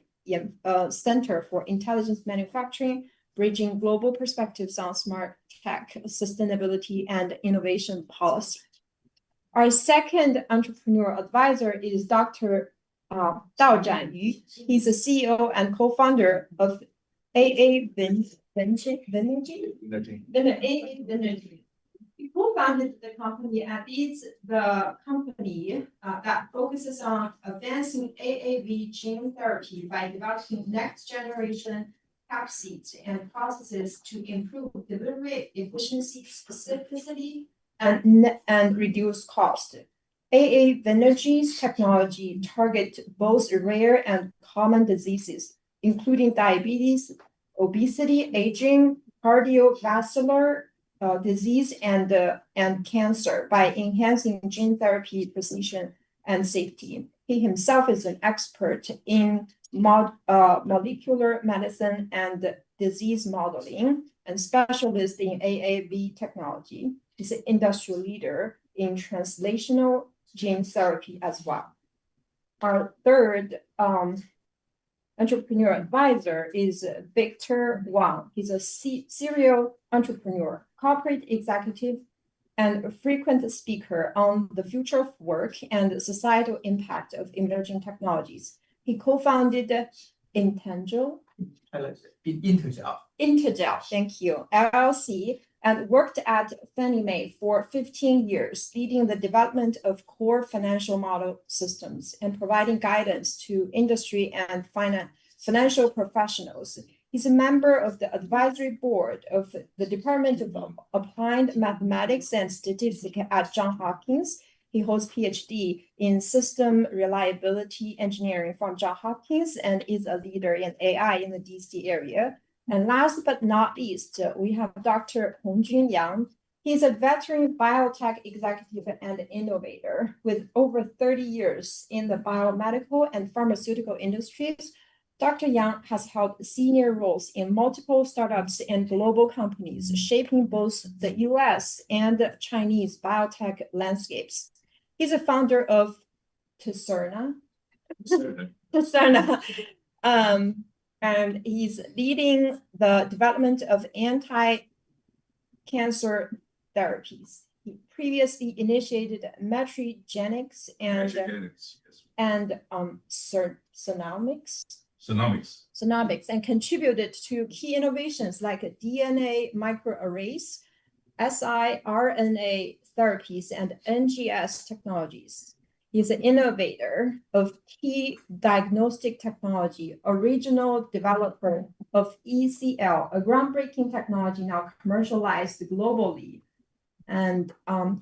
Center for Intelligence Manufacturing, bridging global perspectives on smart tech, sustainability, and innovation policy. Our second entrepreneur advisor is Dr. Dao Zhanyu. He's the CEO and co-founder of AA Venergy. He co-founded the company and leads the company that focuses on advancing AAV gene therapy by developing next generation capsids and processes to improve delivery efficiency, specificity, and reduce cost. AA Venergy's technology targets both rare and common diseases, including diabetes, obesity, aging, cardiovascular disease, and cancer by enhancing gene therapy precision and safety. He himself is an expert in molecular medicine and disease modeling and specialist in AAV technology. He's an industrial leader in translational gene therapy as well. Our third entrepreneur advisor is Victor Wang. He's a serial entrepreneur, corporate executive, and a frequent speaker on the future of work and the societal impact of emerging technologies. He co-founded Integel, thank you, LLC, and worked at Fannie Mae for 15 years, leading the development of core financial model systems and providing guidance to industry and financial professionals. He's a member of the advisory board of the Department of Applied Mathematics and Statistics at Johns Hopkins. He holds PhD in system reliability engineering from Johns Hopkins and is a leader in AI in the DC area. And last but not least, we have Dr. Hongjun Yang. He's a veteran biotech executive and innovator with over 30 years in the biomedical and pharmaceutical industries. Dr. Yang has held senior roles in multiple startups and global companies, shaping both the US and Chinese biotech landscapes. He's a founder of Tacerna. And he's leading the development of anti-cancer therapies. He previously initiated Metrigenics and Sonomics and contributed to key innovations like DNA microarrays, siRNA therapies, and NGS technologies. He's an innovator of key diagnostic technology, original developer of ECL, a groundbreaking technology now commercialized globally. And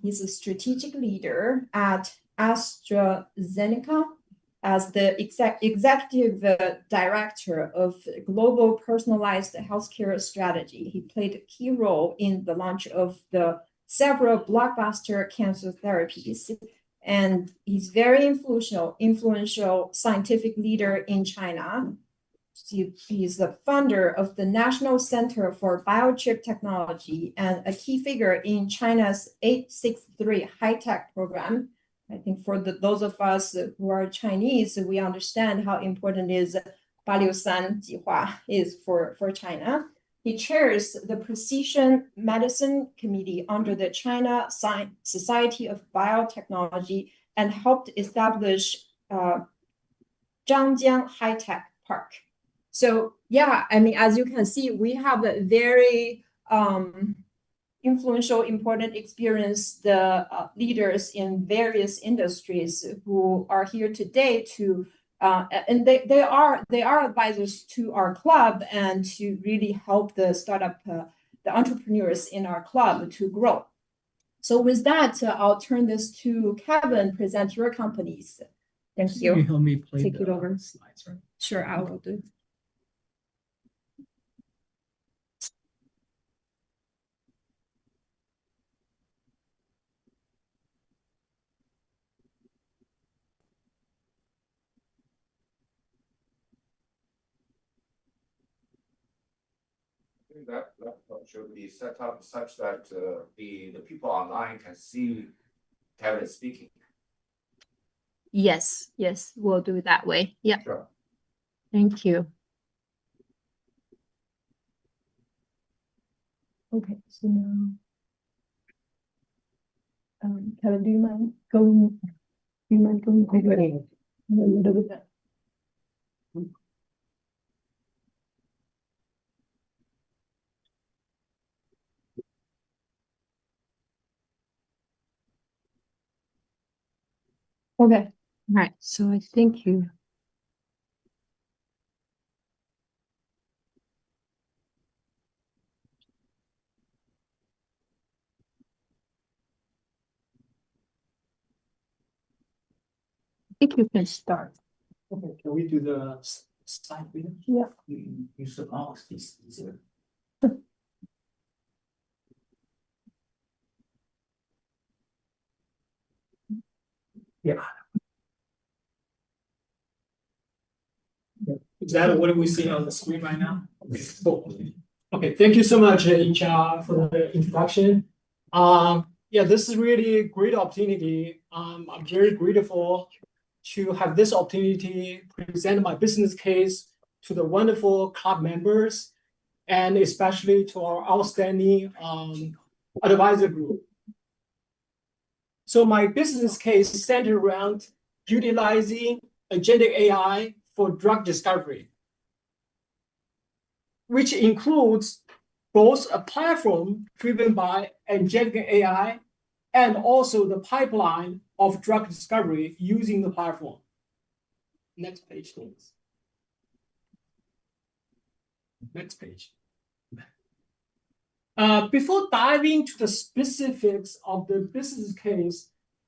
he's a strategic leader at AstraZeneca as the executive director of global personalized healthcare strategy. He played a key role in the launch of the several blockbuster cancer therapies. And he's very influential scientific leader in China. He's the founder of the National Center for Biochip Technology and a key figure in China's 863 high-tech program. I think for those of us who are Chinese, we understand how important is 863计划 is for China. He chairs the Precision Medicine Committee under the China Society of Biotechnology and helped establish Zhangjiang High Tech Park. So yeah, I mean, as you can see, we have a very influential, important experience, the leaders in various industries who are here today to and they are advisors to our club and to really help the startup, the entrepreneurs in our club to grow. So with that, I'll turn this to Kevin, present your companies. Thank you. Can you help me play Take it the over. slides, right? Sure, I will do. That should be set up such that the people online can see Kevin speaking. Yes, we'll do it that way. Yeah. Sure. Thank you. Okay, so now, Kevin, do you mind going over it a little bit? Okay, right. So I think you. I think you can start. Okay, can we do the slide view? Yeah. Use the mouse, it's easier. Yeah. Is that what we see on the screen right now? Okay, cool. Okay, thank you so much, Incha, for the introduction. Yeah, this is really a great opportunity. I'm very grateful to have this opportunity to present my business case to the wonderful club members and especially to our outstanding advisor group. So my business case is centered around utilizing Agentic AI for drug discovery, which includes both a platform driven by Agentic AI and also the pipeline of drug discovery using the platform. Next page, please. Next page. Before diving into the specifics of the business case,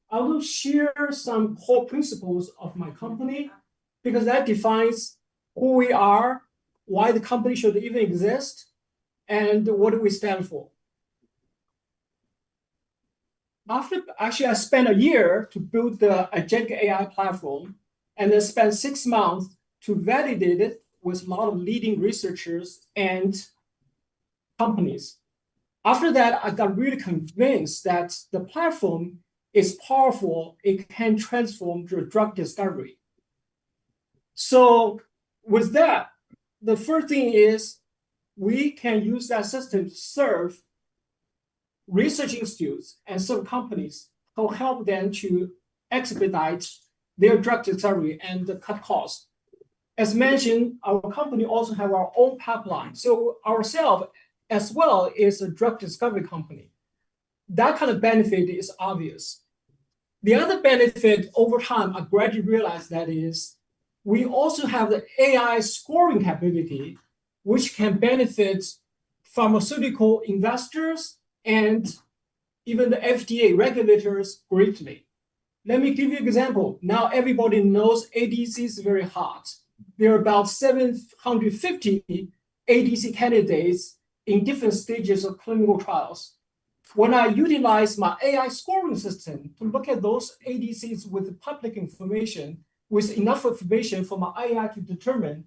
I will share some core principles of my company because that defines who we are, why the company should even exist, and what do we stand for. Actually, I spent a year to build the Agentic AI platform and then spent 6 months to validate it with a lot of leading researchers and companies. After that, I got really convinced that the platform is powerful. It can transform drug discovery. So with that, the first thing is we can use that system to serve research institutes and some companies to help them to expedite their drug discovery and cut costs. As mentioned, our company also have our own pipeline. So ourselves as well is a drug discovery company. That kind of benefit is obvious. The other benefit over time, I gradually realized that is, we also have the AI scoring capability, which can benefit pharmaceutical investors and even the FDA regulators greatly. Let me give you an example. Now everybody knows ADC is very hot. There are about 750 ADC candidates in different stages of clinical trials. When I utilize my AI scoring system to look at those ADCs with public information, with enough information for my AI to determine,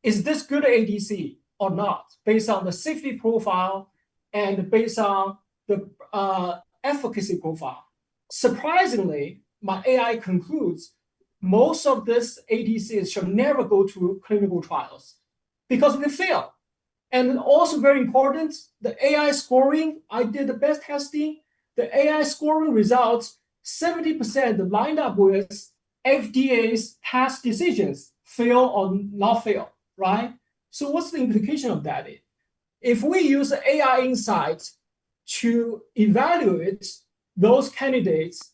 is this good ADC or not, based on the safety profile and based on the efficacy profile. Surprisingly, my AI concludes most of this ADCs shall never go to clinical trials because they fail. And also very important, the AI scoring, I did the best testing. The AI scoring results, 70% lined up with FDA's past decisions, fail or not fail, right? So what's the implication of that? If we use AI insights to evaluate those candidates,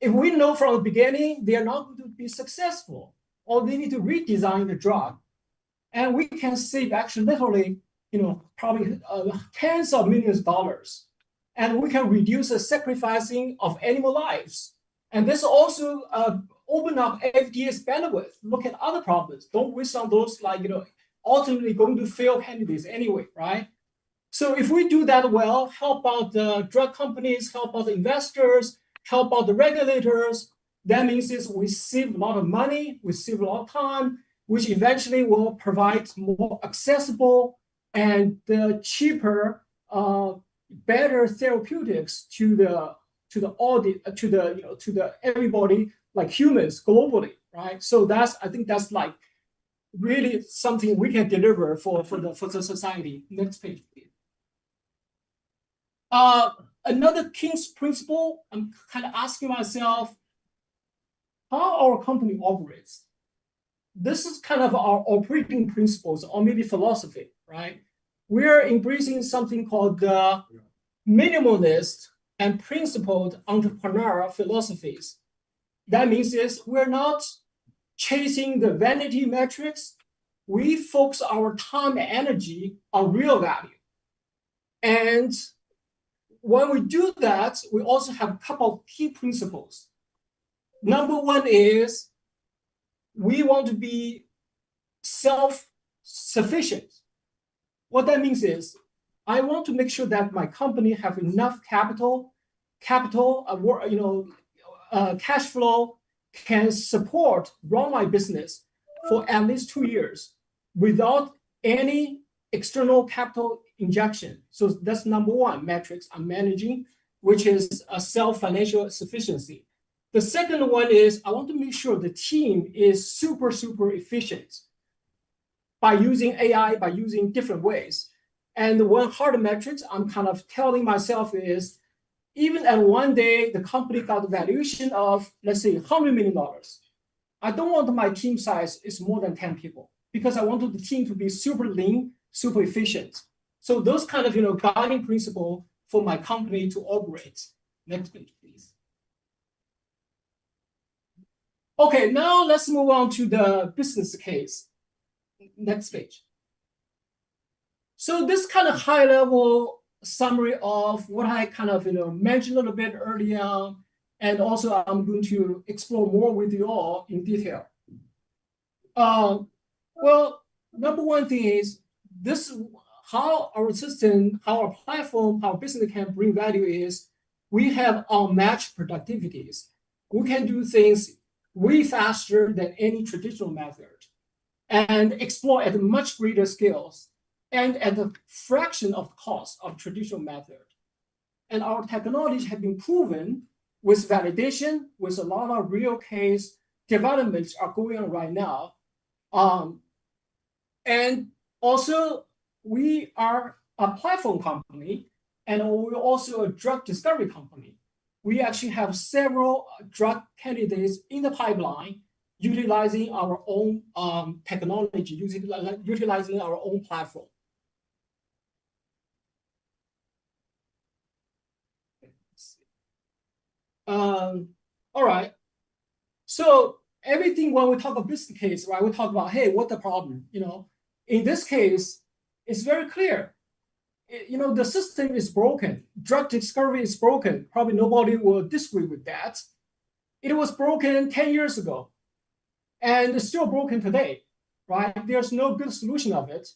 if we know from the beginning they are not going to be successful or they need to redesign the drug, and we can save actually literally, probably tens of millions of dollars, and we can reduce the sacrificing of animal lives. And this also open up FDA's bandwidth. Look at other problems. Don't waste on those ultimately going to fail candidates anyway, right? So if we do that well, help out the drug companies, help out the investors, help out the regulators, that means is we save a lot of money, we save a lot of time, which eventually will provide more accessible and cheaper, better therapeutics to the everybody, like humans globally, right? So I think that's like really something we can deliver for the society. Next page, please. Another king's principle, I'm kind of asking myself how our company operates. This is kind of our operating principles or maybe philosophy, right? We're embracing something called the minimalist and principled entrepreneurial philosophies. That means is we're not chasing the vanity metrics. We focus our time and energy on real value. And when we do that, we also have a couple of key principles. Number one is we want to be self-sufficient. What that means is I want to make sure that my company have enough cash flow can run my business for at least 2 years without any external capital injection. So that's number one metrics I'm managing, which is a self-financial sufficiency. The second one is I want to make sure the team is super efficient by using AI, by using different ways. And one hard metrics I'm kind of telling myself is even at one day, the company got a valuation of, let's say, $100 million. I don't want my team size is more than 10 people because I want the team to be super lean, super efficient. So those kind of guiding principle for my company to operate. Next page, please. Okay, now let's move on to the business case. Next page. So this kind of high level summary of what I kind of mentioned a little bit earlier, and also I'm going to explore more with you all in detail. Well, number one thing is this how our system, how our platform, how business can bring value is we have unmatched productivities. We can do things way faster than any traditional method and explore at much greater scales and at a fraction of cost of traditional method. And our technology has been proven with validation, with a lot of real case developments are going on right now. And also, we are a platform company, and we're also a drug discovery company. We actually have several drug candidates in the pipeline utilizing our own technology, utilizing our own platform. All right. So everything when we talk about business case, right, we talk about, hey, what the problem? In this case, it's very clear. The system is broken. Drug discovery is broken. Probably nobody will disagree with that. It was broken 10 years ago, and it's still broken today, right? There's no good solution of it.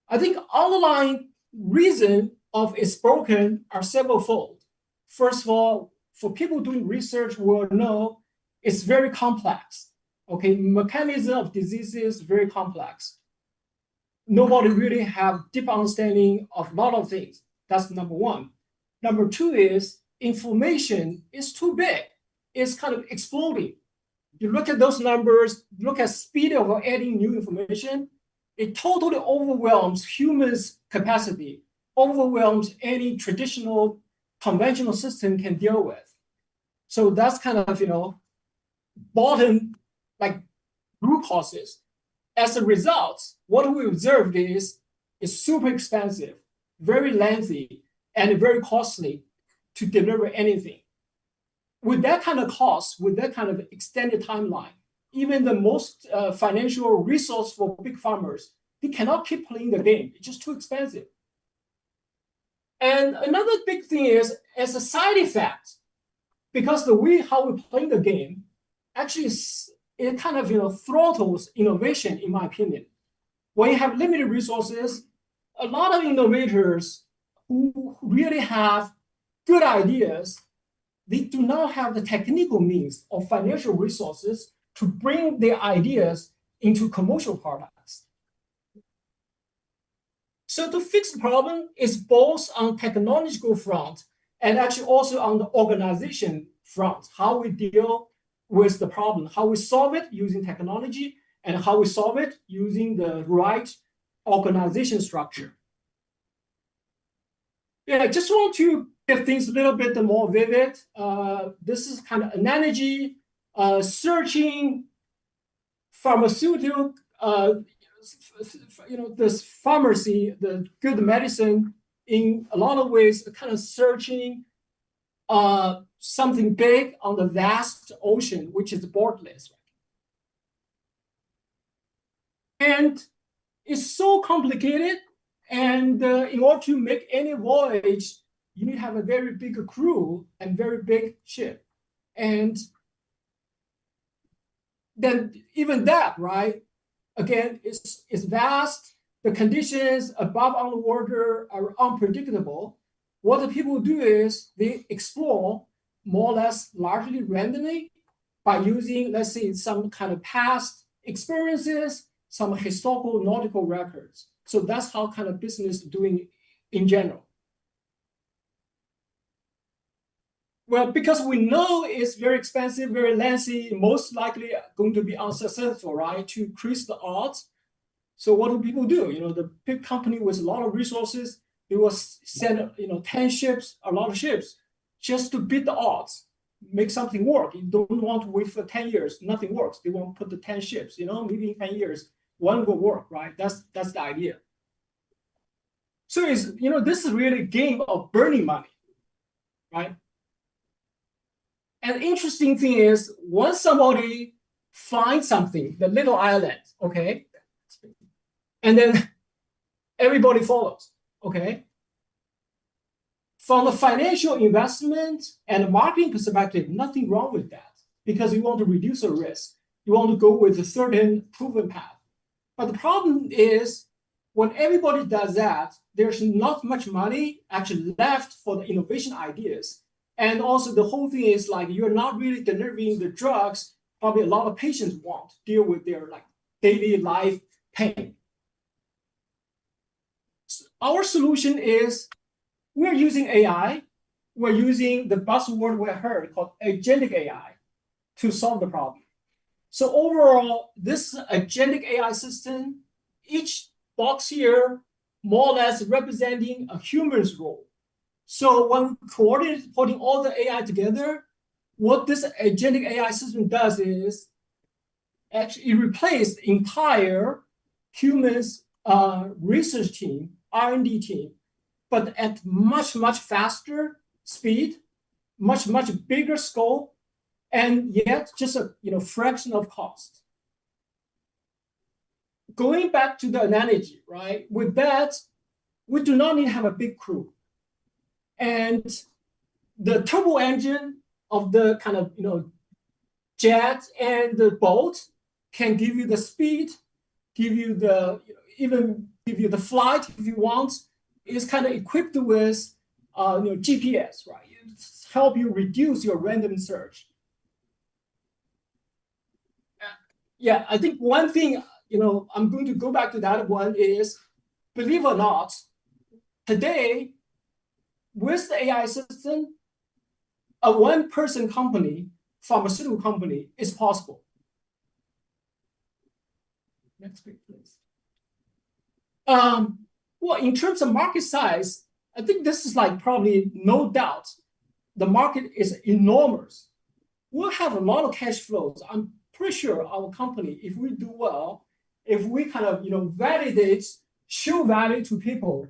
I think underlying reason of it's broken are several-fold. First of all, for people doing research will know it's very complex. Okay, mechanism of disease is very complex. Nobody really have deep understanding of a lot of things. That's number one. Number two is information is too big. It's kind of exploding. You look at those numbers, look at speed of adding new information, it totally overwhelms humans' capacity, overwhelms any traditional conventional system can deal with. So that's kind of, bottom, like root causes. As a result, what we observed is it's super expensive, very lengthy, and very costly to deliver anything. With that kind of cost, with that kind of extended timeline, even the most financial resource for big farmers, they cannot keep playing the game. It's just too expensive. And another big thing is, as a side effect, because the way how we play the game, actually it kind of throttles innovation, in my opinion. When you have limited resources, a lot of innovators who really have good ideas, they do not have the technical means or financial resources to bring their ideas into commercial products. So to fix the problem is both on technological front and actually also on the organization front, how we deal with the problem, how we solve it using technology, and how we solve it using the right organization structure. Yeah, I just want to get things a little bit more vivid. This is kind of analogy, searching pharmaceutical, this pharmacy, the good medicine, in a lot of ways, kind of searching something big on the vast ocean, which is borderless. And it's so complicated. And in order to make any voyage, you need to have a very big crew and very big ship. And then even that, right? Again, it's vast. The conditions above on the water are unpredictable. What the people do is they explore more or less largely randomly by using, let's say, some kind of past experiences, some historical nautical records. So that's how kind of business is doing in general. Well, because we know it's very expensive, very lengthy, most likely going to be unsuccessful, right? To increase the odds. So what do people do? The big company with a lot of resources, they will send 10 ships, a lot of ships, just to beat the odds, make something work. You don't want to wait for 10 years, nothing works. They won't put the 10 ships, maybe in 10 years, one will work, right? That's the idea. So this is really a game of burning money, right? And the interesting thing is, once somebody finds something, the little island, okay, and then everybody follows, okay? From the financial investment and marketing perspective, nothing wrong with that, because you want to reduce the risk. You want to go with a certain proven path. But the problem is, when everybody does that, there's not much money actually left for the innovation ideas. And also the whole thing is like, you're not really delivering the drugs probably a lot of patients want to deal with their daily life pain. So our solution is, we're using AI. We're using the buzzword we heard called Agentic AI to solve the problem. So overall, this Agentic AI system, each box here, more or less representing a human's role. So when putting all the AI together, what this Agentic AI system does is actually it replaces the entire humans research team, R&D team, but at much, much faster speed, much bigger scope, and yet just a fraction of cost. Going back to the analogy, right? With that, we do not need to have a big crew, and the turbo engine of the kind of jet and the boat can give you the speed, give you the even give you the flight if you want. Is kind of equipped with GPS, right? It help you reduce your random search. Yeah, I think one thing I'm going to go back to that one is, believe it or not, today with the AI system, a one-person company, pharmaceutical company, is possible. Next page, please. Well, in terms of market size, I think this is like probably no doubt the market is enormous. We'll have a lot of cash flows. I'm pretty sure our company, if we do well, if we kind of validate, show value to people,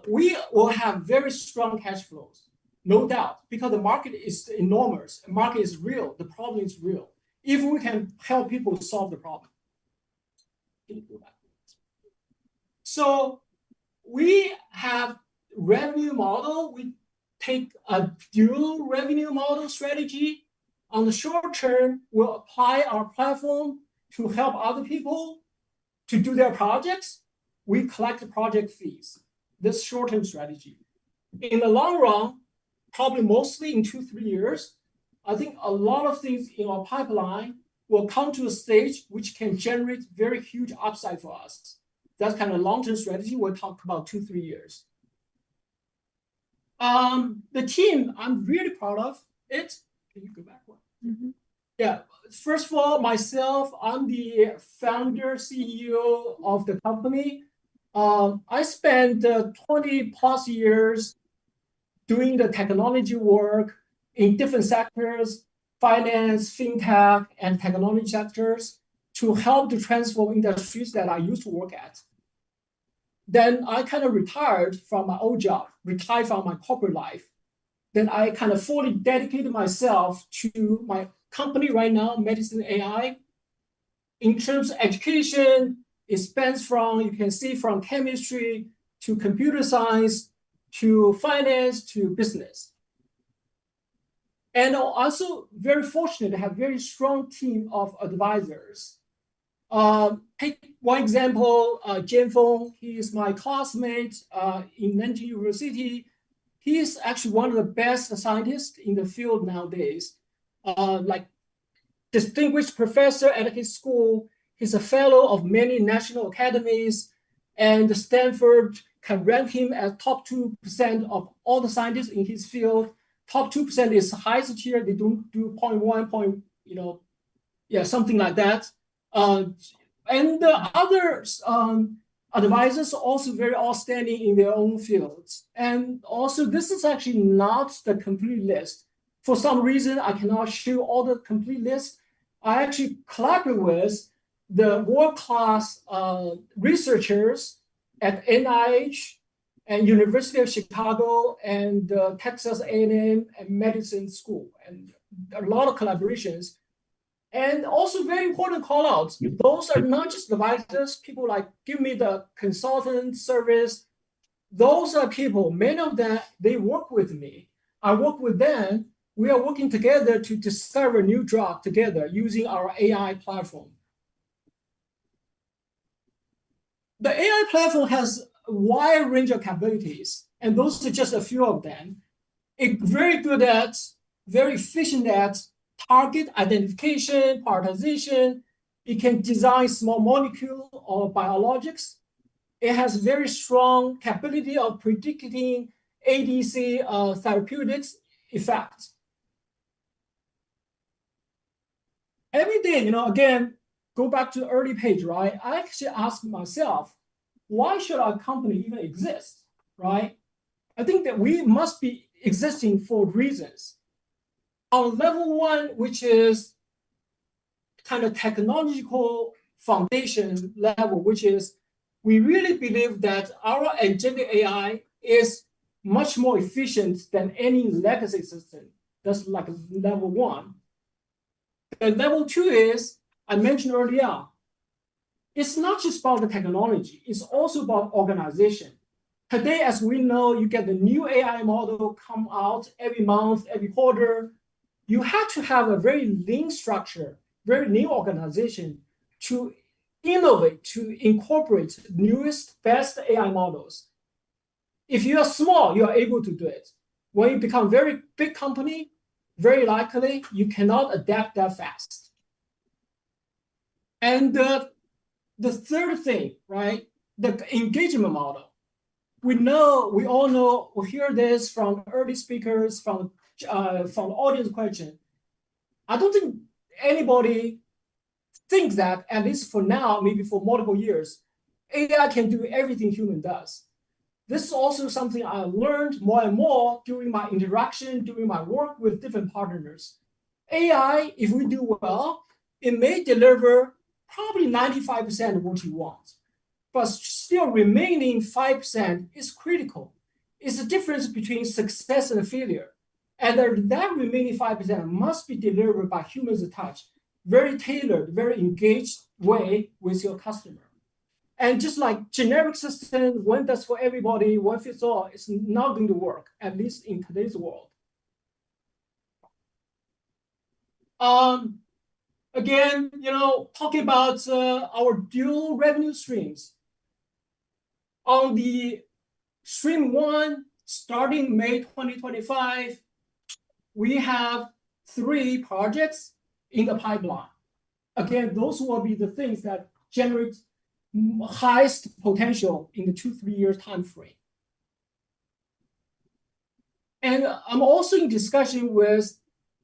we will have very strong cash flows, no doubt, because the market is enormous. The market is real. The problem is real. If we can help people solve the problem. So we have revenue model. We take a dual revenue model strategy. On the short term, we'll apply our platform to help other people to do their projects. We collect project fees. This short-term strategy. In the long run, probably mostly in 2-3 years, I think a lot of things in our pipeline will come to a stage which can generate very huge upside for us. That's kind of long-term strategy. We'll talk about 2-3 years. The team, I'm really proud of it. Can you go back one? Mm-hmm. Yeah. First of all, myself, I'm the founder, CEO of the company. I spent 20+ years doing the technology work in different sectors, finance, fintech, and technology sectors, to help to transform industries that I used to work at. Then I kind of retired from my old job, retired from my corporate life. Then I kind of fully dedicated myself to my company right now, Medicine AI. In terms of education, it spans from, you can see, from chemistry to computer science to finance to business. And also very fortunate to have a very strong team of advisors. Take one example, Jian Feng. He is my classmate in Nanjing University. He is actually one of the best scientists in the field nowadays. Like distinguished professor at his school. He's a fellow of many national academies, and Stanford can rank him as top 2% of all the scientists in his field. Top 2% is the highest tier. They don't do 0.1, something like that. And the other advisors are also very outstanding in their own fields. And also, this is actually not the complete list. For some reason, I cannot show all the complete list. I actually collaborate with the world-class researchers at NIH and University of Chicago and Texas A&M and Medicine School, and a lot of collaborations. And also very important call-outs. Those are not just advisors, people like give me the consultant service. Those are people, many of them, they work with me. I work with them. We are working together to discover a new drug together using our AI platform. The AI platform has a wide range of capabilities, and those are just a few of them. It's very good at, very efficient at target identification, prioritization. It can design small molecule or biologics. It has very strong capability of predicting ADC therapeutics effect. Every day, again, go back to the early page, right? I actually ask myself, why should our company even exist, right? I think that we must be existing for reasons. On level one, which is kind of technological foundation level, which is we really believe that our agentic AI is much more efficient than any legacy system. That's like level one. And level two is, I mentioned earlier, it's not just about the technology, it's also about organization. Today, as we know, you get the new AI model come out every month, every quarter. You have to have a very lean structure, very lean organization to innovate, to incorporate newest, best AI models. If you are small, you are able to do it. When you become very big company, very likely you cannot adapt that fast. And the third thing, right, the engagement model. We all know, we hear this from early speakers, from the audience question. I don't think anybody thinks that, at least for now, maybe for multiple years, AI can do everything human does. This is also something I learned more and more during my interaction, during my work with different partners. AI, if we do well, it may deliver probably 95% of what you want, but still remaining 5% is critical. It's the difference between success and failure. And that remaining 5% must be delivered by humans touch, very tailored, very engaged way with your customer. And just like generic system, one does for everybody, one fits all, it's not going to work, at least in today's world. Again, talking about our dual revenue streams. On the stream one, starting May 2025, we have 3 projects in the pipeline. Again, those will be the things that generate highest potential in the 2-3 year time frame. And I'm also in discussion with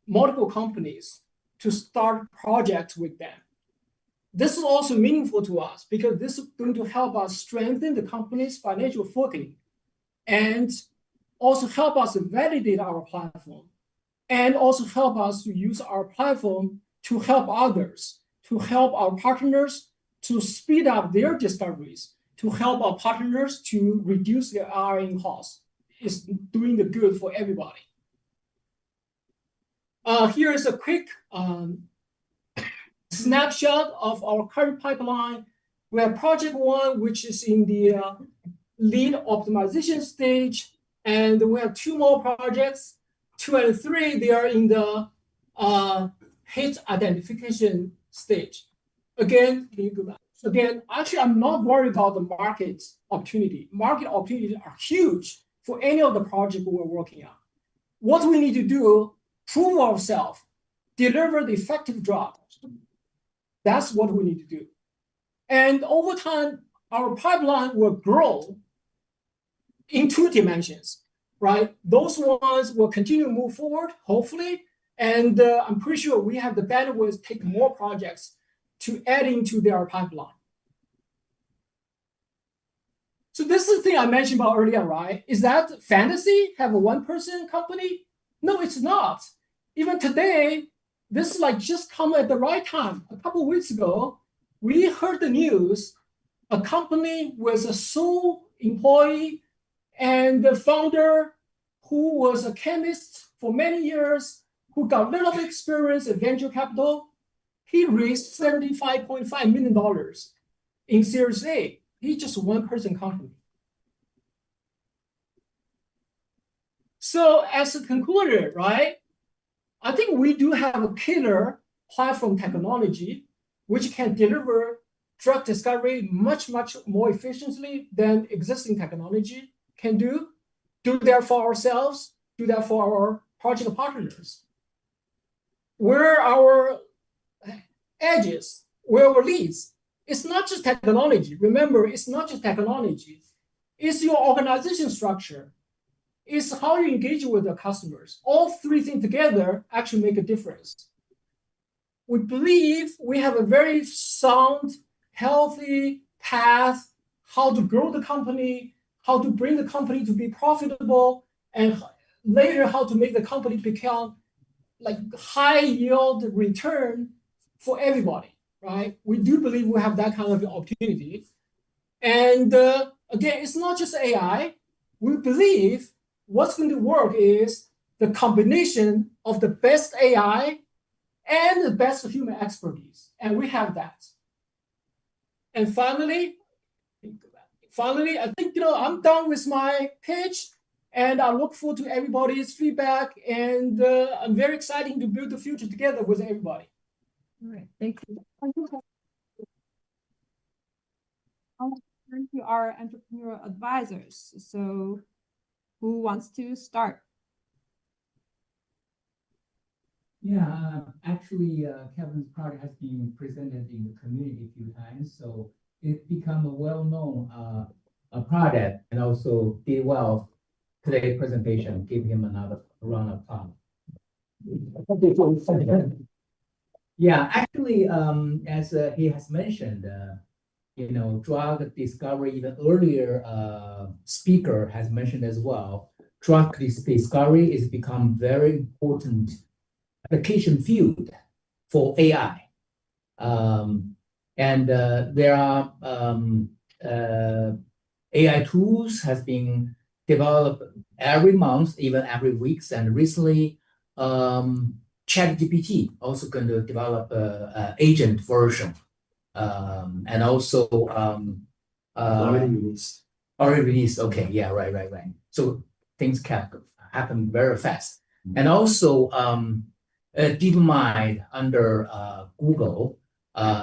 multiple companies to start projects with them. This is also meaningful to us because this is going to help us strengthen the company's financial footing and also help us validate our platform and also help us to use our platform to help others, to help our partners to speed up their discoveries, to help our partners to reduce their R&D costs. It's doing the good for everybody. Here is a quick snapshot of our current pipeline. We have project 1, which is in the lead optimization stage, and we have 2 more projects. 2 and 3, they are in the hit identification stage. Again, can you go back? Again, actually, I'm not worried about the market opportunity. Market opportunities are huge for any of the projects we're working on. What we need to do, prove ourselves, deliver the effective drug. That's what we need to do. And over time, our pipeline will grow in 2 dimensions, right? Those ones will continue to move forward, hopefully. And I'm pretty sure we have the bandwidth to take more projects to add into their pipeline. So this is the thing I mentioned about earlier, right? Is that fantasy, have a 1-person company? No, it's not. Even today, this is like just come at the right time. A couple of weeks ago, we heard the news, a company with a sole employee and the founder who was a chemist for many years, who got little experience in venture capital. He raised $75.5 million in Series A. He's just a 1-person company. So as a conclusion, right, I think we do have a killer platform technology which can deliver drug discovery much, much more efficiently than existing technology can do. Do that for ourselves, do that for our project partners. Where our edges, where our leads, it's not just technology. Remember, it's not just technology. It's your organization structure. It's how you engage with the customers. All 3 things together actually make a difference. We believe we have a very sound, healthy path, how to grow the company, how to bring the company to be profitable, and later how to make the company become like high yield return for everybody, right? We do believe we have that kind of opportunity. And again, it's not just AI. We believe what's going to work is the combination of the best AI and the best human expertise. And we have that. And finally, I think, I'm done with my pitch, and I look forward to everybody's feedback, and I'm very excited to build the future together with everybody. All right, thank you. I'll turn to our entrepreneurial advisors. So who wants to start? Yeah, actually, Kevin's product has been presented in the community a few times, so it become a well-known a product, and also did well today's presentation. Give him another round of applause. Yeah, actually, as he has mentioned, drug discovery, even earlier speaker has mentioned as well, drug discovery is become very important application field for AI. There are AI tools has been developed every month, even every weeks, and recently ChatGPT also going to develop a agent version, and also Already released. Already released. Okay, yeah, right. So things can happen very fast, and also DeepMind under Google,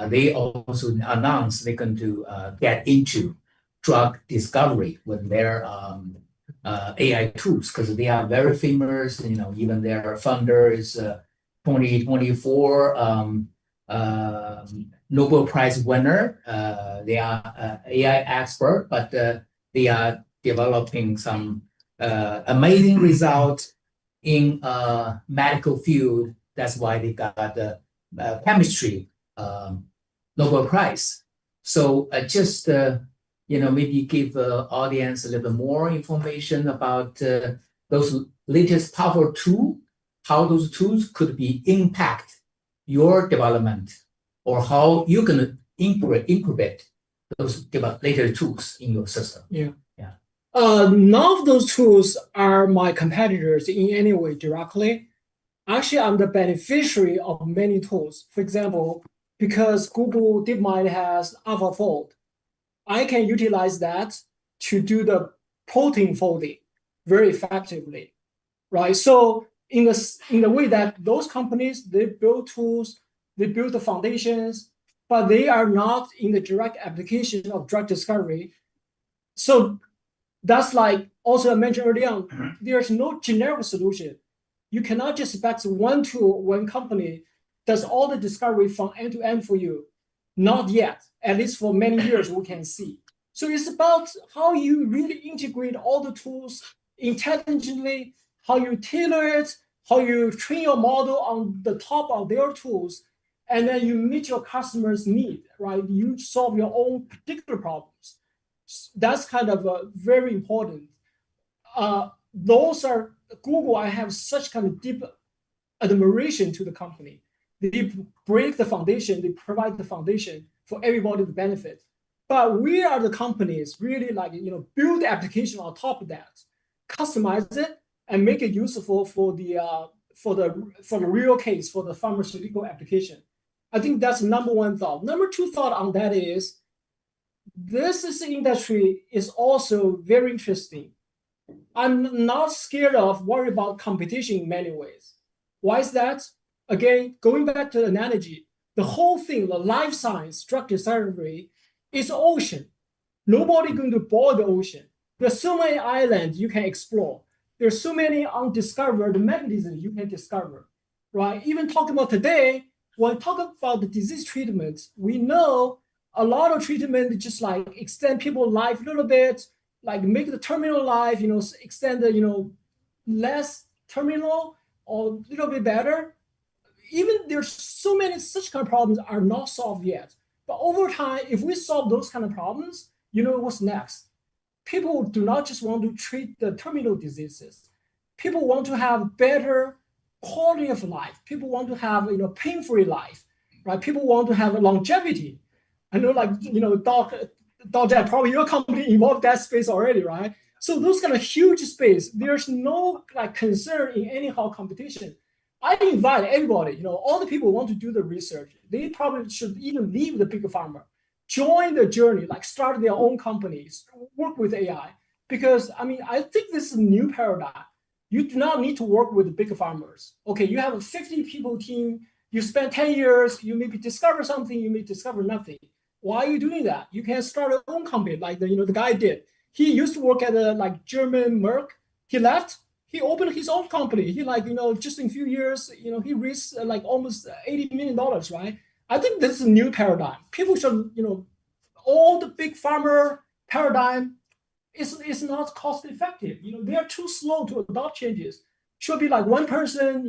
they also announced they're going to get into drug discovery with their AI tools, because they are very famous. Even their founder is 2024 Nobel Prize winner. They are AI expert, but they are developing some amazing results in medical field. That's why they got the chemistry Nobel Prize. So just maybe give audience a little bit more information about those latest powerful tool, how those tools could be impact your development, or how you can incubate those later tools in your system. Yeah. None of those tools are my competitors in any way directly. Actually, I'm the beneficiary of many tools. For example, because Google DeepMind has AlphaFold, I can utilize that to do the protein folding very effectively, right? So in the way that those companies, they build tools, they build the foundations, but they are not in the direct application of drug discovery. So that's like also I mentioned earlier on, there's no generic solution. You cannot just expect one tool, one company does all the discovery from end to end for you. Not yet, at least for many years we can see. So it's about how you really integrate all the tools intelligently, how you tailor it, how you train your model on the top of their tools, and then you meet your customers' need, right? You solve your own particular problems. That's kind of very important. Those are Google. I have such kind of deep admiration to the company. They break the foundation. They provide the foundation for everybody to benefit. But we are the companies really build the application on top of that, customize it, and make it useful for the real case, for the pharmaceutical application. I think that's number one thought. Number two thought on that is this industry is also very interesting. I'm not scared of worry about competition in many ways. Why is that? Again, going back to the analogy, the whole thing, the life science drug discovery is ocean. Nobody going to boil the ocean. There's so many islands you can explore. There's so many undiscovered mechanisms you can discover, right? Even talking about today, when talking about the disease treatment, we know a lot of treatment just like extend people's life a little bit, like make the terminal life, extend the, less terminal or a little bit better. Even there's so many such kind of problems are not solved yet. But over time, if we solve those kind of problems, what's next? People do not just want to treat the terminal diseases. People want to have better quality of life. People want to have pain-free life, right? People want to have a longevity. I know, Dow probably your company involved that space already, right? So those kind of huge space, there's no like concern in anyhow competition. I invite everybody, all the people who want to do the research, they probably should even leave the big pharma, join the journey, like start their own companies, work with AI. Because I think this is a new paradigm. You do not need to work with the big farmers. Okay, you have a 50 people team, you spend 10 years, you maybe discover something, you may discover nothing. Why are you doing that? You can start your own company like the guy did. He used to work at a like German Merck. He left. He opened his own company. He just in a few years, he raised like almost $80 million, right? I think this is a new paradigm. People should, all the big farmer paradigm is not cost effective. They are too slow to adopt changes. Should be like one person,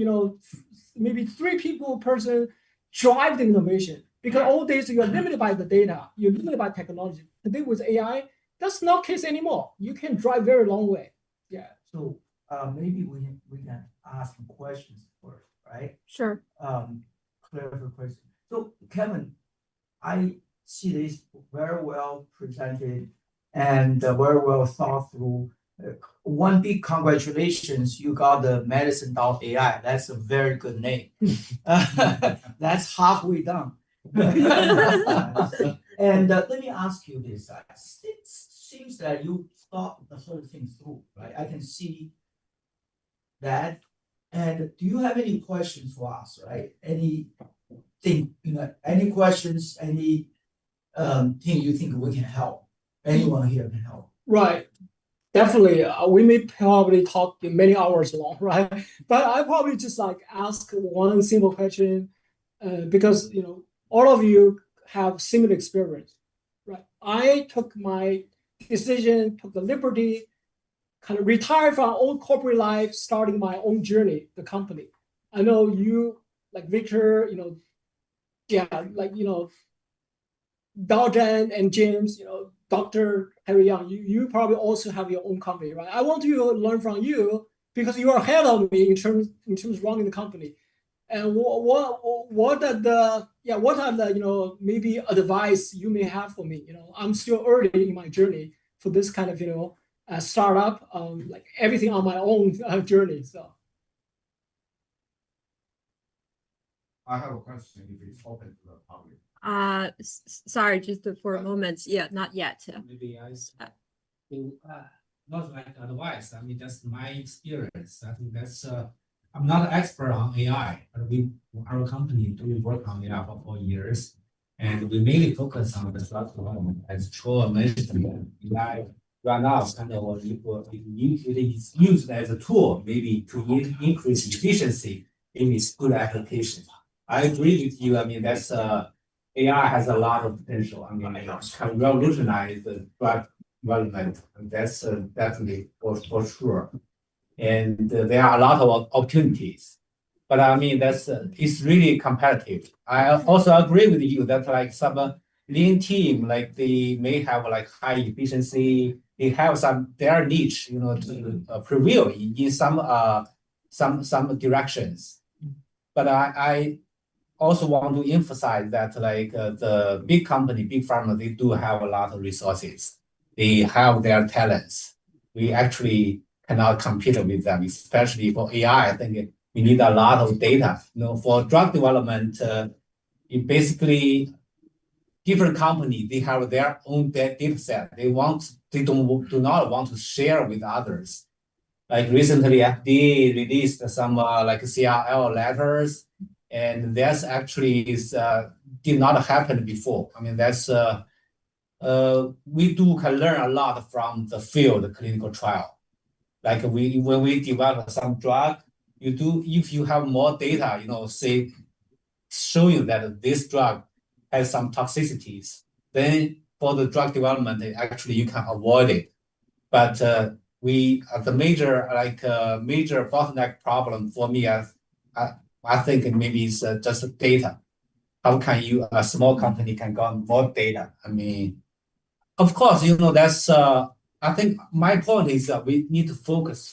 maybe 3 people person drive the innovation. Because old days you are limited by the data, you're limited by technology. Today with AI, that's not case anymore. You can drive very long way. Yeah. So maybe we can ask some questions first, right? Sure. Clarify question. So Kevin, I see this very well presented and very well thought through. One big congratulations, you got the medicine.ai. That's a very good name. That's halfway done. And let me ask you this. It seems that you thought the whole thing through, right? I can see that. And do you have any questions for us, right? Anything, any questions, any thing you think we can help? Anyone here can help. Right. Definitely. We may probably talk many hours long, right? But I probably just like ask one simple question because, all of you have similar experience, right? I took my decision, took the liberty, kind of retired from old corporate life, starting my own journey, the company. I know you, like Victor, Dalton and James, Dr. Harry Young, you probably also have your own company, right? I want to learn from you because you are ahead of me in terms of running the company. And what are the maybe advice you may have for me? I'm still early in my journey for this kind of startup, like everything on my own journey. So I have a question if it's open to the public. Sorry, just for a moment. Yeah, not yet. Maybe I think not like advice. That's my experience. I think that's I'm not an expert on AI, but our company do work on AI for 4 years, and we mainly focus on the drug development. As Troy mentioned, AI right now is kind of it is used as a tool, maybe to increase efficiency in its good application. I agree with you. That's AI has a lot of potential. It can revolutionize the drug development, and that's definitely for sure. And there are a lot of opportunities, but that's it's really competitive. I also agree with you that like some lean team, like they may have like high efficiency, they have their niche, to prevail in some directions. But I also want to emphasize that like the big company, big pharma, they do have a lot of resources. They have their talents. We actually cannot compete with them, especially for AI. I think we need a lot of data. For drug development, it basically different company, they have their own data set. They do not want to share with others. Like recently, FDA released some like CRL letters, and that's actually did not happen before. That's we can learn a lot from the field clinical trial. Like when we develop some drug, if you have more data, say showing that this drug has some toxicities, then for the drug development, actually you can avoid it. But the major bottleneck problem for me, I think maybe it's just data. How can a small company can get more data? Of course, that's I think my point is that we need to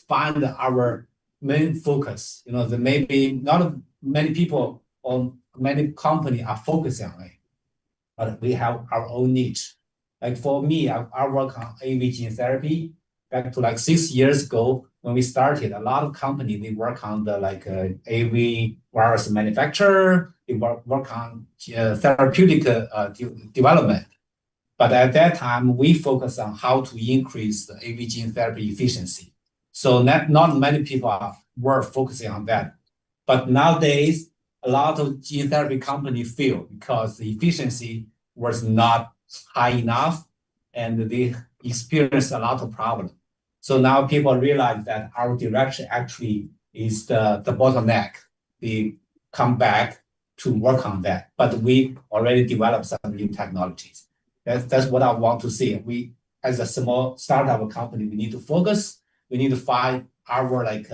find our main focus. There may be not many people or many companies are focusing on it, but we have our own niche. Like for me, I work on AAV gene therapy back to like 6 years ago when we started. A lot of companies they work on the like AAV virus manufacture, they work on therapeutic development. But at that time, we focus on how to increase the AAV gene therapy efficiency. So not many people were focusing on that. But nowadays, a lot of gene therapy companies fail because the efficiency was not high enough and they experienced a lot of problems. So now people realize that our direction actually is the bottleneck. They come back to work on that, but we already developed some new technologies. That's what I want to see. We, as a small startup company, we need to focus. We need to find our like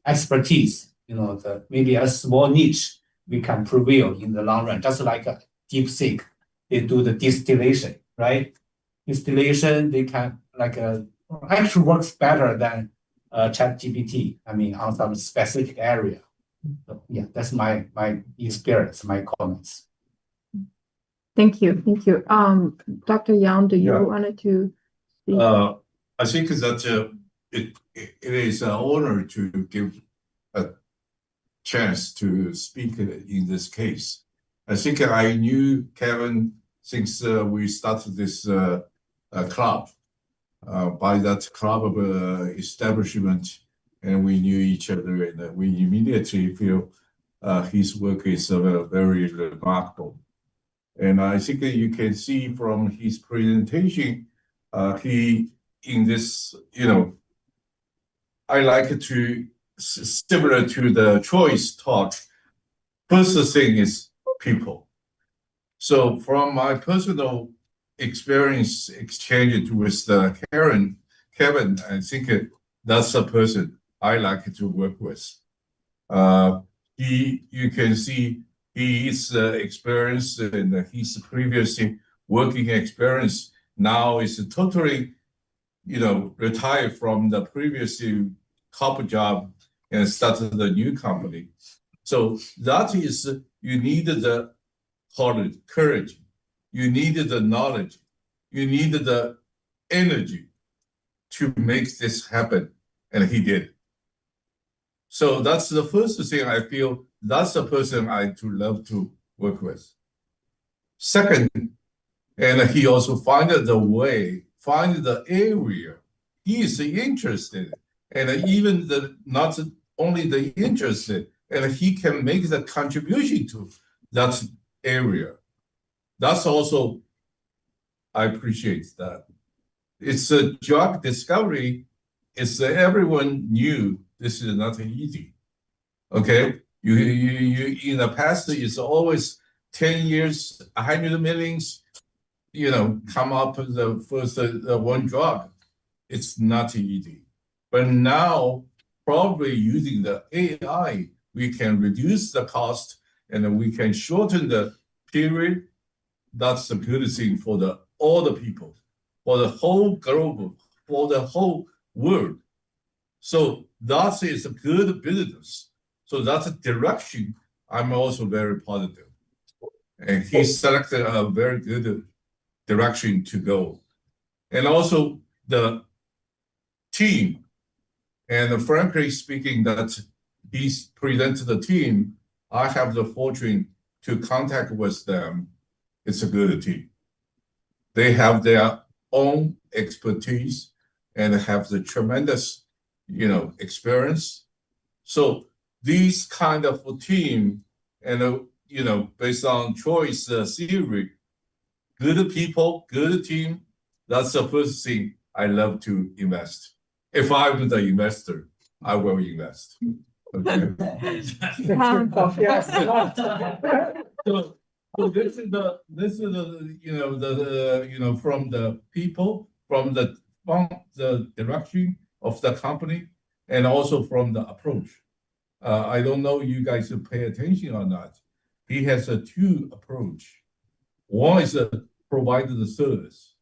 expertise. You know, maybe a small niche we can prevail in the long run. Just like a DeepSeek, they do the distillation, right? Distillation, they can actually works better than ChatGPT. I mean, on some specific area. So, yeah, that's my experience, my comments. Thank you. Thank you. Dr. Yang, do you wanted to speak? I think that it is an honor to give a chance to speak in this case. I think I knew Kevin since we started this club. By that club establishment, and we knew each other, and we immediately feel his work is very remarkable. And I think you can see from his presentation, he in this, I like to similar to the choice talk. First thing is people. So from my personal experience exchanged with Kevin, I think that's a person I like to work with. You can see his experience and his previous working experience now is totally, retired from the previous top job and started a new company. So that is, you need the courage, you need the knowledge, you need the energy to make this happen, and he did. So that's the first thing I feel. That's the person I love to work with. Second, and he also find the area he is interested, and even not only the interested, and he can make the contribution to that area. That's also, I appreciate that. It's a drug discovery. It's everyone knew this is not easy. Okay, you in the past it's always 10 years, 100 millions, come up with the first one drug. It's not easy. But now, probably using the AI, we can reduce the cost and we can shorten the period. That's a good thing for all the people, for the whole globe, for the whole world. So that is a good business. So that's a direction I'm also very positive. And he selected a very good direction to go. And also the team. And frankly speaking, that he's presented the team, I have the fortune to contact with them. It's a good team. They have their own expertise and have the tremendous, experience. So these kind of team and, based on choice theory, good people, good team, that's the first thing I love to invest. If I'm the investor, I will invest. Okay. So this is from the people, from the direction of the company, and also from the approach. I don't know you guys pay attention or not. He has a two approach. One is provide the service.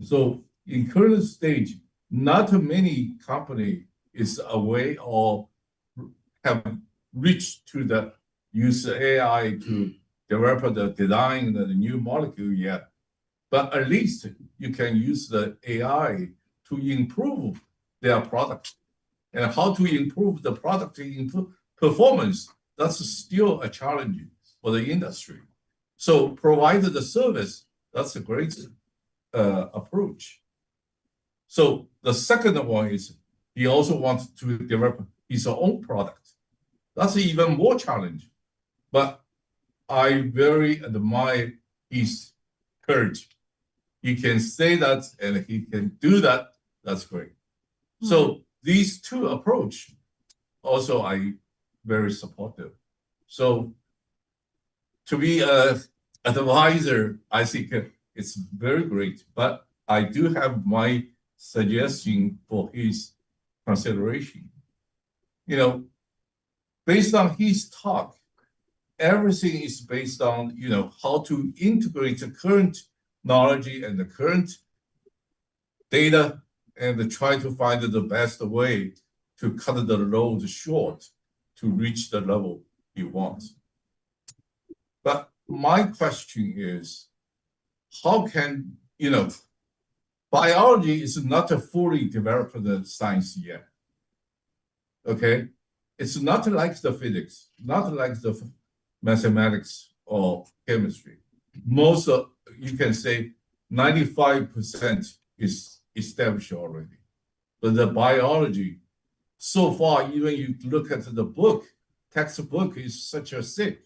So in current stage, not many company is aware or have reached to the use AI to develop the design of the new molecule yet. but at least you can use the AI to improve their product. And how to improve the product performance, that's still a challenge for the industry. So provide the service, that's a great approach. So the second one is he also wants to develop his own product. That's even more challenge. But I very admire his courage. He can say that and he can do that. That's great. So these two approach also I very supportive. So to be an advisor, I think it's very great. But I do have my suggestion for his consideration. You know, based on his talk, everything is based on, you know, how to integrate the current knowledge and the current data and try to find the best way to cut the load short to reach the level you want. But my question is, how can, you know, biology is not a fully developed science yet. Okay? It's not like the physics, not like the mathematics or chemistry. Most of, you can say 95% is established already. But the biology, so far, even you look at the book, textbook is such a thick.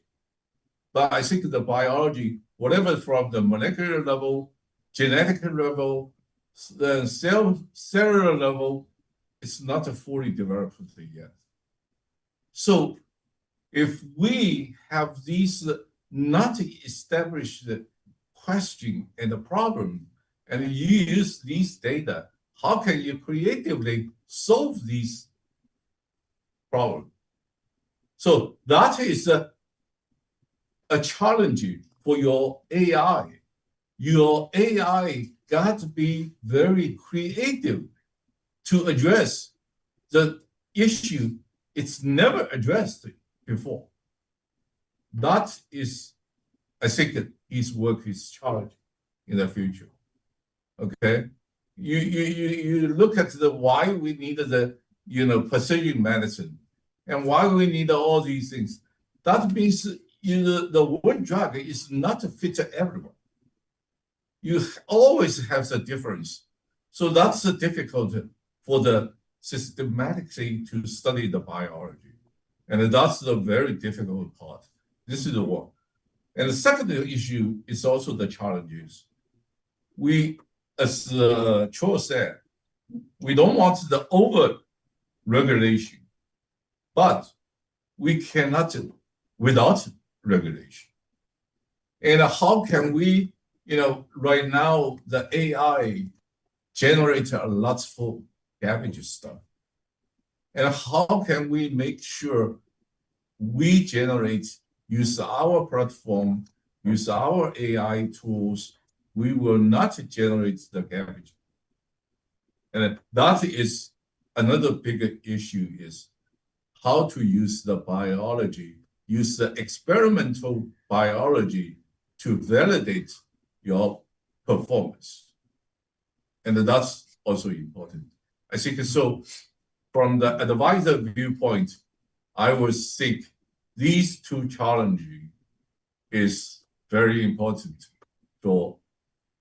But I think the biology, whatever from the molecular level, genetic level, the cellular level, it's not fully developed yet. So if we have these not established question and the problem, and you use these data, how can you creatively solve these problems? So that is a challenge for your AI. Your AI got to be very creative to address the issue it's never addressed before. That is, I think, his work is challenging in the future. Okay, you look at the why we need the, you know, precision medicine, and why we need all these things. That means the one drug is not fit to everyone. You always have the difference. So that's difficult for the systematically to study the biology. And that's the very difficult part. This is the one. And the second issue is also the challenges. We, as Cho said, we don't want the over-regulation, but we cannot without regulation. And how can we, you know, right now, the AI generates a lot of garbage stuff. And how can we make sure we use our platform, use our AI tools, we will not generate the garbage. And that is another big issue is how to use the biology, use the experimental biology to validate your performance. And that's also important. I think so from the advisor viewpoint, I would think these two challenges is very important for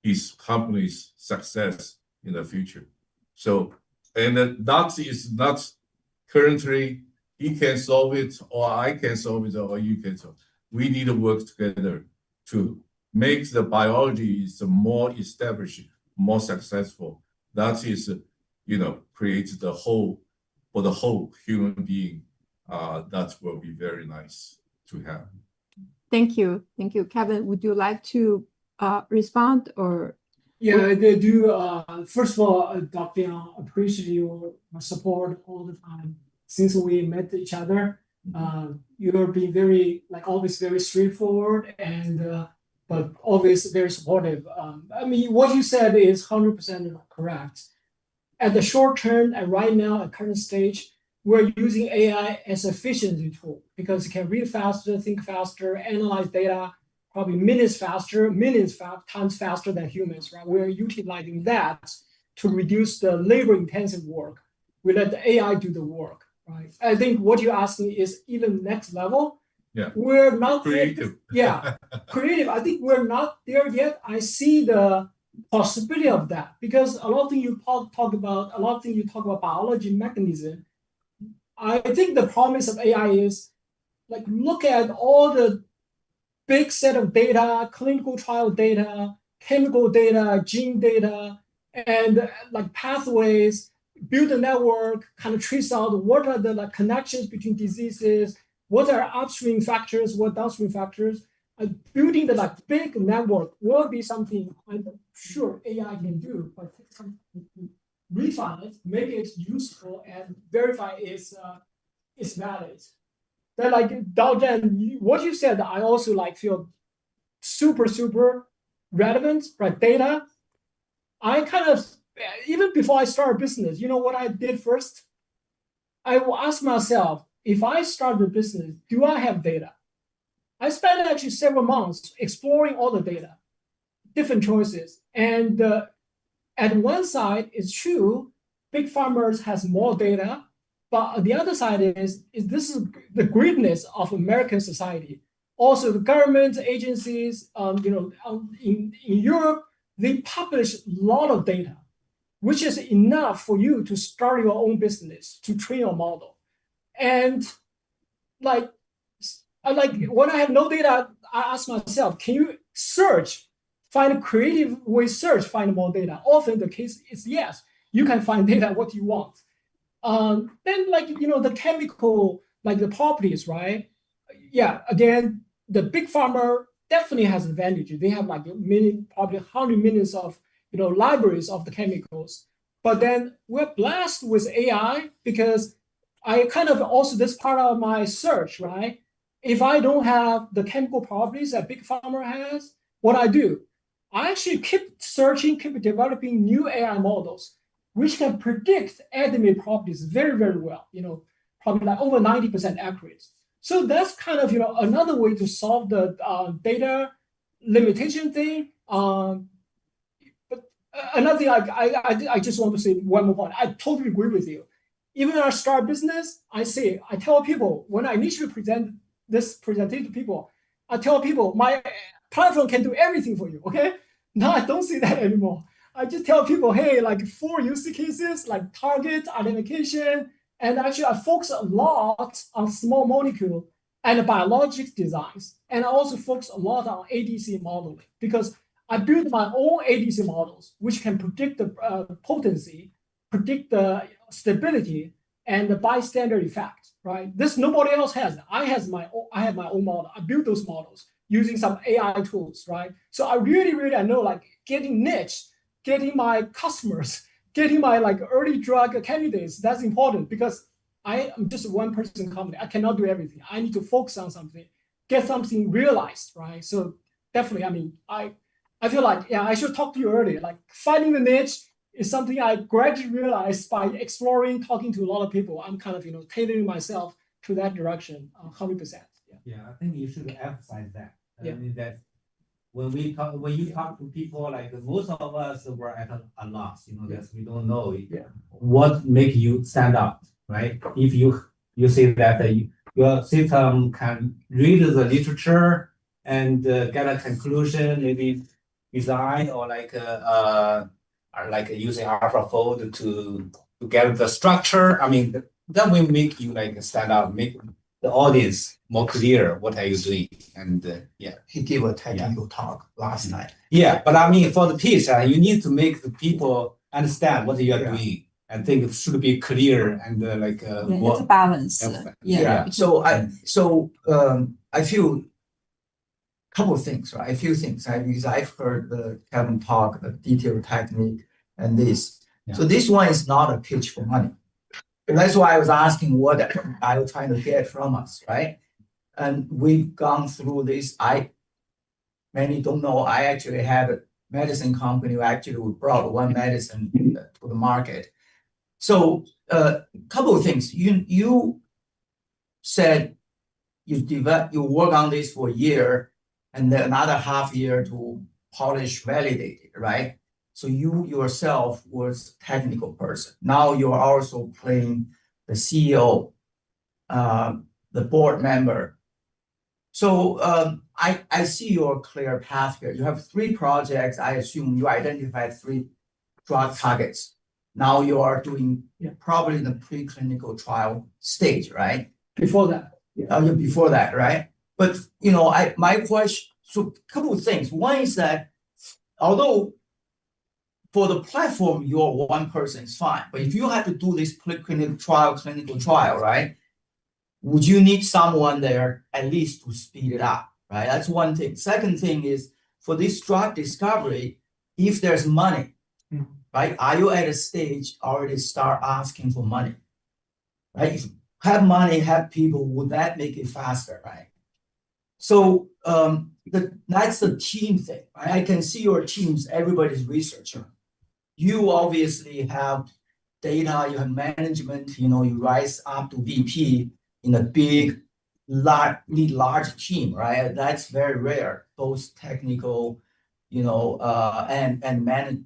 his company's success in the future. So, and that is not currently he can solve it, or I can solve it, or you can solve it. We need to work together to make the biology more established, more successful. That is, you know, create the whole, for the whole human being. That will be very nice to have. Thank you. Thank you. Kevin, would you like to respond or? Yeah, I do. First of all, Dr. Yang, appreciate your support all the time. Since we met each other, you're being very, like always, very straightforward and but always very supportive. I mean, what you said is 100% correct. At the short term, and right now, at current stage, we're using AI as an efficiency tool because it can read faster, think faster, analyze data, probably times faster than humans, right? We're utilizing that to reduce the labor-intensive work. We let the AI do the work, right? I think what you're asking is even next level. Yeah. We're not creative. Yeah, creative. I think we're not there yet. I see the possibility of that because a lot of things you talk about biology mechanism. I think the promise of AI is like look at all the big set of data, clinical trial data, chemical data, gene data, and like pathways, build a network, kind of trace out what are the like connections between diseases, what are upstream factors, what downstream factors. Building the like big network will be something I'm sure AI can do, but take some refine it, make it useful, and verify it's valid. Then like Dao, what you said, I also like feel super relevant, right? Data. I kind of even before I start a business, you know what I did first? I will ask myself, if I start a business, do I have data? I spent actually several months exploring all the data, different choices, and at one side, it's true, big farmers has more data, but the other side is this is the greatness of American society. Also, the government agencies, in Europe, they publish a lot of data, which is enough for you to start your own business, to train your model. And like when I have no data, I ask myself, can you search, find a creative way, find more data? Often the case is yes, you can find data what you want. Then the chemical, like the properties, right? Yeah, again, the big farmer definitely has advantage. They have like probably 100 millions of libraries of the chemicals. But then we're blessed with AI because I kind of also this part of my search, right? If I don't have the chemical properties that big farmer has, what I do, I actually keep searching, keep developing new AI models, which can predict enemy properties very, very well, probably like over 90% accurate. So that's kind of, another way to solve the data limitation thing. But another thing I just want to say one more point. I totally agree with you. Even in our start business, I tell people, when I initially present this presentation to people, I tell people my platform can do everything for you, okay? Now I don't say that anymore. I just tell people, hey, like 4 use cases, like target identification, and actually I focus a lot on small molecule and biologics designs. And I also focus a lot on ADC modeling because I built my own ADC models, which can predict the potency, predict the stability, and the bystander effect, right? This nobody else has. I have my own model. I built those models using some AI tools, right? So I really I know like getting niche, getting my customers, getting my like early drug candidates. That's important because I am just a one-person company. I cannot do everything. I need to focus on something, get something realized, right? So definitely, I mean, I feel like, yeah, I should talk to you earlier. Like finding the niche is something I gradually realized by exploring, talking to a lot of people. I'm kind of, tailoring myself to that direction, 100%. Yeah, I think you should emphasize that. Yeah. I mean that when you talk to people, like most of us were at a loss, that we don't know what make you stand out, right? If you say that your system can read the literature and get a conclusion, maybe design or like using AlphaFold to get the structure. I mean, that will make you like stand out, make the audience more clear what are you doing. And He gave a technical talk last night. yeah, but I mean for the pitch, you need to make the people understand what you are doing and think it should be clear and it's a balance. So I feel couple of things, right? A few things, right? Because I've heard Kevin talk the detailed technique and this. Yeah. So this one is not a pitch for money. And that's why I was asking what are you trying to get from us, right? And we've gone through this. Many don't know, I actually have a medicine company. We brought one medicine to the market. So a couple of things. You said you work on this for a year. and then another half year to polish, validate it, right? So you yourself was technical person. Now you are also playing the CEO, the board member. So I see your clear path here. You have 3 projects. I assume you identified 3 drug targets. Now you are doing probably the preclinical trial stage, right? Before that. Before that, right? But my question, so a couple of things. One is that although for the platform, you're one person is fine. But if you have to do this clinical trial, right? Would you need someone there at least to speed it up, right? That's one thing. Second thing is for this drug discovery, if there's money, right? Are you at a stage already start asking for money, right? If you have money, have people, would that make it faster, right? So that's the team thing, right? I can see your teams, everybody's researcher. You obviously have data, you have management, you rise up to VP in a big, large team, right? That's very rare, both technical, and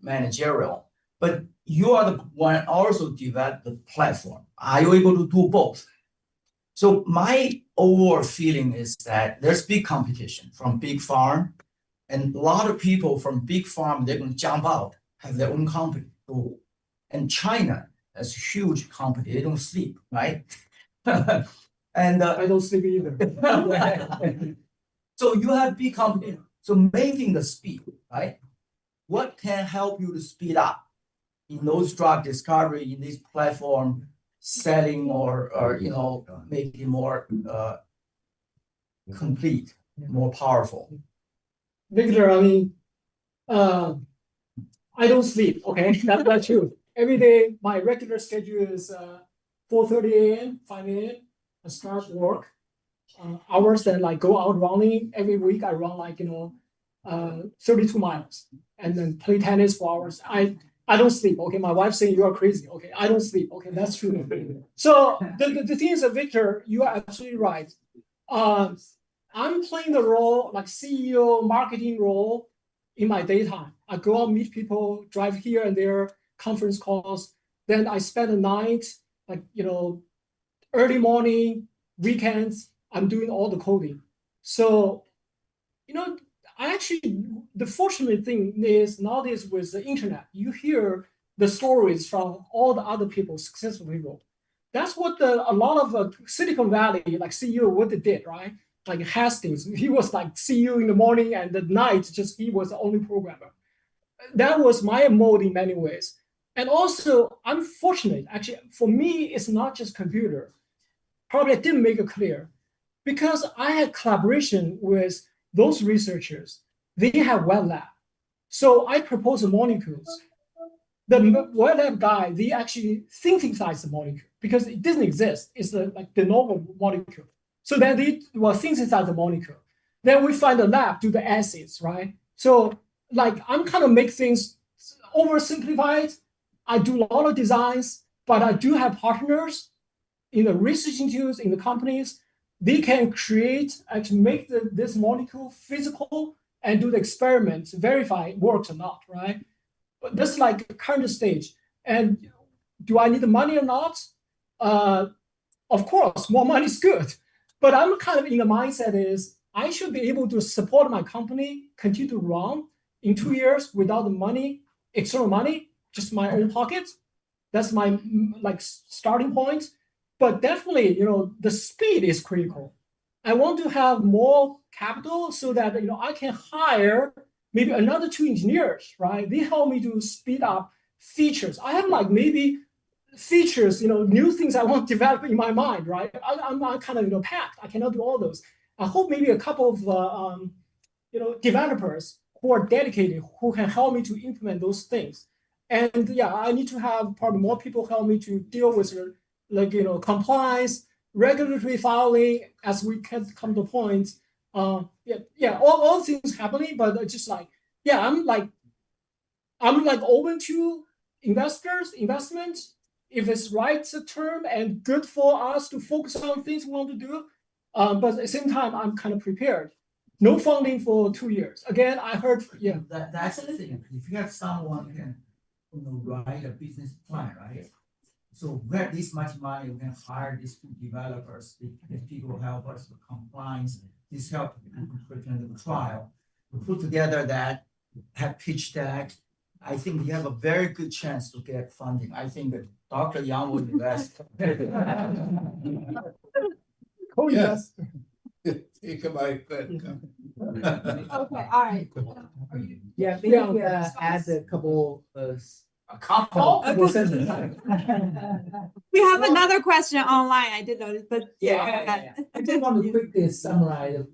managerial. But you are the one also develop the platform. Are you able to do both? So my overall feeling is that there's big competition from big farm, and a lot of people from big farm, they're going to jump out, have their own company. And China is a huge company. They don't sleep, right? And I don't sleep either. So you have big company. So making the speed, right? What can help you to speed up in those drug discovery in this platform selling or make it more complete, more powerful? Victor, I mean, I don't sleep. Okay, that's true. Every day, my regular schedule is 4:30 a.m., 5 a.m. I start work. Hours that go out running every week. I run 32 miles and then play tennis for hours. I don't sleep. Okay, my wife saying you are crazy. Okay, I don't sleep. Okay, that's true. So the thing is, Victor, you are absolutely right. I'm playing the role like CEO, marketing role in my daytime. I go out, meet people, drive here and there, conference calls. Then I spend the night, early morning, weekends, I'm doing all the coding. So, the fortunate thing is nowadays with the internet, you hear the stories from all the other people, successful people. That's what a lot of Silicon Valley, like CEO, what they did, right? Like Hastings, he was like CEO in the morning and at night, just he was the only programmer. That was my mode in many ways. And also, I'm fortunate. Actually, for me, it's not just computer. Probably I didn't make it clear. Because I had collaboration with those researchers. They have wet lab. So I propose the molecules. The wet lab guy, they actually synthesize the molecule because it doesn't exist. It's like the normal molecule. So then they will synthesize the molecule. Then we find the lab, do the assays, right? So I'm kind of make things oversimplified. I do a lot of designs, but I do have partners in the research institutes, in the companies. They can actually make this molecule physical and do the experiments, verify it works or not, right? But that's like current stage. And do I need the money or not? Of course, more money is good. But I'm kind of in the mindset is I should be able to support my company, continue to run in 2 years without the money, external money, just my own pocket. That's my starting point. But definitely, the speed is critical. I want to have more capital so that I can hire maybe another 2 engineers, right? They help me to speed up features. I have maybe features, new things I want to develop in my mind, right? I'm kind of packed. I cannot do all those. I hope maybe a couple of developers who are dedicated, who can help me to implement those things. And yeah, I need to have probably more people help me to deal with compliance, regulatory filing as we can come to the point. All things happening, but just I'm open to investment if it's right term and good for us to focus on things we want to do. But at the same time, I'm kind of prepared. no funding for 2 years. Again, I heard, yeah. That's the thing. If you have someone who can, write a business plan, right? So we have this much money, we can hire these two developers, these people help us with compliance, this help present the trial. We put together that, have pitched that. I think we have a very good chance to get funding. I think that Dr. Yang will invest. Oh, yes. Take my bet. Okay, all right. Yeah, maybe add a couple sentences. We have another question online. I did notice, but Yeah. I just want to quickly summarize,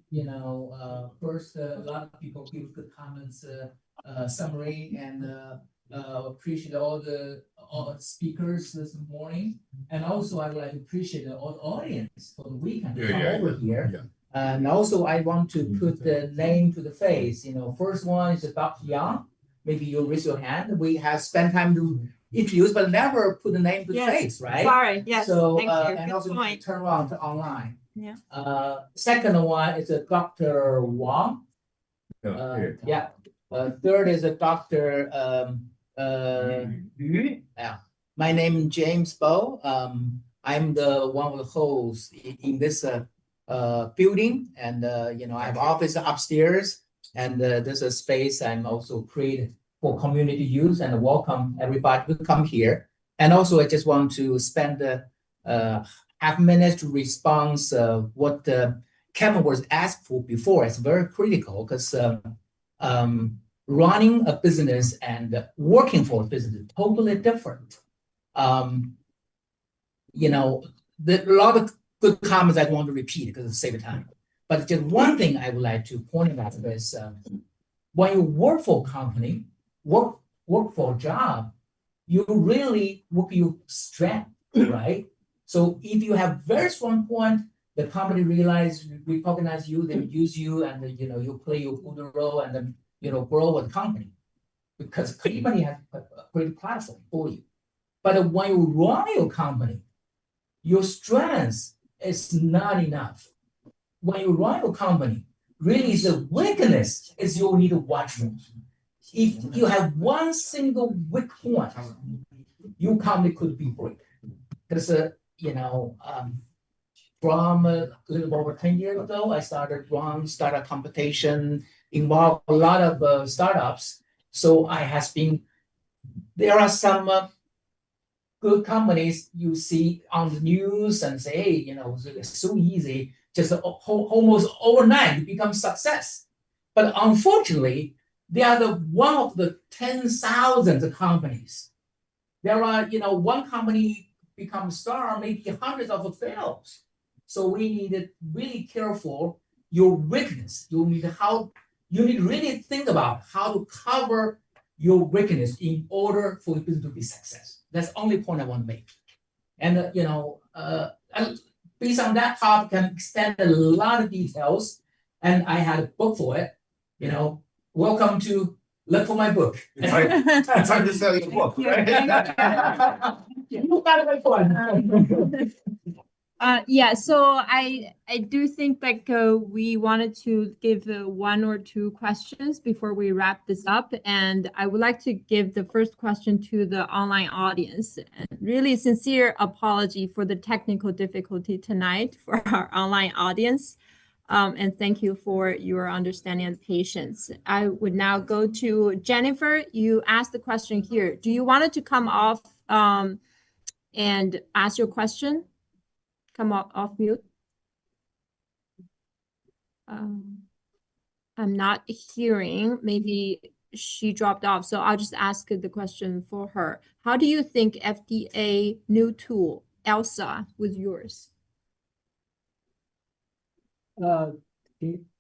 first, a lot of people give good comments, summary, and appreciate all the speakers this morning. And also I would like to appreciate all the audience for the weekend to come over here. Yeah. And also I want to put the name to the face. First one is Dr. Yang. Maybe you raise your hand. We have spent time to introduce, but never put the name to the face, right? Sorry, yes. So Thank you. and Good also point. turn around to online. Yeah. Second one is a Dr. Wang. Yeah. Third is a Dr. Yu. Yeah. My name is James Bo. I'm the one of the hosts in this building, and I have office upstairs, and there's a space I'm also created for community use, and welcome everybody to come here. And also, I just want to spend half minute to respond what Kevin was asked for before. It's very critical because running a business and working for a business is totally different. A lot of good comments I don't want to repeat because it's save time. But just one thing I would like to point out is when you work for a company, work for a job, you really work your strength, right? So if you have very strong point, the company recognize you, they use you, and you play your good role, and then grow with the company, because company has a great platform for you. But when you run your company, your strength is not enough. When you run your company, really the weakness is you need to watch for. If you have one single weak point, your company could be break. Because from a little over 10 years ago, I started run startup competition, involved a lot of startups. So there are some good companies you see on the news and say, hey, it's so easy, just almost overnight you become success. But unfortunately, they are one of the 10,000 companies. There are, one company becomes star, maybe hundreds of fails. So we need to really careful your weakness. You need to really think about how to cover your weakness in order for the business to be success. That's the only point I want to make. And based on that topic, can extend a lot of details. And I had a book for it. Welcome to look for my book. It's hard to sell your book, right? You got it fun. So I do think we wanted to give one or two questions before we wrap this up, and I would like to give the first question to the online audience. And really sincere apology for the technical difficulty tonight for our online audience, and thank you for your understanding and patience. I would now go to Jennifer. You asked the question here. Do you want it to come off and ask your question? Come off mute. I'm not hearing. Maybe she dropped off. So I'll just ask the question for her. How do you think FDA new tool, ELSA, with yours?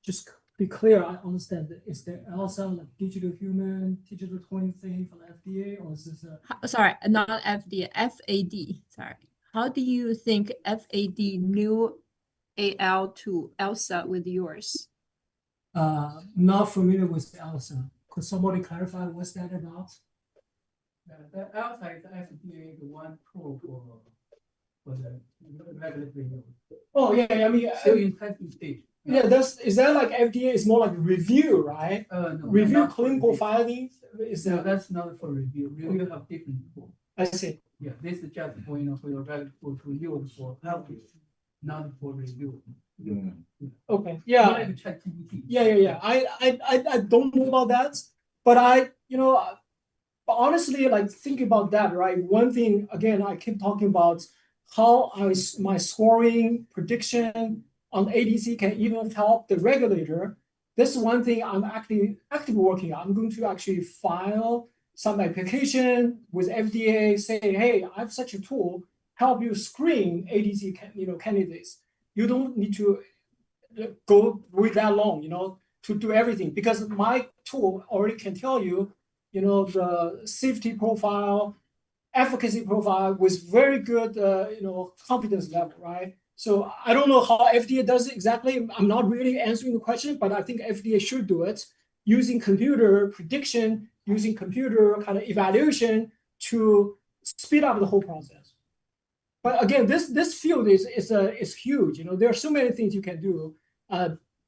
Just be clear, I understand. Is there ELSA like digital human, digital twin thing from FDA, or is this a... Sorry, not FDA, FAD. Sorry. How do you think FAD new AL to ELSA with yours? Not familiar with ELSA. Could somebody clarify what's that about? The ELSA is FDA, the one tool for the regulatory. Oh yeah, I mean, still in testing stage. Yeah, is that like FDA is more like review, right? No, Review not for clinical review. findings. Is No, that? that's not for review. Review have different tool. I see. Yeah, this is just for, for your regular to use for helping, not for review. Okay. Yeah. Not like ChatGPT. Yeah. I don't know about that, but but honestly, like think about that, right? One thing again, I keep talking about how my scoring prediction on ADC can even help the regulator. This is one thing I'm actively working on. I'm going to actually file some application with FDA saying, hey, I have such a tool, help you screen ADC candidates. You don't need to go with that long, to do everything because my tool already can tell you, the safety profile, efficacy profile with very good, confidence level, right? So I don't know how FDA does it exactly. I'm not really answering the question, but I think FDA should do it using computer prediction, using computer kind of evaluation to speed up the whole process. But again, this field is huge. There are so many things you can do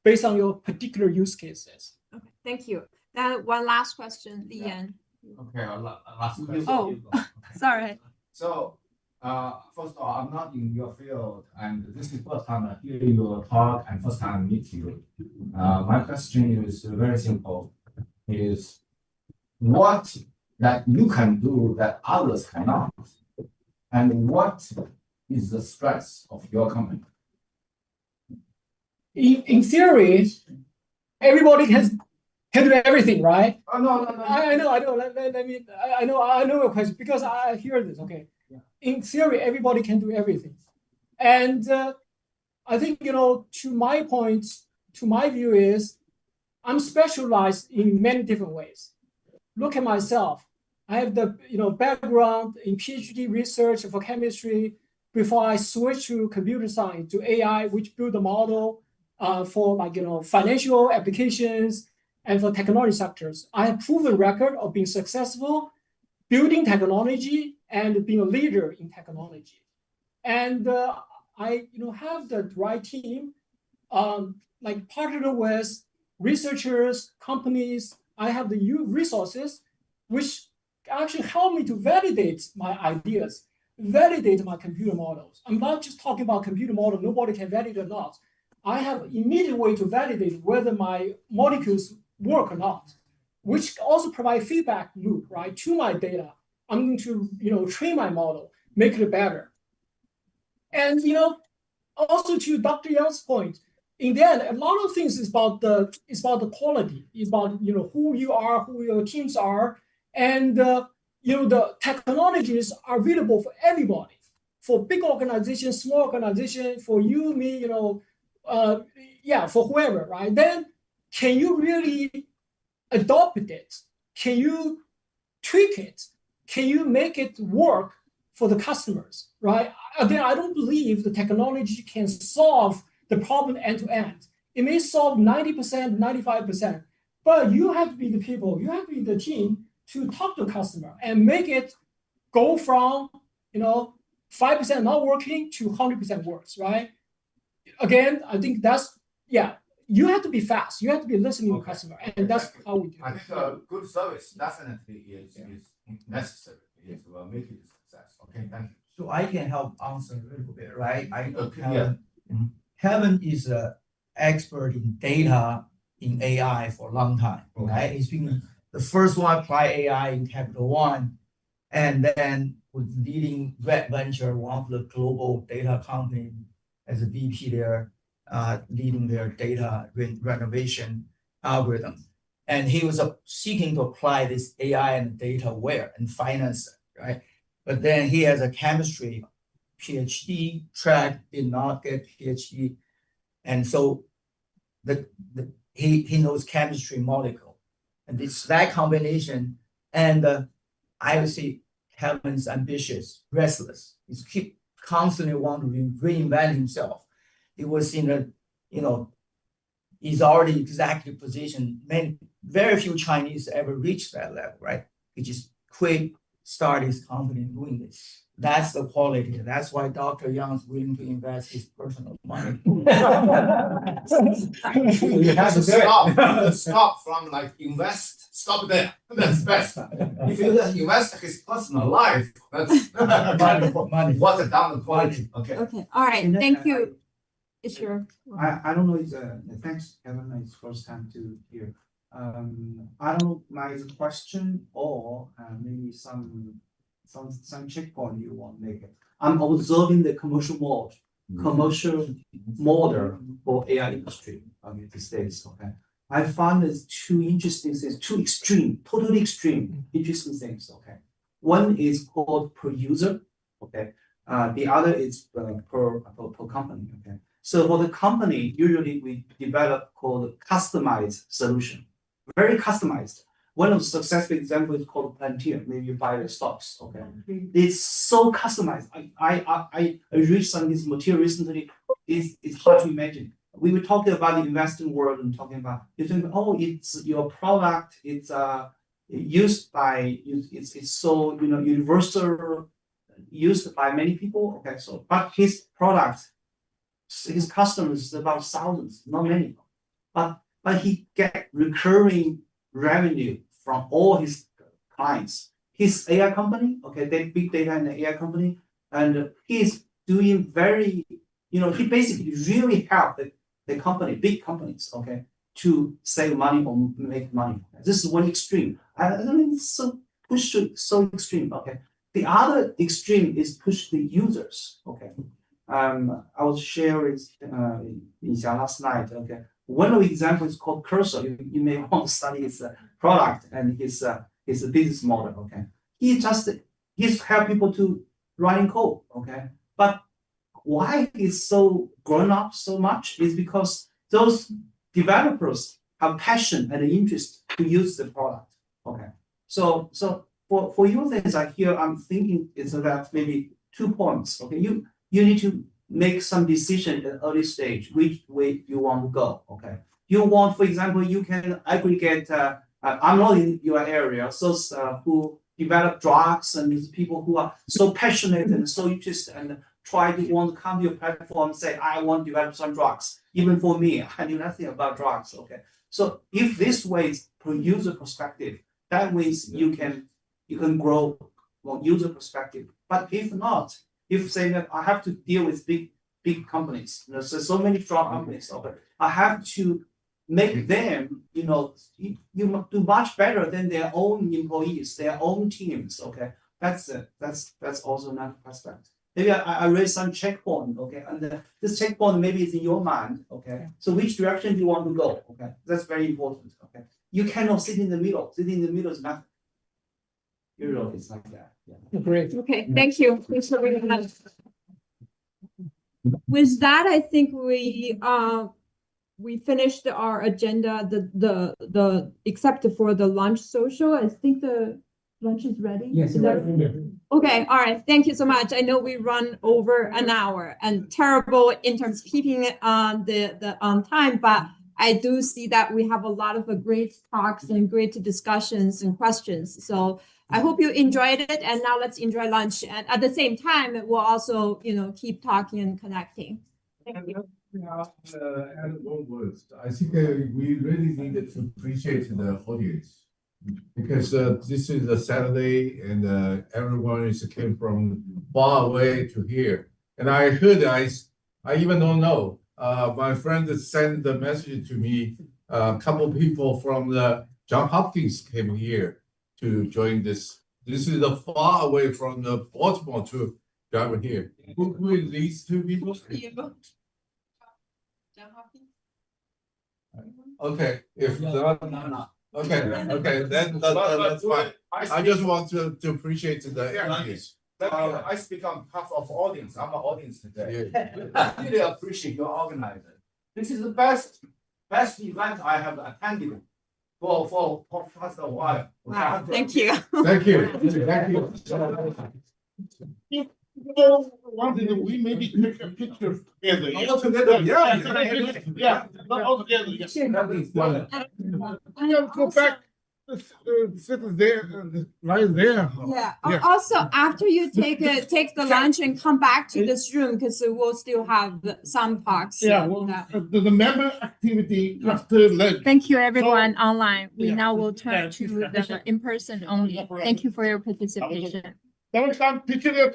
based on your particular use cases. Okay, thank you. Then one last question, Lian. Okay, last question. Oh, sorry. So, first of all, I'm not in your field, and this is the first time I hear your talk and first time I meet you. My question is very simple: is what that you can do that others cannot, and what is the strength of your company? In theory, everybody can do everything, right? Oh, no. I know. I know your question because I hear this. Okay. Yeah. In theory, everybody can do everything, and I think to my point, to my view is, I'm specialized in many different ways. Look at myself. I have the background in PhD research for chemistry before I switched to computer science to AI, which build a model for financial applications and for technology sectors. I have proven record of being successful building technology and being a leader in technology. And I have the right team, partner with researchers, companies. I have the resources which actually help me to validate my ideas, validate my computer models. I'm not just talking about computer model, nobody can validate or not. I have immediate way to validate whether my molecules work or not, which also provide feedback loop, right, to my data. I'm going to, train my model, make it better. And, also to Dr. Yang's point, in the end, a lot of things is about the quality, is about, who you are, who your teams are, and, the technologies are available for everybody, for big organizations, small organizations, for you, me, for whoever, right? Then can you really adopt it? Can you tweak it? Can you make it work for the customers, right? Again, I don't believe the technology can solve the problem end to end. It may solve 90%, 95%, but you have to be the people, you have to be the team to talk to the customer and make it go from, 5% not working to 100% works, right? Again, I think you have to be fast. You have to be listening to the customer, and that's how we do it. I think a good service definitely is necessary. Yes, will make it a success. Okay, thank you. So I can help answer a little bit, right? I know Okay, Kevin. Kevin is an expert in data in AI for a long time, right? He's been the first one to apply AI in Capital One, and then was leading Red Venture, one of the global data company, as a VP there, leading their data renovation algorithm. And he was seeking to apply this AI and data where and finance it, right? But then he has a chemistry PhD track, did not get PhD, and so he knows chemistry molecule, and it's that combination. And I would say Kevin's ambitious, restless. He's keep constantly want to reinvent himself. He was in a, he's already executive position. Very few Chinese ever reach that level, right? He just quit start his company doing this. That's the quality. That's why Dr. Yang is willing to invest his personal money. You have to stop from like invest. Stop there. That's best. If you just invest his personal life, that's money. What's down the quality? Okay. Okay, all right, thank you. Sure. I don't know. It's thanks, Kevin. It's first time to hear. I don't know my question or maybe some checkpoint you want to make it. I'm observing the commercial model for AI industry these days. Okay, I found there's two interesting things, two extreme, totally extreme, interesting things. Okay, one is called per user. Okay, the other is per company. Okay, so for the company, usually we develop called customized solution, very customized. One of the successful examples is called Plantier. Maybe you buy the stocks. Okay, it's so customized. I read some of this material recently. It's hard to imagine. We were talking about the investing world and talking about you think, oh, it's your product. It's used by it's so universal, used by many people. Okay, so but his product, his customers is about thousands, not many, but he get recurring revenue from all his clients. His AI company, okay, they big data and AI company, and he's doing very, he basically really help the company, big companies, okay, to save money or make money. This is one extreme. I don't think it's so push so extreme. Okay, the other extreme is push the users. Okay, I was sharing last night. Okay. One of the examples is called Cursor. You may want to study his product and his business model. Okay, he's help people to writing code. Okay, but why he's so grown up so much is because those developers have passion and interest to use the product. Okay, so for you things like here, I'm thinking it's about maybe 2 points. Okay, you need to make some decision at early stage, which way you want to go. Okay, you want, for example, you can aggregate. I'm not in your area, so who develop drugs and these people who are so passionate and so interested and want to come to your platform and say, I want to develop some drugs. Even for me, I knew nothing about drugs. Okay, so if this way is per user perspective, that means you can grow from user perspective. But if not, if say that I have to deal with big companies, there's so many strong companies, okay, I have to make them, you do much better than their own employees, their own teams. Okay, that's also another aspect. Maybe I raise some checkpoint. Okay, and this checkpoint maybe is in your mind. Okay, so which direction do you want to go? Okay, that's very important. Okay, you cannot sit in the middle. Sitting in the middle is nothing. Usually it's like that. Yeah. Great. Okay, thank you. Thanks for bringing that. With that, I think we finished our agenda. The except for the lunch social. I think the lunch is ready. Yes. Okay. All right. Thank you so much. I know we run over an hour and terrible in terms of keeping it on the on time, but I do see that we have a lot of great talks and great discussions and questions. So I hope you enjoyed it, and now let's enjoy lunch. And at the same time, we'll also, keep talking and connecting. Thank you. Add one word. I think we really needed to appreciate the audience because this is a Saturday and everyone came from far away to here. And I heard, I even don't know. My friend sent the message to me. A couple people from the Johns Hopkins came here to join this. This is far away from the Baltimore to drive here. Who is these two people? Okay, if not, okay, then that's fine. I just want to appreciate the audience. I speak on behalf of audience. I'm an audience today. I really appreciate your organizer. This is the best event I have attended for past a while. Wow, thank you. Thank you. Thank you. We maybe take a picture together. All together, yeah, not all together. Yeah. Go back. sit there, right there. Yeah. Also, after you take the lunch and come back to this room, because we'll still have some talks. Yeah, well, the member activity after lunch. Thank you, everyone online. We yeah. now will turn to the in-person only. Thank you for your participation. Tamam, teacher,